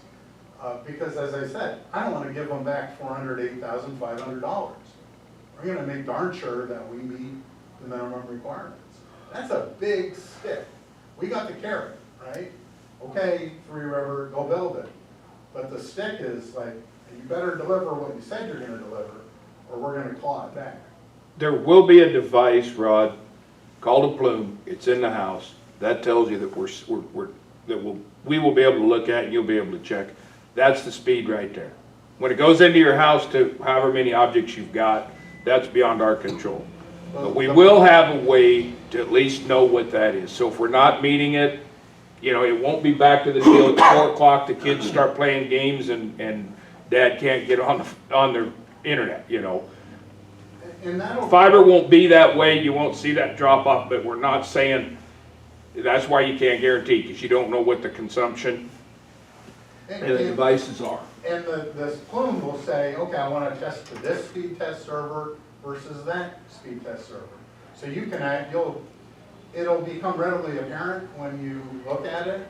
Because as I said, I don't wanna give them back $408,500. We're gonna make darn sure that we meet the minimum requirements. That's a big stick. We got the carrot, right? Okay, Three River, go build it. But the stick is like, you better deliver what you said you're gonna deliver, or we're gonna claw it back. There will be a device, Rod, called a plume. It's in the house. That tells you that we will be able to look at and you'll be able to check. That's the speed right there. When it goes into your house to however many objects you've got, that's beyond our control. But we will have a way to at least know what that is. So if we're not meeting it, you know, it won't be back to the deal at 4 o'clock, the kids start playing games and dad can't get on their internet, you know. And that'll, Fiber won't be that way, you won't see that drop off, but we're not saying, that's why you can't guarantee, because you don't know what the consumption and the devices are. And this plume will say, okay, I want to test to this speed test server versus that speed test server. So you can it'll become readily apparent when you look at it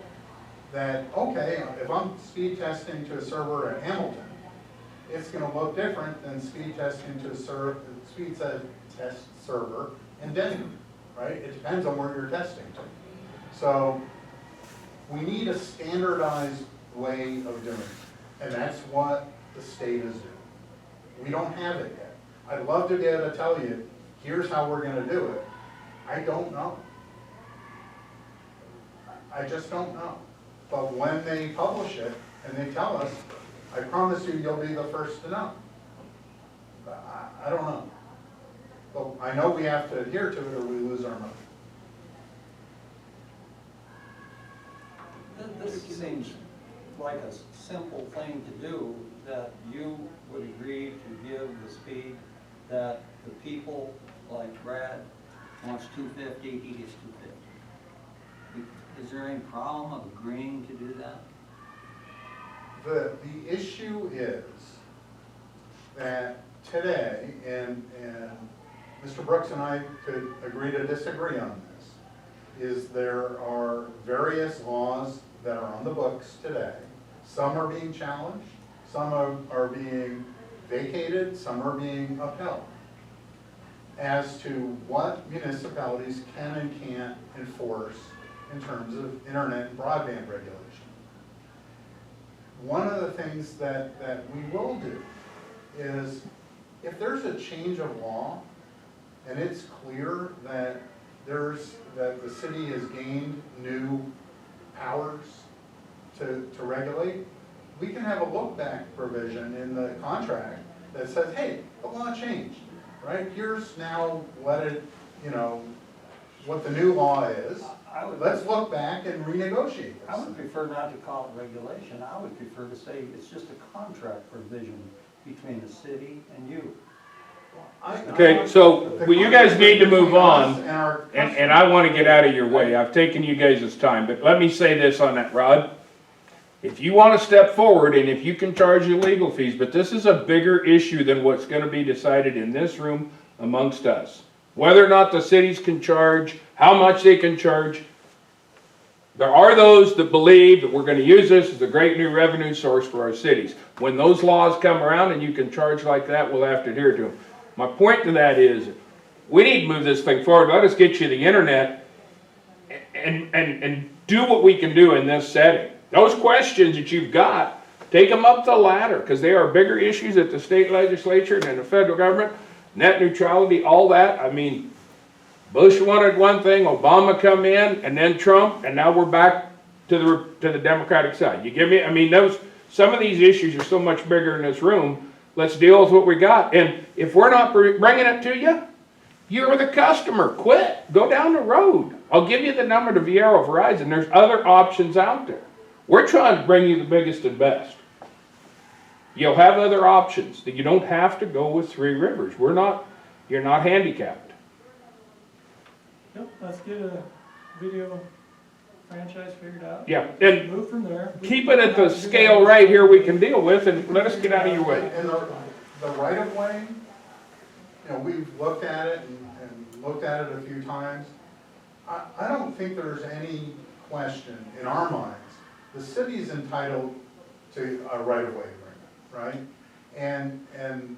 that, okay, if I'm speed testing to a server at Hamilton, it's going to look different than speed testing to a speed test server in Denver, right? It depends on where you're testing to. So we need a standardized way of doing it, and that's what the state is doing. We don't have it yet. I'd love to be able to tell you, here's how we're going to do it. I don't know. I just don't know. But when they publish it and they tell us, I promise you, you'll be the first to know. I don't know. But I know we have to adhere to it or we lose our money. This seems like a simple thing to do, that you would agree to give the speed that the people like Brad wants 250, he gets 250. Is there any problem of agreeing to do that? The issue is that today, and Mr. Brooks and I could agree to disagree on this, is there are various laws that are on the books today. Some are being challenged, some are being vacated, some are being upheld as to what municipalities can and can't enforce in terms of internet and broadband regulation. One of the things that we will do is, if there's a change of law and it's clear that the city has gained new powers to regulate, we can have a look back provision in the contract that says, hey, the law changed, right? Here's now what the new law is. Let's look back and renegotiate this. I would prefer not to call it regulation. I would prefer to say it's just a contract provision between the city and you. Okay, so well, you guys need to move on, and I want to get out of your way. I've taken you guys' time, but let me say this on that, Rod. If you want to step forward, and if you can charge your legal fees, but this is a bigger issue than what's going to be decided in this room amongst us. Whether or not the cities can charge, how much they can charge. There are those that believe that we're going to use this as a great new revenue source for our cities. When those laws come around and you can charge like that, we'll have to adhere to them. My point to that is, we need to move this thing forward. Let us get you the internet and do what we can do in this setting. Those questions that you've got, take them up the ladder, because they are bigger issues at the state legislature and in the federal government. Net neutrality, all that. I mean, Bush wanted one thing, Obama come in, and then Trump, and now we're back to the Democratic side. You give me, I mean, some of these issues are so much bigger in this room. Let's deal with what we got. And if we're not bringing it to you, you're the customer. Quit. Go down the road. I'll give you the number to Vieiro Verizon. There's other options out there. We're trying to bring you the biggest and best. You'll have other options, that you don't have to go with Three Rivers. You're not handicapped. Yep, let's get a video franchise figured out. Yeah, and Move from there. keep it at the scale right here we can deal with, and let us get out of your way. And the right of way, you know, we've looked at it and looked at it a few times. I don't think there's any question in our minds, the city's entitled to a right of way agreement, right? And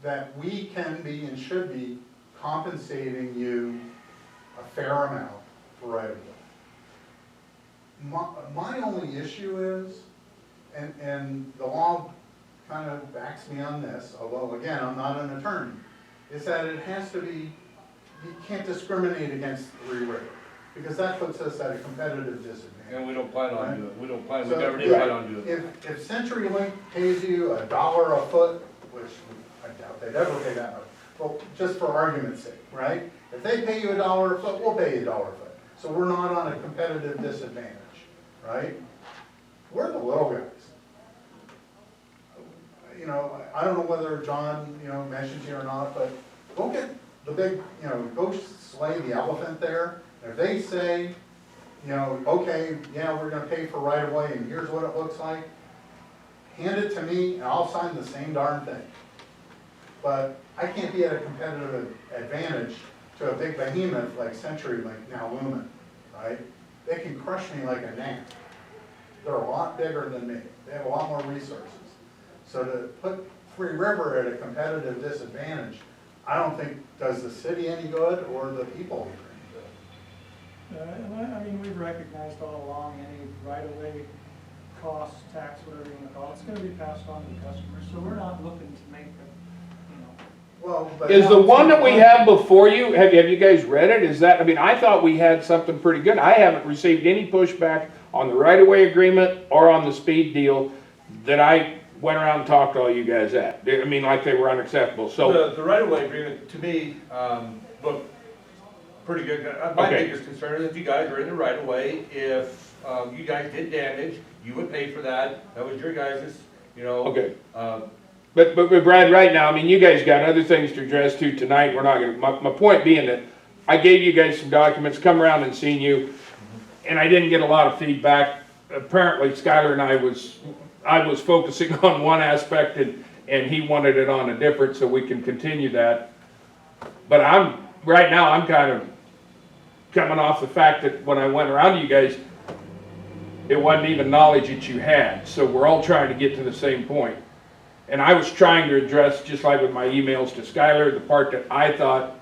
that we can be and should be compensating you a fair amount for right of way. My only issue is, and the law kind of backs me on this, although again, I'm not an attorney, is that it has to be, you can't discriminate against Three Rivers, because that puts us at a competitive disadvantage. And we don't plan on doing it, we So, never did plan on doing it. If CenturyLink pays you $1 a foot, which I doubt they'd ever pay that much, well, just for argument's sake, right? If they pay you $1 a foot, we'll pay you $1 a foot. So we're not on a competitive disadvantage, right? We're the little guys. You know, I don't know whether John, you know, mentions you or not, but go get the big, you know, go slay the elephant there. If they say, you know, okay, yeah, we're gonna pay for right of way and here's what it looks like, hand it to me and I'll sign the same darn thing. But I can't be at a competitive advantage to a big behemoth like CenturyLink, now Lumen, right? They can crush me like a gnat. They're a lot bigger than me. They have a lot more resources. So to put Three River at a competitive disadvantage, I don't think does the city any good or the people any good. I mean, we've recognized all along any right-of-way cost, tax, whatever you want to call it, it's gonna be passed on to the customer, so we're not looking to make them, you know. Well, but Is the one that we have before you, have you guys read it? Is that, I mean, I thought we had something pretty good. I haven't received any pushback on the right-of-way agreement or on the speed deal that I went around and talked to all you guys at. I mean, like they were unacceptable, so. The right-of-way agreement, to me, looked pretty good. My Okay. biggest concern is if you guys are in the right-of-way, if you guys did damage, you would pay for that. That was your guys', you know. Okay. But Brad, right now, I mean, you guys got other things to address to tonight. We're not gonna, my point being that I gave you guys some documents, come around and seen you, and I didn't get a lot of feedback. Apparently Skylar and I was focusing on one aspect and he wanted it on a different, so we can continue that. But right now, I'm kind of coming off the fact that when I went around to you guys, it wasn't even knowledge that you had. So we're all trying to get to the same point. And I was trying to address, just like with my emails to Skylar, the part that I thought,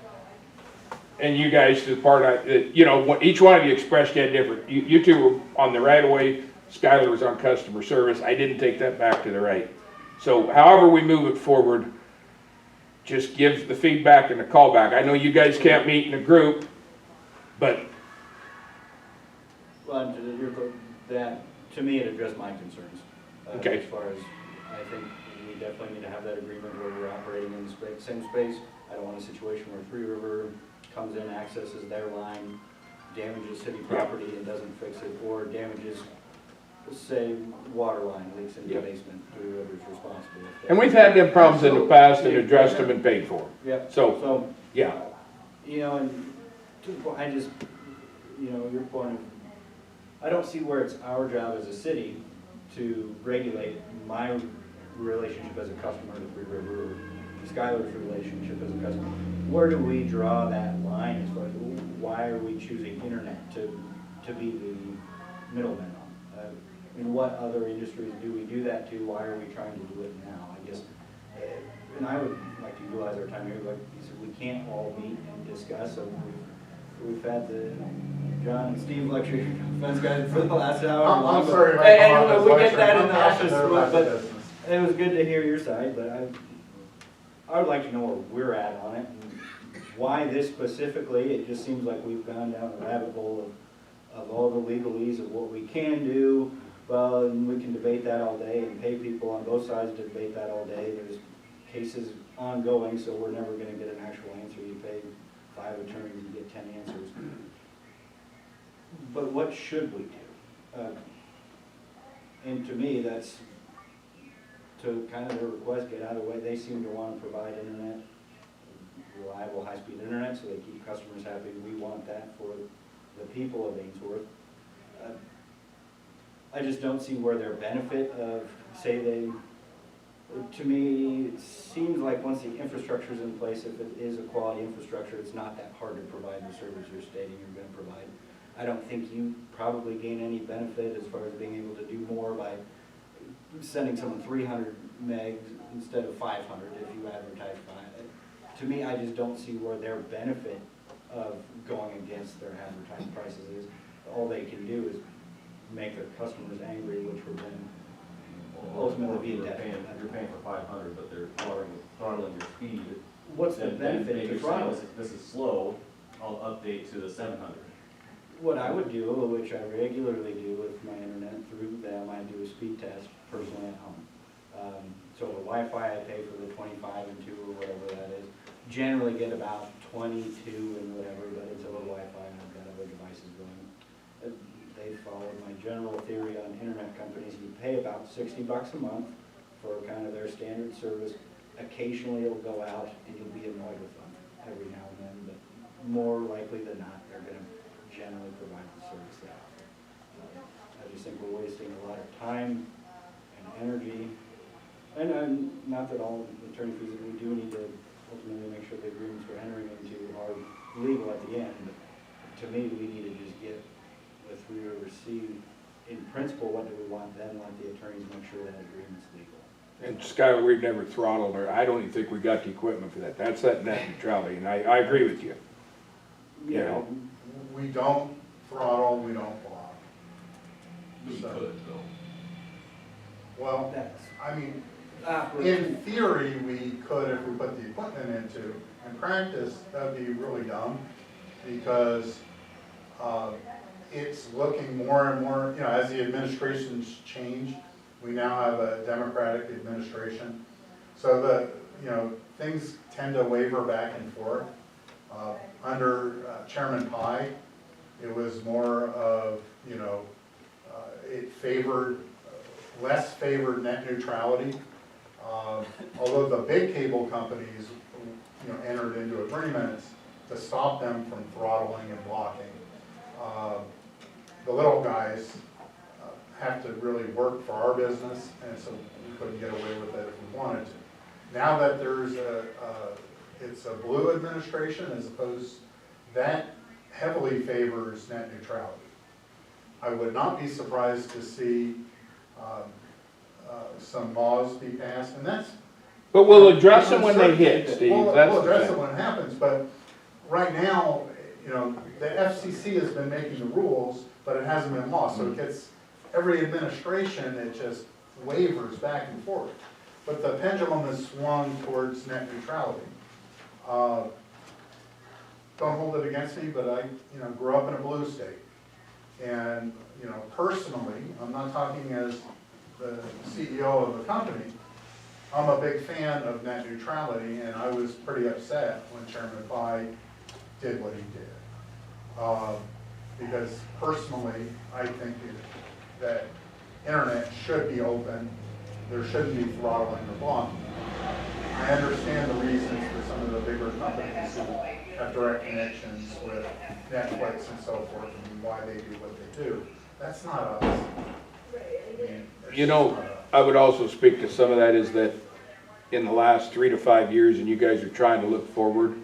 and you guys to the part you know, each one of you expressed that different. You two were on the right of way, Skylar was on customer service. I didn't take that back to the right. So however we move it forward, just give the feedback and the callback. I know you guys can't meet in a group, but. Well, that, to me, it addressed my concerns. Okay. As far as, I think we definitely need to have that agreement where we're operating in the same space. I don't want a situation where Three River comes in, accesses their line, damages city property and doesn't fix it, or damages, say, water line, leaks in the basement, Three River's responsible. And we've had them problems in the past and addressed them and paid for them. Yeah. So, yeah. You know, and I just, you know, your point of, I don't see where it's our job as a city to regulate my relationship as a customer to Three River, or Skylar's relationship as a customer. Where do we draw that line as far as why are we choosing internet to be the middleman on? In what other industries do we do that to? Why are we trying to do it now? I guess, and I would like to utilize our time here, like you said, we can't all meet and discuss, so we've had the John and Steve lecture defense guys for the last hour. I'm sorry if I and we get that in the office, but it was good to hear your side, but I would like to know where we're at on it, and why this specifically. It just seems like we've gone down a rabbit hole of all the legalese of what we can do. Well, and we can debate that all day and pay people on both sides to debate that all day. There's cases ongoing, so we're never going to get an actual answer. You pay 5 attorneys and get 10 answers. But what should we do? And to me, that's to kind of their request, get out of the way. They seem to want to provide internet, reliable, high-speed internet, so they keep customers happy. We want that for the people of Ainsworth. I just don't see where their benefit of, say they, to me, it seems like once the infrastructure's in place, if it is a quality infrastructure, it's not that hard to provide the service you're stating you're gonna provide. I don't think you probably gain any benefit as far as being able to do more by sending someone 300 megs instead of 500 if you advertise 5. To me, I just don't see where their benefit of going against their advertising prices is. All they can do is make their customers angry, which would then ultimately be a detriment. You're paying for 500, but they're throttling your speed. What's the Then benefit maybe to you're throttle? saying, This is slow, I'll update to the 700. What I would do, which I regularly do with my internet through them, I do a speed test personally at home. So the Wi-Fi, I pay for the 25 and 2 or whatever that is. Generally get about 22 and whatever, but it's a little Wi-Fi and I've got other devices going. They followed my general theory on internet companies. You pay about $60 a month for kind of their standard service. Occasionally it'll go out and you'll be annoyed with them every now and then, but more likely than not, they're going to generally provide the service they offer. I just think we're wasting a lot of time and energy. And not that all attorney fees, we do need to ultimately make sure the agreements we're entering into are legal at the end. But to me, we need to just get the three oversee. In principle, what do we want, then let the attorneys make sure that agreement's legal. And Skylar, we've never throttled her. I don't even think we got the equipment for that. That's that net neutrality, and I agree with you. You know, We don't throttle, we don't block. We So- could, though. Well, That's I mean, in theory, we could if we put the equipment into. In practice, that'd be really dumb because it's looking more and more, you know, as the administrations change, we now have a Democratic administration. So the, you know, things tend to waver back and forth. Under Chairman Pai, it was more of, you know, it favored, less favored net neutrality. Although the big cable companies, you know, entered into agreements to stop them from throttling and blocking. The little guys have to really work for our business, and so we couldn't get away with it if we wanted to. Now that there's it's a blue administration as opposed, that heavily favors net neutrality. I would not be surprised to see some laws be passed, and that's. but we'll address them when they hit, Steve. We'll That's the address thing. it when it happens, but right now, you know, the FCC has been making the rules, but it hasn't been law, so it gets, every administration, it just wavers back and forth. But the pendulum has swung towards net neutrality. Don't hold it against me, but I, you know, grew up in a blue state. And, you know, personally, I'm not talking as the CEO of the company, I'm a big fan of net neutrality, and I was pretty upset when Chairman Pai did what he did. Because personally, I think that internet should be open, there shouldn't be throttling or blocking. I understand the reasons for some of the bigger companies who have direct connections with Netflix and so forth, and why they do what they do. That's not us. I mean, it's You know, just not us. I would also speak to some of that is that in the last 3 to 5 years, and you guys are trying to look forward,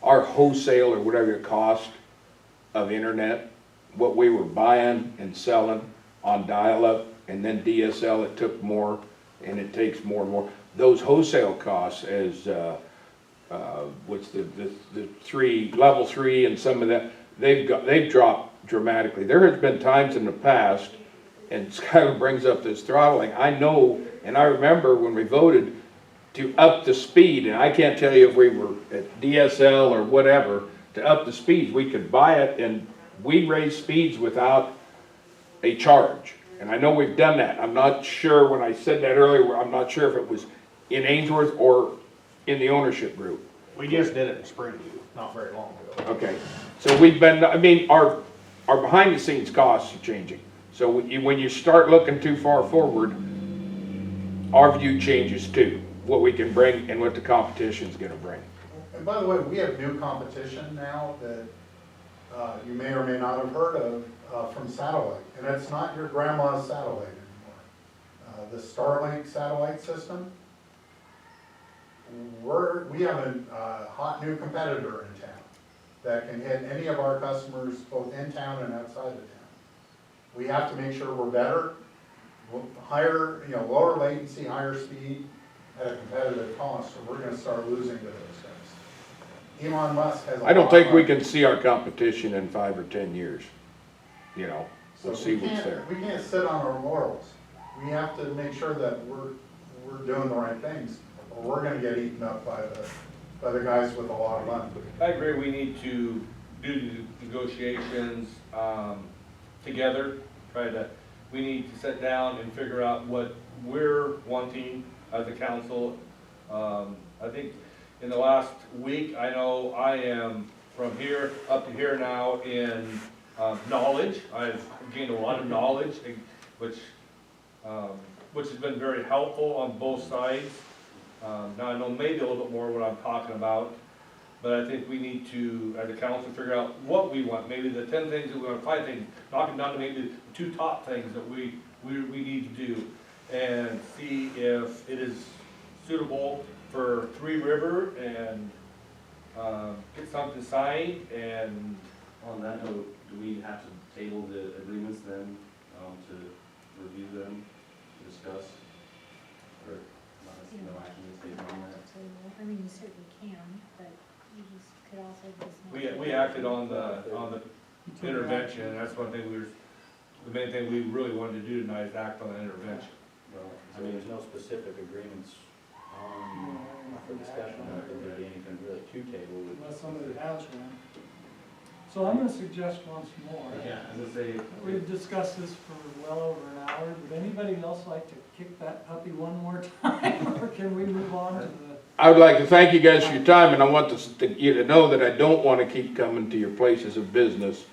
our wholesale or whatever it cost of internet, what we were buying and selling on dial-up and then DSL, it took more and it takes more and more. Those wholesale costs as, what's the level 3 and some of that, they've dropped dramatically. There has been times in the past, and Skylar brings up this throttling, I know, and I remember when we voted to up the speed, and I can't tell you if we were at DSL or whatever, to up the speeds, we could buy it and we raise speeds without a charge. And I know we've done that. I'm not sure, when I said that earlier, I'm not sure if it was in Ainsworth or in the ownership group. We just did it in Springview, not very long ago. Okay, so we've been, I mean, our behind the scenes costs are changing. So when you start looking too far forward, our view changes too, what we can bring and what the competition's gonna bring. And by the way, we have new competition now that you may or may not have heard of from satellite. And it's not your grandma's satellite anymore. The Starlink satellite system, we have a hot new competitor in town that can hit any of our customers both in town and outside of town. We have to make sure we're better, higher, lower latency, higher speed at a competitive cost, or we're gonna start losing to those guys. Elon Musk has a I don't lot think we of- can see our competition in 5 or 10 years. We'll So see what's there. we can't sit on our laurels. We have to make sure that we're doing the right things, or we're gonna get eaten up by the guys with a lot of money. I agree, we need to do the negotiations, together, we need to sit down and figure out what we're wanting as a council. I think in the last week, I know I am from here up to here now in, knowledge. I've gained a lot of knowledge, which has been very helpful on both sides. Now I know maybe a little bit more what I'm talking about, but I think we need to, as a council, figure out what we want, maybe the 10 things that we want, 5 things, knock them down to maybe the 2 top things that we need to do, and see if it is suitable for Three River, and get something signed, and On that note, do we have to table the agreements then, to review them, discuss, or no action is taken on that? I mean, you certainly can, but you just could also just. we acted on the intervention, and that's one thing the main thing we really wanted to do tonight is act on the intervention. Well, I mean, there's no specific agreements for discussion, I don't think there'd be anything really to table. Unless somebody has one. So I'm gonna suggest once more. Yeah, as I say. We've discussed this for well over an hour. Would anybody else like to kick that puppy one more time? Or can we move on to the? I would like to thank you guys for your time, and I want you to know that I don't want to keep coming to your places of business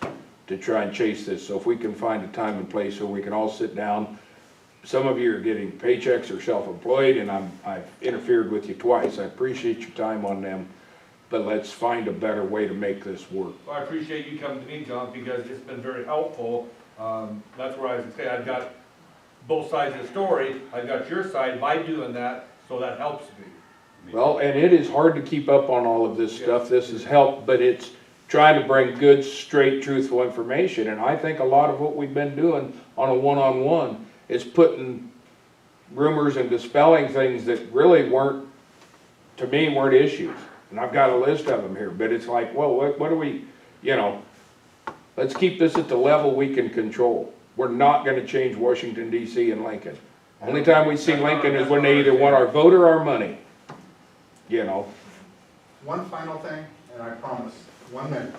to try and chase this. So if we can find a time and place where we can all sit down. Some of you are getting paychecks or self-employed, and I've interfered with you twice. I appreciate your time on them, but let's find a better way to make this work. Well, I appreciate you coming to me, John, because it's been very helpful. That's where I was gonna say, I've got both sides of the story. I've got your side by doing that, so that helps me. Well, and it is hard to keep up on all of this stuff. This has helped, but it's trying to bring good, straight, truthful information. And I think a lot of what we've been doing on a one-on-one is putting rumors and dispelling things that really weren't, to me, weren't issues. And I've got a list of them here, but it's like, well, what do we, let's keep this at the level we can control. We're not gonna change Washington DC and Lincoln. Only time we see Lincoln is when they either want our vote or our money, One final thing, and I promise, 1 minute.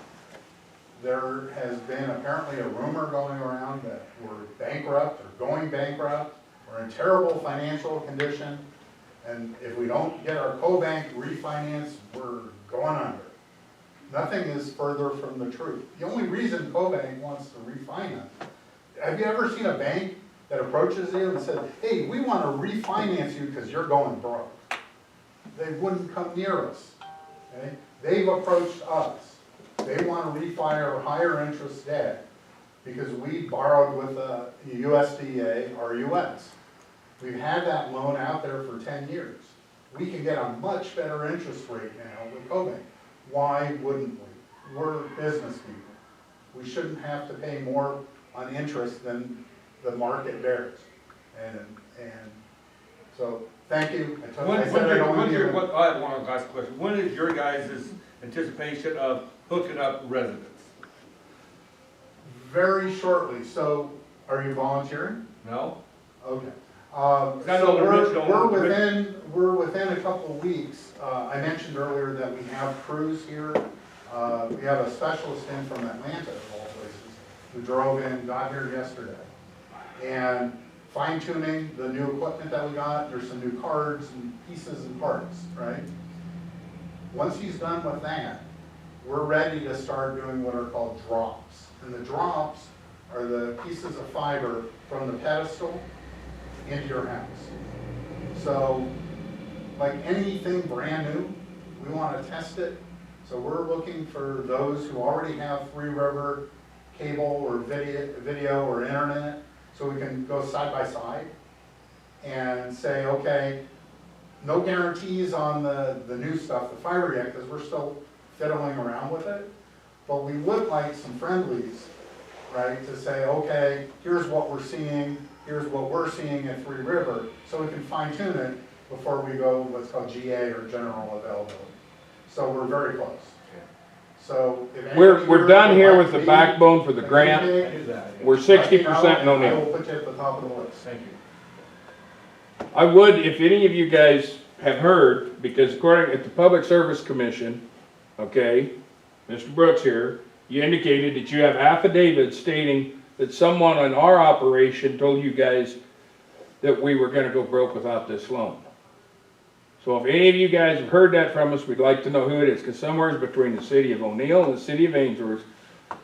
There has been apparently a rumor going around that we're bankrupt or going bankrupt, we're in terrible financial condition, and if we don't get our co-bank refinanced, we're going under. Nothing is further from the truth. The only reason co-bank wants to refinance, have you ever seen a bank that approaches you and said, hey, we want to refinance you because you're going broke? They wouldn't come near us. Okay? They've approached us. They want to refi our higher interest debt because we borrowed with USDA or US. We've had that loan out there for 10 years. We can get a much better interest rate now with CoBank. Why wouldn't we? We're business people. We shouldn't have to pay more on interest than the market bears. And so, thank you. I said I don't want to give I have one last question. When is your guys' anticipation of hooking up residents? Very shortly. So, are you volunteering? No? Okay. So we're within a couple of weeks. I mentioned earlier that we have crews here. We have a specialist in from Atlanta, of all places, who drove in, got here yesterday. And fine-tuning the new equipment that we got. There's some new cards and pieces and parts, right? Once he's done with that, we're ready to start doing what are called drops. And the drops are the pieces of fiber from the pedestal into your house. So, like anything brand new, we want to test it. So we're looking for those who already have Three River cable or video or internet, so we can go side by side and say, okay, no guarantees on the new stuff, the fiber yet, because we're still fiddling around with it. But we would like some friendlies, right, to say, okay, here's what we're seeing at Three River, so we can fine tune it before we go what's called GA or general availability. So we're very close. So if We're done here with the maybe backbone for the grant. We're 60% no I will nil. put you at the top of the list. Thank you. I would, if any of you guys have heard, because according at the Public Service Commission, okay, Mr. Brooks here, you indicated that you have affidavits stating that someone in our operation told you guys that we were gonna go broke without this loan. So if any of you guys have heard that from us, we'd like to know who it is, because somewhere between the city of O'Neill and the city of Ainsworth,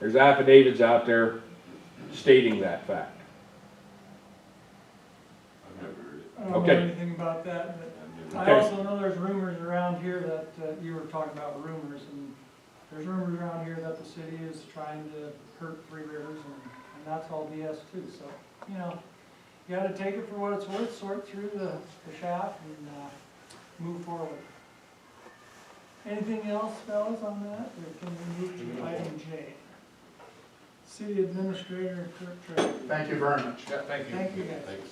there's affidavits out there stating that fact. I've never heard it. I don't know Okay. anything about that, but I Okay. also know there's rumors around here that, you were talking about rumors, and there's rumors around here that the city is trying to hurt Three Rivers, and that's all BS too, so, you know, you gotta take it for what it's worth, sort through the shaft, and, move forward. Anything else, fellas, on that, or can we move to item J? City Administrator Kirk Trey. Thank you very much. Yeah, thank you. Thank you, guys. Thanks.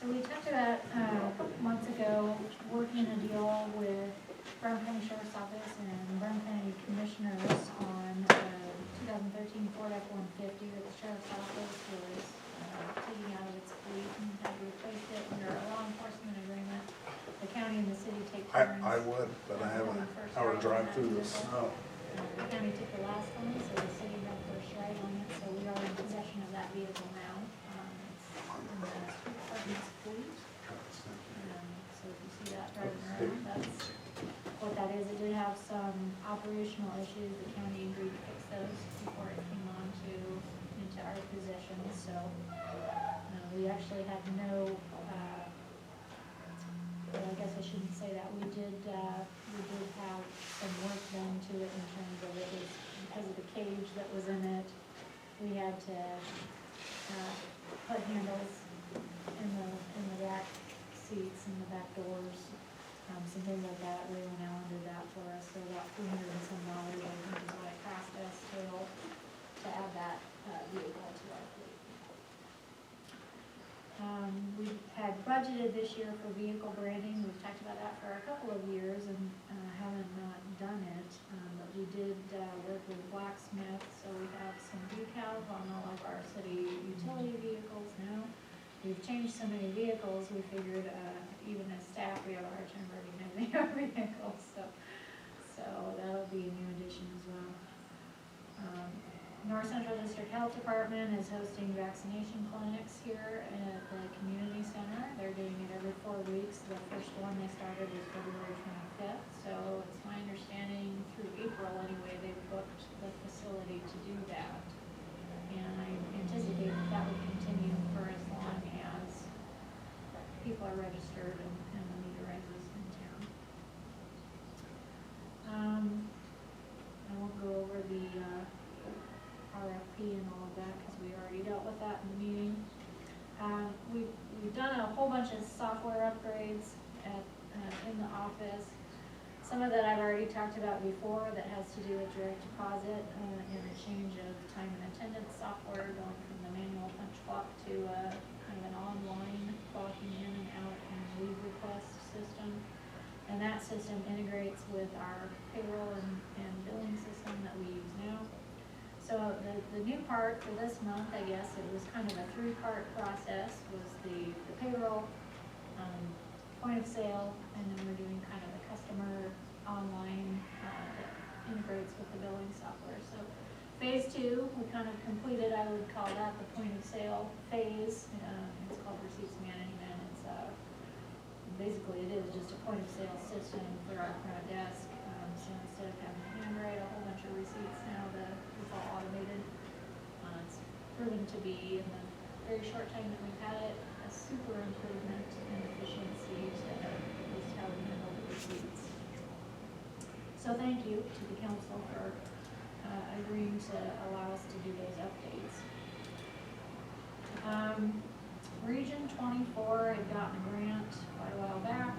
So we talked about, a couple months ago, working a deal with Brown County Sheriff's Office and Brown County Commissioners on 2013 Ford F-150 that the Sheriff's Office was taking out of its fleet and had replaced it under a law enforcement agreement. The county and the city take turns. I would, but I have an hour drive through the snow. The county took the last one, so the city had first right on it, so we are in possession of that vehicle now. It's in the street department's fleet. So if you see that driving around, that's what that is. It did have some operational issues. The county agreed to fix those before it came on into our possession, so we actually had no, well, I guess I shouldn't say that. We did have some work done to it in terms of it was because of the cage that was in it. We had to put handles in the back seats and the back doors, some things like that. We went out and did that for us, so about $300 and some, I think is what it cost us to add that vehicle to our fleet. We had budgeted this year for vehicle branding. We've talked about that for a couple of years and haven't not done it. But we did work with Blacksmith, so we have some decals on all of our city utility vehicles now. We've changed so many vehicles, we figured even as staff, we have a hard time recognizing our vehicles. So that'll be a new addition as well. North Central District Health Department is hosting vaccination clinics here at the community center. They're doing it every 4 weeks. The first one they started was February 25th. So it's my understanding through April anyway, they've booked the facility to do that. And I anticipate that would continue for as long as people are registered and the need arises in town. I won't go over the RFP and all of that because we already dealt with that in the meeting. We've done a whole bunch of software upgrades in the office. Some of that I've already talked about before that has to do with direct deposit and a change of time and attendance software going from the manual punch clock to kind of an online clocking in and out and leave request system. And that system integrates with our payroll and billing system that we use now. So the new part for this month, I guess, it was kind of a 3-part process, was the payroll, point of sale, and then we're doing kind of the customer online that integrates with the billing software. So phase 2, we kind of completed, I would call that the point of sale phase. It's called receipts management. It's basically it is just a point of sale system for our front desk. So instead of having to handwrite a whole bunch of receipts now, it's all automated. It's proven to be, in the very short time that we've had it, a super improvement in efficiency to at least how we handle those weeds. So thank you to the council for agreeing to allow us to do those updates. Region 24 had gotten a grant quite a while back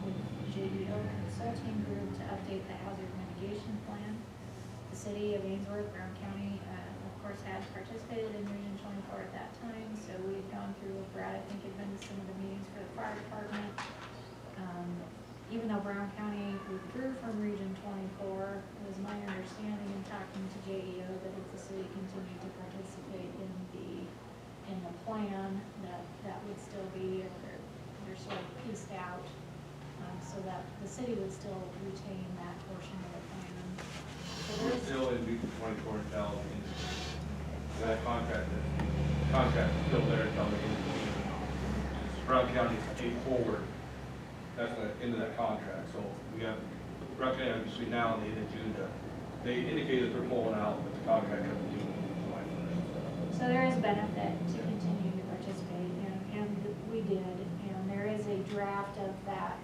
with JDO Consulting Group to update the hazard mitigation plan. The city of Ainsworth, Brown County, of course, had participated in Region 24 at that time, so we had gone through with Brad, I think had been to some of the meetings for the fire department. Even though Brown County withdrew from Region 24, it was my understanding in talking to JEO that if the city continued to participate in the plan, that would still be, or they're sort of pieced out, so that the city would still retain that portion of the plan. So there's Still in Region 24 until that contract is still there until the end of the year. Brown County is paid forward. That's the end of that contract, so we have, Brown County between now and the end of June, they indicated they're pulling out, but the contract doesn't do July 1st. So there is benefit to continue to participate, and we did, and there is a draft of that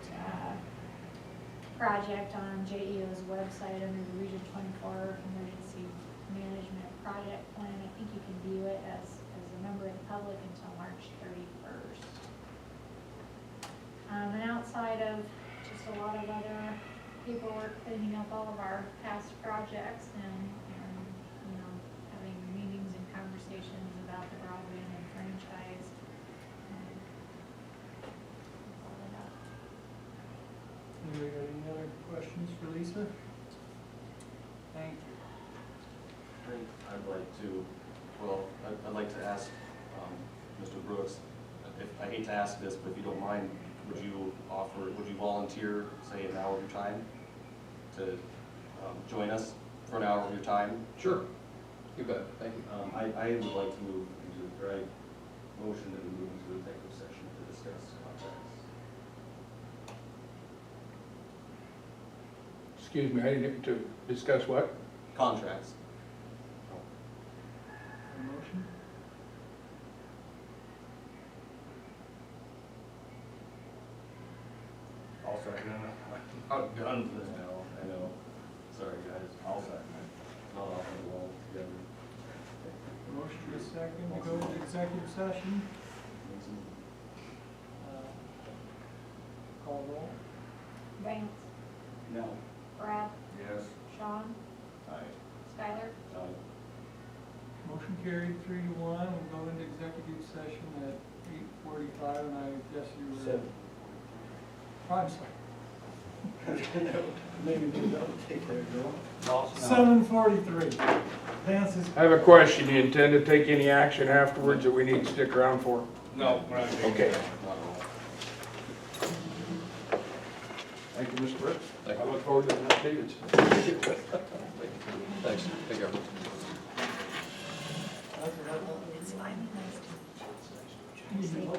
project on JEO's website under the Region 24 Emergency Management Project Plan. I think you can view it as a member of the public until March 31st. And outside of just a lot of other paperwork, cleaning up all of our past projects and you know, having meetings and conversations about the broadband and franchise. That's all I got. Anybody got any other questions for Lisa? Thank you. I'd like to, well, I'd like to ask Mr. Brooks, I hate to ask this, but if you don't mind, would you volunteer, say, an hour of your time to join us for an hour of your time? Sure. You bet. Thank you. I would like to move into, or I motion that we move into executive session to discuss contracts. Excuse me, I didn't, to discuss what? Contracts. A motion? I'll second it. I'm done for this now. I know. Sorry, guys. I'll second it. Not off on the wall together. Motion to a second to go into executive session. Call roll. Vance, No. Brad, Yes. Sean, Aye. Skylar. Motion carried 3-1. We'll go into executive session at 8:45, and I guess you were. 5 seconds. Maybe we don't take their girl. 7:43. Vance is. I have a question. Do you intend to take any action afterwards that we need to stick around for? No, we're not doing Okay. that. Thank you, Mr. Brooks. I look forward to the updates. Thanks. Take care. It's fine. Nice to meet you.